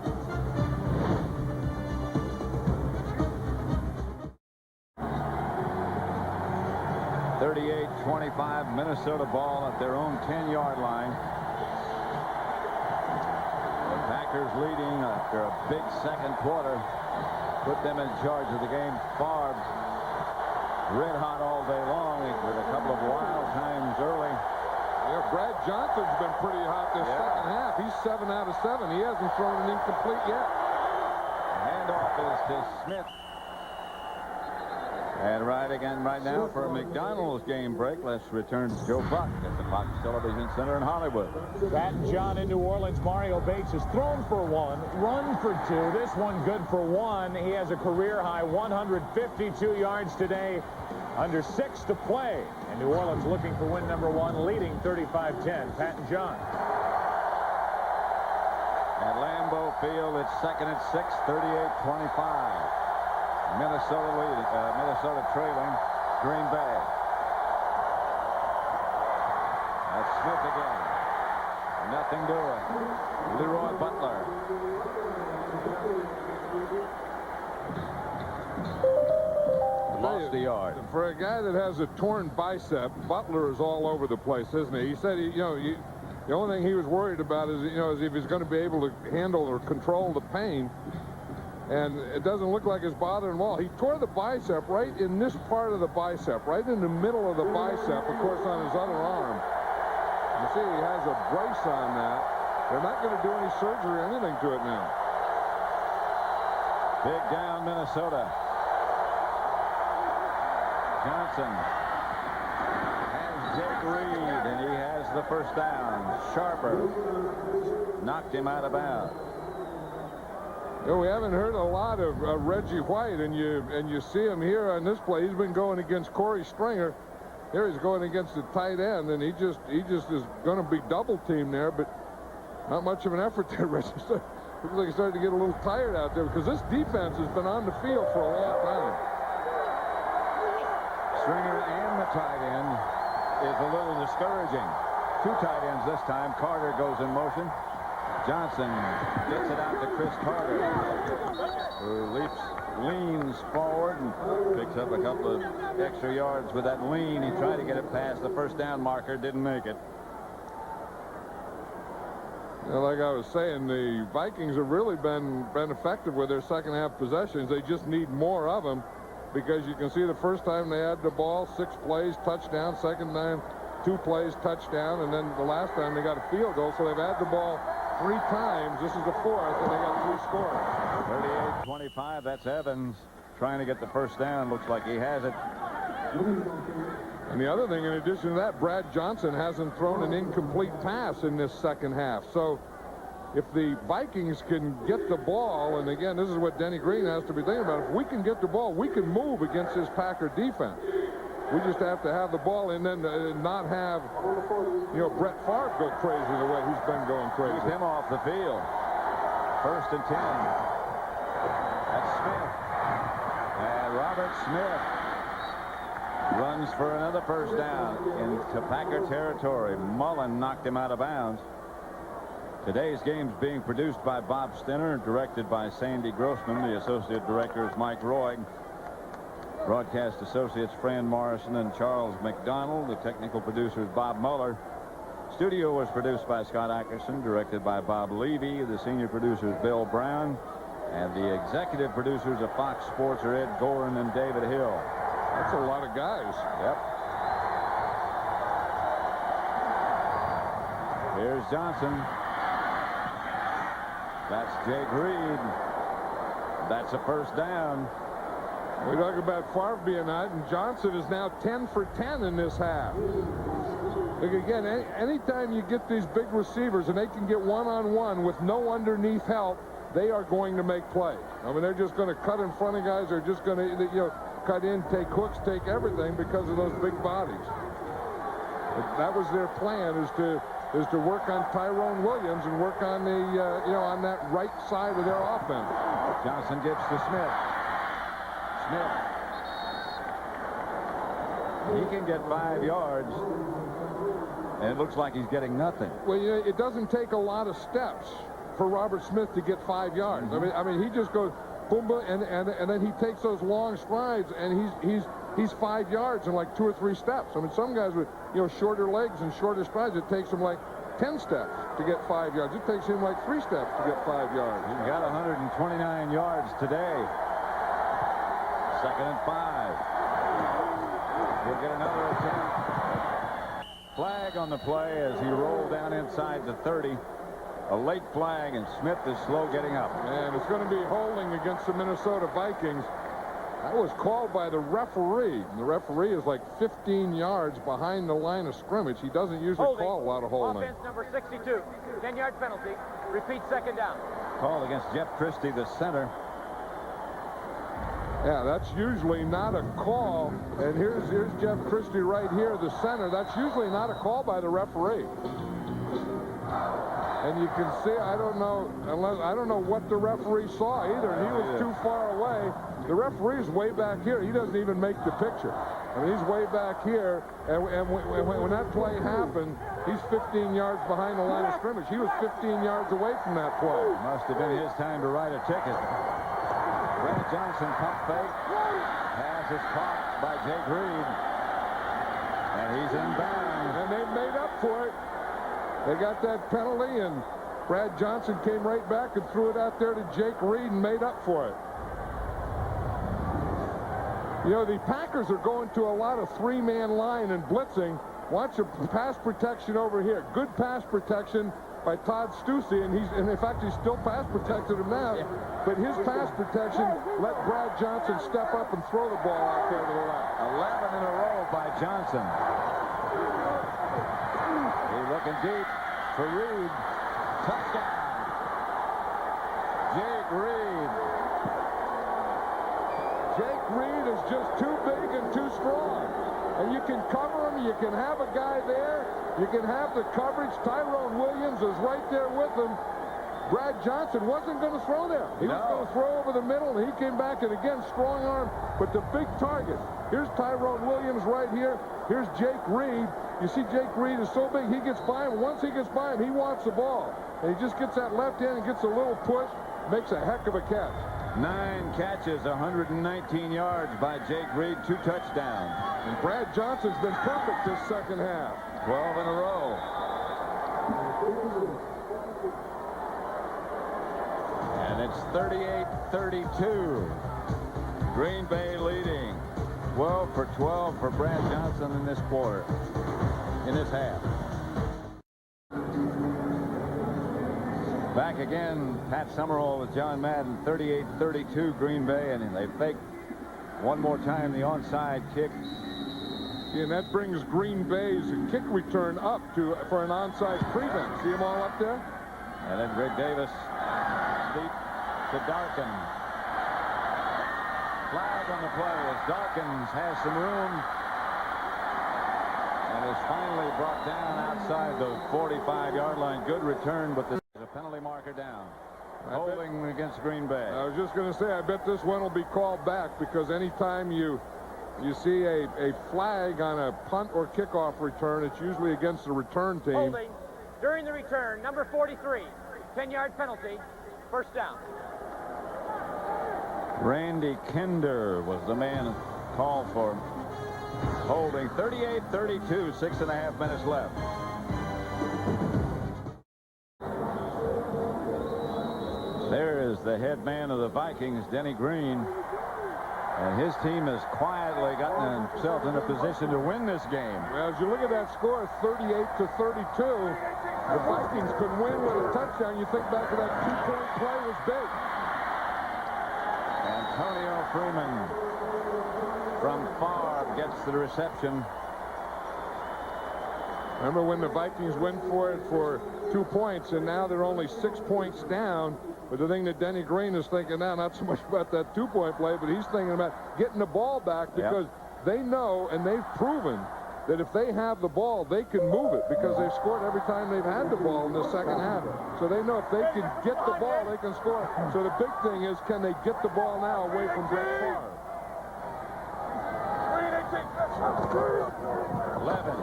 (38-25) Minnesota ball at their own 10-yard line. The Packers leading after a big second quarter. Put them in charge of the game. Favre red hot all day long with a couple of wild times early. Yeah, Brad Johnson's been pretty hot this second half. He's 7 out of 7. He hasn't thrown an incomplete yet. Handoff is to Smith. And right now for a McDonald's game break. Let's return to Joe Buck at the Fox Television Center in Hollywood. Pat and John in New Orleans. Mario Bates has thrown for 1, run for 2. This one good for 1. He has a career-high 152 yards today. Under 6 to play. And New Orleans looking for win number 1, leading 35-10. Pat and John. At Lambeau Field, it's 2nd and 6, 38-25. Minnesota trailing Green Bay. That's Smith again. Nothing doing. Leroy Butler. Lost the yard. For a guy that has a torn bicep, Butler is all over the place, isn't he? He said, the only thing he was worried about is, is if he's going to be able to handle or control the pain. And it doesn't look like it's bothering him at all. He tore the bicep right in this part of the bicep, right in the middle of the bicep, of course, on his other arm. You see, he has a brace on that. They're not going to do any surgery or anything to it now. Big down, Minnesota. Johnson has Jake Reed, and he has the first down. Sharper knocked him out of bounds. We haven't heard a lot of Reggie White, and you see him here on this play. He's been going against Corey Stringer. Here he's going against the tight end, and he just is going to be double teamed there, but not much of an effort there. Reggie looks like he's starting to get a little tired out there because this defense has been on the field for a long time. Stringer and the tight end is a little discouraging. 2 tight ends this time. Carter goes in motion. Johnson gets it out to Chris Carter, who leans forward and picks up a couple of extra yards with that lean. He tried to get it past the first down marker, didn't make it. Like I was saying, the Vikings have really been effective with their second half possessions. They just need more of them, because you can see the first time they had the ball, 6 plays, touchdown. Second time, 2 plays, touchdown. And then the last time they got a field goal. So they've had the ball 3 times. This is the 4th, and they got 3 scores. 38-25. That's Evans trying to get the first down. Looks like he has it. And the other thing, in addition to that, Brad Johnson hasn't thrown an incomplete pass in this second half. So if the Vikings can get the ball, and again, this is what Denny Green has to be thinking about. If we can get the ball, we can move against this Packer defense. We just have to have the ball and then not have, Brett Favre go crazy the way he's been going crazy. Keep him off the field. 1st and 10. That's Smith. And Robert Smith runs for another first down into Packer territory. Mullen knocked him out of bounds. Today's game is being produced by Bob Stinner and directed by Sandy Grossman. The associate director is Mike Roy. Broadcast associates Fran Morrison and Charles McDonald. The technical producer is Bob Mueller. studio was produced by Scott Ackerson, directed by Bob Levy. The senior producer is Bill Brown. And the executive producers of Fox Sports are Ed Gorin and David Hill. That's a lot of guys. Yep. Here's Johnson. That's Jake Reed. That's a first down. We talk about Favre being out, and Johnson is now 10 for 10 in this half. Look, again, anytime you get these big receivers and they can get one-on-one with no underneath help, they are going to make plays. I mean, they're just going to cut in front of guys. They're just going to, cut in, take hooks, take everything because of those big bodies. But that was their plan, is to work on Tyrone Williams and work on the, on that right side of their offense. Johnson gives to Smith. Smith. He can get 5 yards. And it looks like he's getting nothing. Well, it doesn't take a lot of steps for Robert Smith to get 5 yards. I mean, he just goes boom, boom, and then he takes those long strides, and he's 5 yards in like 2 or 3 steps. I mean, some guys with shorter legs and shorter strides, it takes them like 10 steps to get 5 yards. It takes him like 3 steps to get 5 yards. He got 129 yards today. 2nd and 5. We'll get another attempt. Flag on the play as he rolled down inside the 30. A late flag, and Smith is slow getting up. And it's going to be holding against the Minnesota Vikings. That was called by the referee. The referee is like 15 yards behind the line of scrimmage. He doesn't usually call a lot of holding. Offense number 62. 10-yard penalty. Repeat, 2nd down. Call against Jeff Christie, the center. Yeah, that's usually not a call. And here's Jeff Christie right here, the center. That's usually not a call by the referee. And you can see, I don't know what the referee saw either. He was too far away. The referee's way back here. He doesn't even make the picture. I mean, he's way back here. And when that play happened, he's 15 yards behind the line of scrimmage. He was 15 yards away from that play. Must have been his time to write a ticket. Brad Johnson pump fake. Pass is caught by Jake Reed. And he's in bounds. And they've made up for it. They got that penalty, and Brad Johnson came right back and threw it out there to Jake Reed and made up for it. The Packers are going to a lot of 3-man line and blitzing. Watch the pass protection over here. Good pass protection by Todd Stussy, and in fact, he's still pass protected him now. But his pass protection let Brad Johnson step up and throw the ball out there to the left. 11 in a row by Johnson. He's looking deep for Reed. Touchdown. Jake Reed. Jake Reed is just too big and too strong. And you can cover him. You can have a guy there. You can have the coverage. Tyrone Williams is right there with him. Brad Johnson wasn't going to throw there. He was going to throw over the middle, and he came back, and again, strong arm, but the big target. Here's Tyrone Williams right here. Here's Jake Reed. You see Jake Reed is so big, he gets by him. Once he gets by him, he wants the ball. And he just gets that left hand and gets a little push, makes a heck of a catch. 9 catches, 119 yards by Jake Reed, 2 touchdowns. And Brad Johnson's been perfect this second half. 12 in a row. And it's 38-32. Green Bay leading. 12 for 12 for Brad Johnson in this quarter, in this half. Back again, Pat Summerall with John Madden, 38-32 Green Bay, and they fake one more time the onside kick. And that brings Green Bay's kick return up for an onside prevent. See them all up there? And then Greg Davis deep to Darkin. Flag on the play as Dawkins has some room and is finally brought down outside the 45-yard line. Good return, but there's a penalty marker down. Holding against Green Bay. I was just going to say, I bet this one will be called back, because anytime you see a flag on a punt or kickoff return, it's usually against the return team. Holding during the return, number 43, 10-yard penalty, first down. Randy Kinder was the man called for holding. 38-32, 6.5 minutes left. is the head man of the Vikings, Denny Green. And his team has quietly gotten himself in a position to win this game. Well, as you look at that score, 38-32, the Vikings could win with a touchdown. You think back to that two-point play was big. Antonio Freeman from Favre gets the reception. Remember when the Vikings went for it for 2 points, and now they're only 6 points down. But the thing that Denny Green is thinking now, not so much about that two-point play, but he's thinking about getting the ball back, because they know and they've proven that if they have the ball, they can move it, because they've scored every time they've had the ball in the second half. So they know if they can get the ball, they can score. So the big thing is, can they get the ball now away from Brett Favre? 11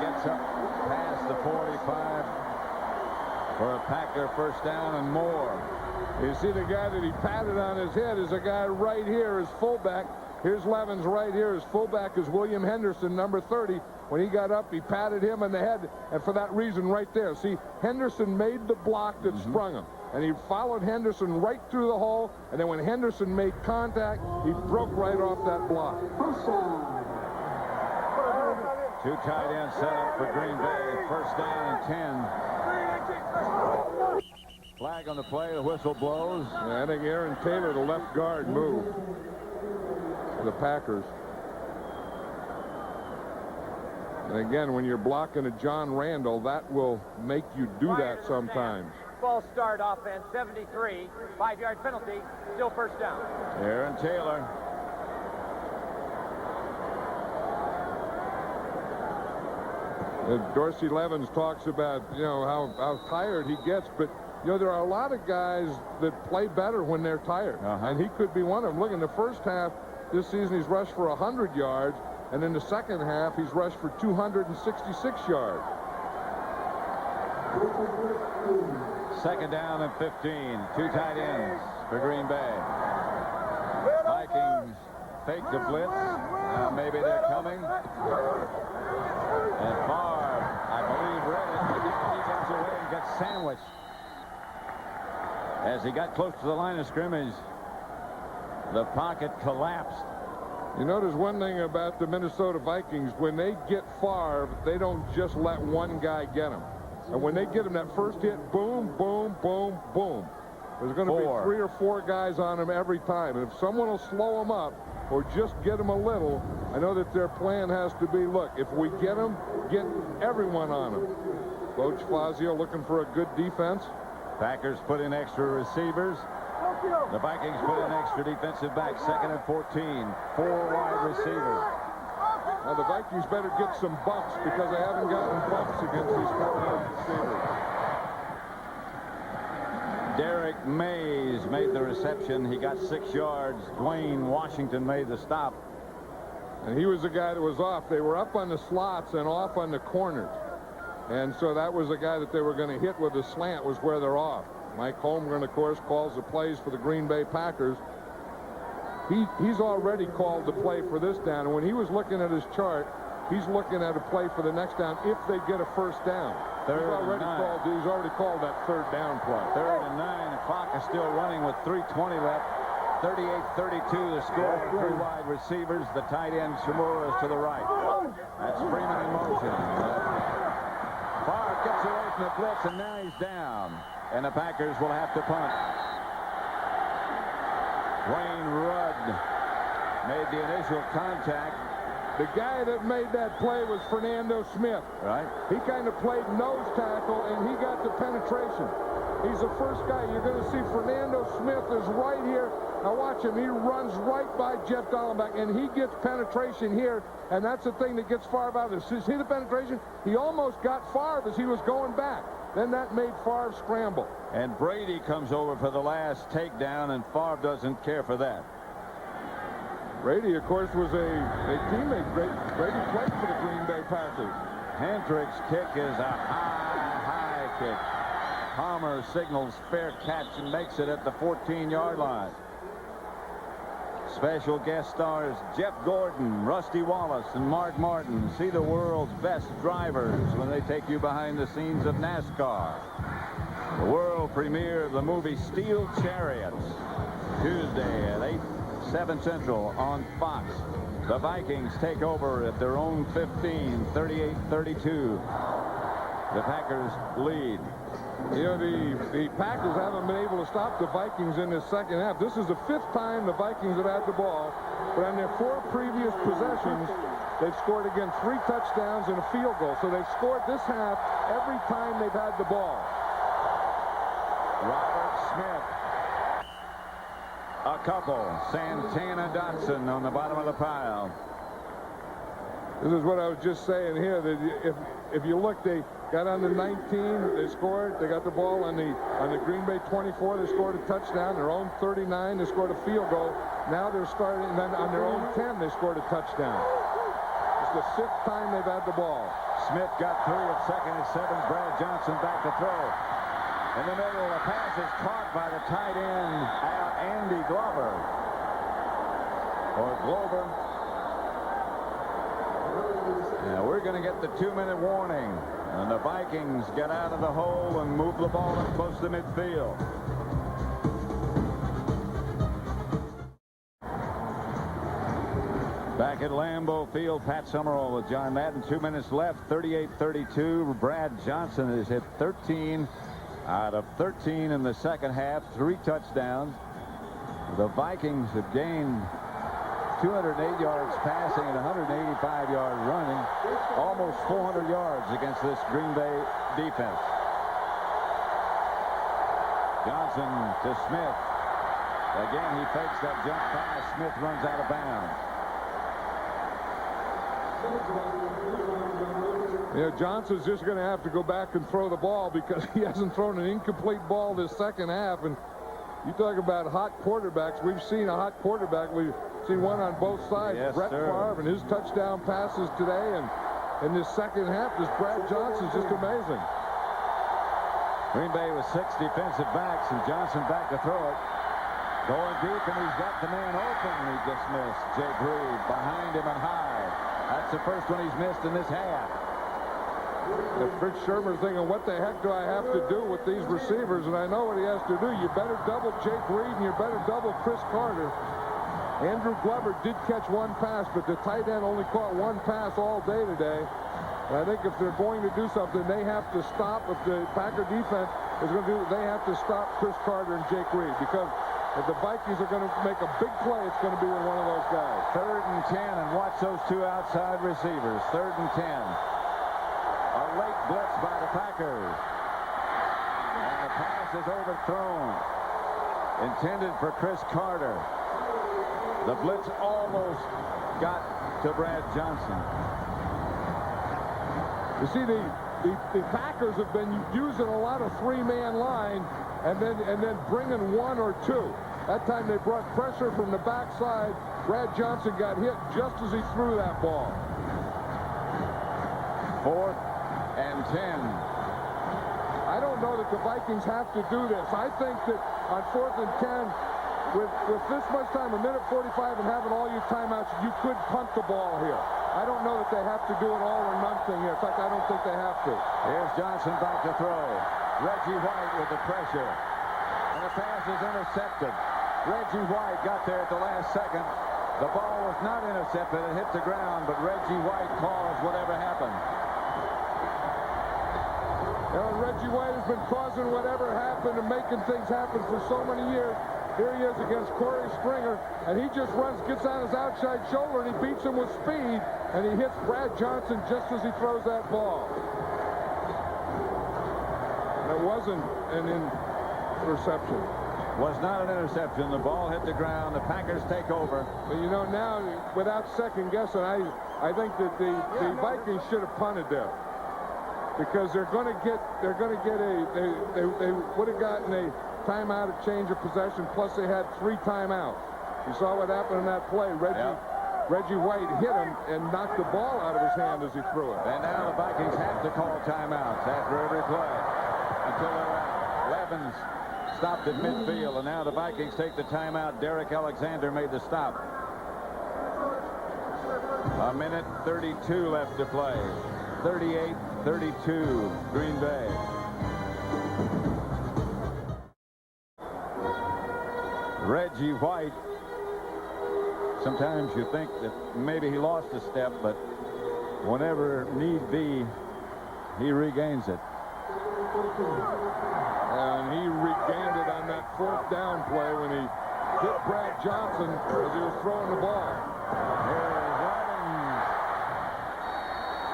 gets up past the 45 for a Packer first down and more. You see the guy that he patted on his head is a guy right here, his fullback. Here's Levens right here. His fullback is William Henderson, number 30. When he got up, he patted him on the head, and for that reason right there. See, Henderson made the block that sprung him, and he followed Henderson right through the hole, and then when Henderson made contact, he broke right off that block. Two tight ends set up for Green Bay. First down and 10. Flag on the play. The whistle blows. Yeah, I think Aaron Taylor, the left guard, moved for the Packers. And again, when you're blocking a John Randall, that will make you do that sometimes. False start offense, 73. 5-yard penalty. Still first down. Aaron Taylor. Dorsey Levens talks about, how tired he gets, but, there are a lot of guys that play better when they're tired, and he could be one of them. Look, in the first half this season, he's rushed for 100 yards, and in the second half, he's rushed for 266 yards. Second down and 15. Two tight ends for Green Bay. Vikings fake the blitz. Maybe they're coming. And Favre, I believe, read it. He comes away and gets sandwiched. As he got close to the line of scrimmage, the pocket collapsed. You notice one thing about the Minnesota Vikings, when they get Favre, they don't just let one guy get him. And when they get him that first hit, boom, boom, boom, boom. There's going to be 3 or 4 guys on him every time. And if someone will slow him up or just get him a little, I know that their plan has to be, look, if we get him, get everyone on him. Coach Fazio looking for a good defense. Packers put in extra receivers. The Vikings put in extra defensive back. Second and 14. 4 wide receivers. Now the Vikings better get some bumps, because they haven't gotten bumps against these 4 wide receivers. Derek Mays made the reception. He got 6 yards. Dwayne Washington made the stop. And he was the guy that was off. They were up on the slots and off on the corners. And so that was the guy that they were going to hit with a slant, was where they're off. Mike Holmgren, of course, calls the plays for the Green Bay Packers. He's already called the play for this down. And when he was looking at his chart, he's looking at a play for the next down if they get a first down. He's already called that third down play. 3rd and 9. The clock is still running with 3:20 left. 38-32 the score. 3 wide receivers. The tight end Shimura is to the right. That's Freeman in motion. Favre gets away from the blitz, and now he's down. And the Packers will have to punt. Wayne Rudd made the initial contact. The guy that made that play was Fernando Smith. Right. He kind of played nose tackle, and he got the penetration. He's the first guy. You're going to see Fernando Smith is right here. Now watch him. He runs right by Jeff Dollenbach, and he gets penetration here, and that's the thing that gets Favre out of this. See the penetration? He almost got Favre as he was going back. Then that made Favre scramble. And Brady comes over for the last takedown, and Favre doesn't care for that. Brady, of course, was a teammate. Brady played for the Green Bay Packers. Hendrick's kick is a high kick. Palmer signals fair catch and makes it at the 14-yard line. Special guest stars Jeff Gordon, Rusty Wallace, and Mark Martin. See the world's best drivers when they take you behind the scenes of NASCAR. The world premiere of the movie Steel Chariots, Tuesday at 7 Central on Fox. The Vikings take over at their own 15, 38-32. The Packers lead. You know, the Packers haven't been able to stop the Vikings in this second half. This is the 5th time the Vikings have had the ball, but on their 4 previous possessions, they've scored again 3 touchdowns and a field goal. So they've scored this half every time they've had the ball. Robert Smith. A couple. Santana Dotson on the bottom of the pile. This is what I was just saying here, that if you look, they got on the 19, they scored, they got the ball on the Green Bay 24, they scored a touchdown, their own 39, they scored a field goal. Now they're starting, and then on their own 10, they scored a touchdown. It's the 5th time they've had the ball. Smith got 3 at 2nd and 7. Brad Johnson back to throw. In the middle, the pass is caught by the tight end, Andy Glover. Or Glover. Now we're going to get the 2-minute warning. And the Vikings get out of the hole and move the ball up close to midfield. Back at Lambeau Field, Pat Summerall with John Madden. 2 minutes left, 38-32. Brad Johnson has hit 13 out of 13 in the second half, 3 touchdowns. The Vikings have gained 208 yards passing and 185 yards running, almost 400 yards against this Green Bay defense. Johnson to Smith. Again, he fakes that jump pass. Smith runs out of bounds. Yeah, Johnson's just going to have to go back and throw the ball because he hasn't thrown an incomplete ball this second half. And you talk about hot quarterbacks. We've seen a hot quarterback. We've seen one on both sides. Yes, Brett Favre and his touchdown passes today. And in this second half, this Brad Johnson's just amazing. Green Bay with 6 defensive backs, and Johnson back to throw it. Going deep, and he's got the man open. He just missed. Jake Reed behind him and high. That's the first one he's missed in this half. If Fritz Shermer's thinking, what the heck do I have to do with these receivers? And I know what he has to do. You better double Jake Reed and you better double Chris Carter. Andrew Glover did catch 1 pass, but the tight end only caught 1 pass all day today. And I think if they're going to do something, they have to stop. If the Packer defense is going to do it, they have to stop Chris Carter and Jake Reed, because if the Vikings are going to make a big play, it's going to be with one of those guys. 3rd and 10, and watch those 2 outside receivers. 3rd and 10. A late blitz by the Packers. And the pass is overthrown. Intended for Chris Carter. The blitz almost got to Brad Johnson. You see, the Packers have been using a lot of 3-man line and then bringing 1 or 2. That time they brought pressure from the backside. Brad Johnson got hit just as he threw that ball. 4th and 10. I don't know that the Vikings have to do this. I think that on 4th and 10, with this much time, 1 minute 45, and having all your timeouts, you could punt the ball here. I don't know that they have to do an all or none thing here. In fact, I don't think they have to. Here's Johnson back to throw. Reggie White with the pressure. And the pass is intercepted. Reggie White got there at the last second. The ball was not intercepted. It hit the ground, but Reggie White caused whatever happened. You know, Reggie White has been causing whatever happened and making things happen for so many years. Here he is against Corey Stringer, and he just runs, gets on his outside shoulder, and he beats him with speed, and he hits Brad Johnson just as he throws that ball. And it wasn't an interception. Was not an interception. The ball hit the ground. The Packers take over. But you know, now, without second guessing, I think that the Vikings should have punted there. Because they would have gotten a timeout, a change of possession, plus they had 3 timeouts. You saw what happened in that play. Reggie White hit him and knocked the ball out of his hand as he threw it. And now the Vikings have to call timeouts after every play until they're out. Levens stopped at midfield, and now the Vikings take the timeout. Derek Alexander made the stop. A minute 32 left to play. 38-32, Green Bay. Reggie White. Sometimes you think that maybe he lost a step, but whenever need be, he regains it. And he regained it on that 4th down play when he hit Brad Johnson as he was throwing the ball. Here's Evans.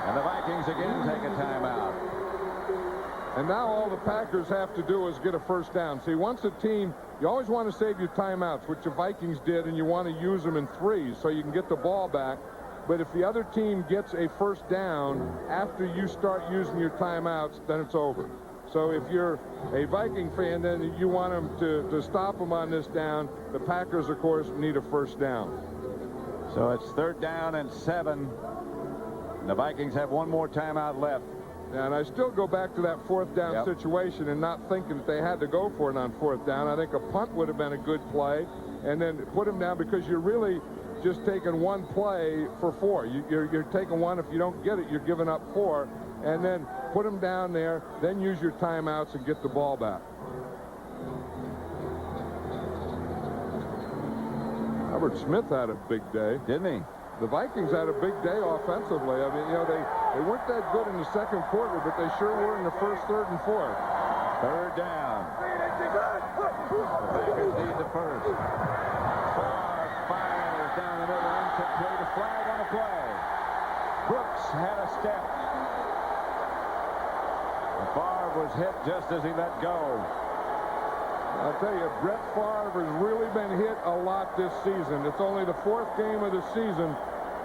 And the Vikings again take a timeout. And now all the Packers have to do is get a first down. See, once a team, you always want to save your timeouts, which the Vikings did, and you want to use them in 3s so you can get the ball back. But if the other team gets a first down after you start using your timeouts, then it's over. So if you're a Viking fan, then you want them to stop them on this down. The Packers, of course, need a first down. So it's 3rd down and 7. The Vikings have one more timeout left. And I still go back to that 4th down situation and not thinking that they had to go for it on 4th down. I think a punt would have been a good play, and then put them down, because you're really just taking one play for 4. You're taking one. If you don't get it, you're giving up 4. And then put them down there, then use your timeouts and get the ball back. Robert Smith had a big day. Didn't he? The Vikings had a big day offensively. I mean, you know, they weren't that good in the 2nd quarter, but they sure were in the 1st, 3rd, and 4th. 3rd down. The Packers lead the 1st. Fires down the middle, incomplete. A flag on the play. Brooks had a step. Favre was hit just as he let go. I'll tell you, Brett Favre has really been hit a lot this season. It's only the 4th game of the season,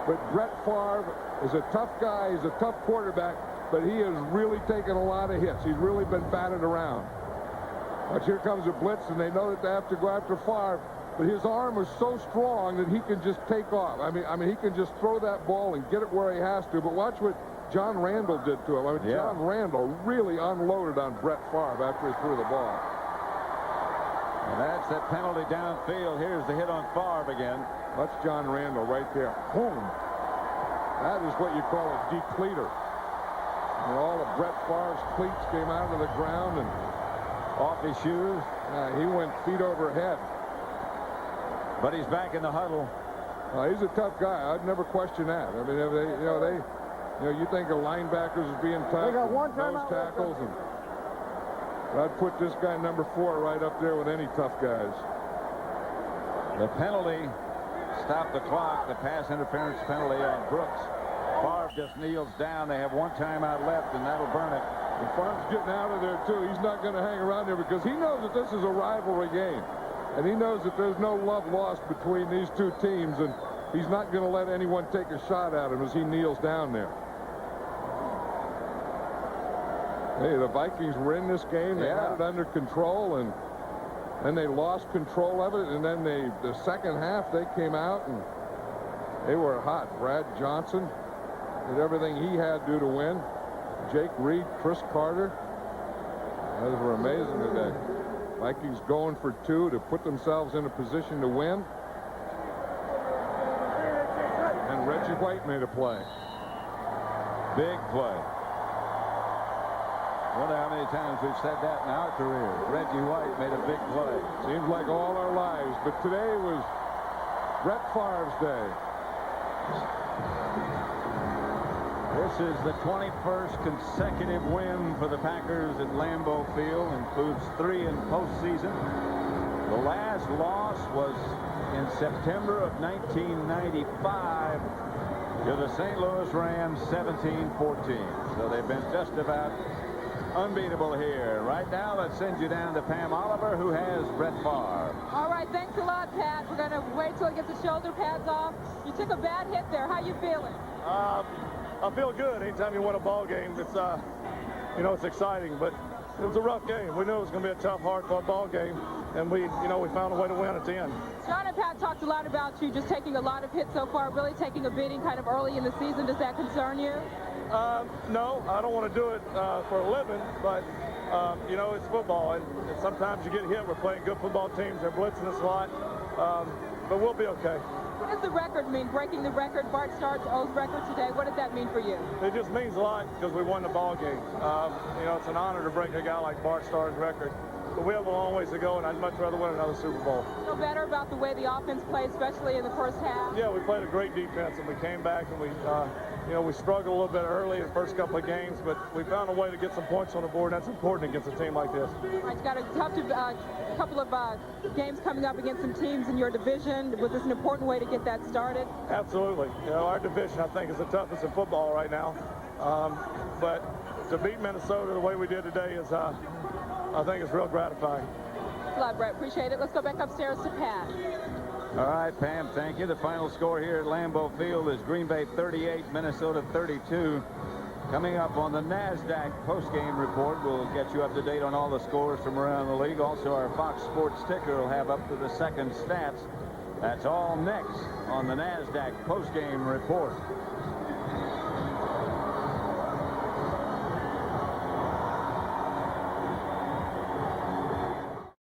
but Brett Favre is a tough guy. He's a tough quarterback, but he has really taken a lot of hits. He's really been batted around. But here comes a blitz, and they know that they have to go after Favre, but his arm is so strong that he can just take off. I mean, he can just throw that ball and get it where he has to. But watch what John Randall did to him. I mean, John Randall really unloaded on Brett Favre after he threw the ball. And that's that penalty downfield. Here's the hit on Favre again. That's John Randall right there. Boom. That is what you call a depleter. And all of Brett Favre's cleats came out of the ground and off his shoes. He went feet over head. But he's back in the huddle. He's a tough guy. I'd never question that. I mean, you think of linebackers as being tough, nose tackles, and I'd put this guy number 4 right up there with any tough guys. The penalty stopped the clock. The pass interference penalty on Brooks. Favre just kneels down. They have one timeout left, and that'll burn it. And Favre's getting out of there too. He's not going to hang around there because he knows that this is a rivalry game, and he knows that there's no love lost between these two teams, and he's not going to let anyone take a shot at him as he kneels down there. Hey, the Vikings were in this game. They had it under control, and then they lost control of it. And then the second half, they came out, and they were hot. Brad Johnson did everything he had to do to win. Jake Reed, Chris Carter. Those were amazing today. Vikings going for 2 to put themselves in a position to win. And Reggie White made a play. Big play. I wonder how many times we've said that in our career. Reggie White made a big play. Seems like all our lives, but today was Brett Favre's day. This is the 21st consecutive win for the Packers at Lambeau Field. Includes 3 in postseason. The last loss was in September of 1995 to the St. Louis Rams, 17-14. So they've been just about unbeatable here. Right now, let's send you down to Pam Oliver, who has Brett Favre. All right, thanks a lot, Pat. We're going to wait till he gets the shoulder pads off. You took a bad hit there. How you feeling? I feel good. Anytime you win a ball game, it's it's exciting. But it was a rough game. We knew it was going to be a tough, hard-fought ball game, and we found a way to win at the end. John and Pat talked a lot about you just taking a lot of hits so far, really taking a beating kind of early in the season. Does that concern you? No, I don't want to do it for a living, but, you know, it's football, and sometimes you get hit. We're playing good football teams. They're blitzing us a lot, but we'll be okay. What does the record mean, breaking the record, Bart Starr's old record today? What does that mean for you? It just means a lot because we won the ball game. You know, it's an honor to break a guy like Bart Starr's record. But we have a long ways to go, and I'd much rather win another Super Bowl. Feel better about the way the offense played, especially in the first half? Yeah, we played a great defense, and we came back, and we, you know, we struggled a little bit early in the first couple of games, but we found a way to get some points on the board. That's important against a team like this. All right, you got a couple of games coming up against some teams in your division. Was this an important way to get that started? Absolutely. You know, our division, I think, is the toughest in football right now. But to beat Minnesota the way we did today is, I think it's real gratifying. Thanks a lot, Brett. Appreciate it. Let's go back upstairs to Pat. All right, Pam, thank you. The final score here at Lambeau Field is Green Bay 38, Minnesota 32. Coming up on the NASDAQ postgame report, we'll get you up to date on all the scores from around the league. Also, our Fox Sports ticker will have up to the second stats. That's all next on the NASDAQ postgame report.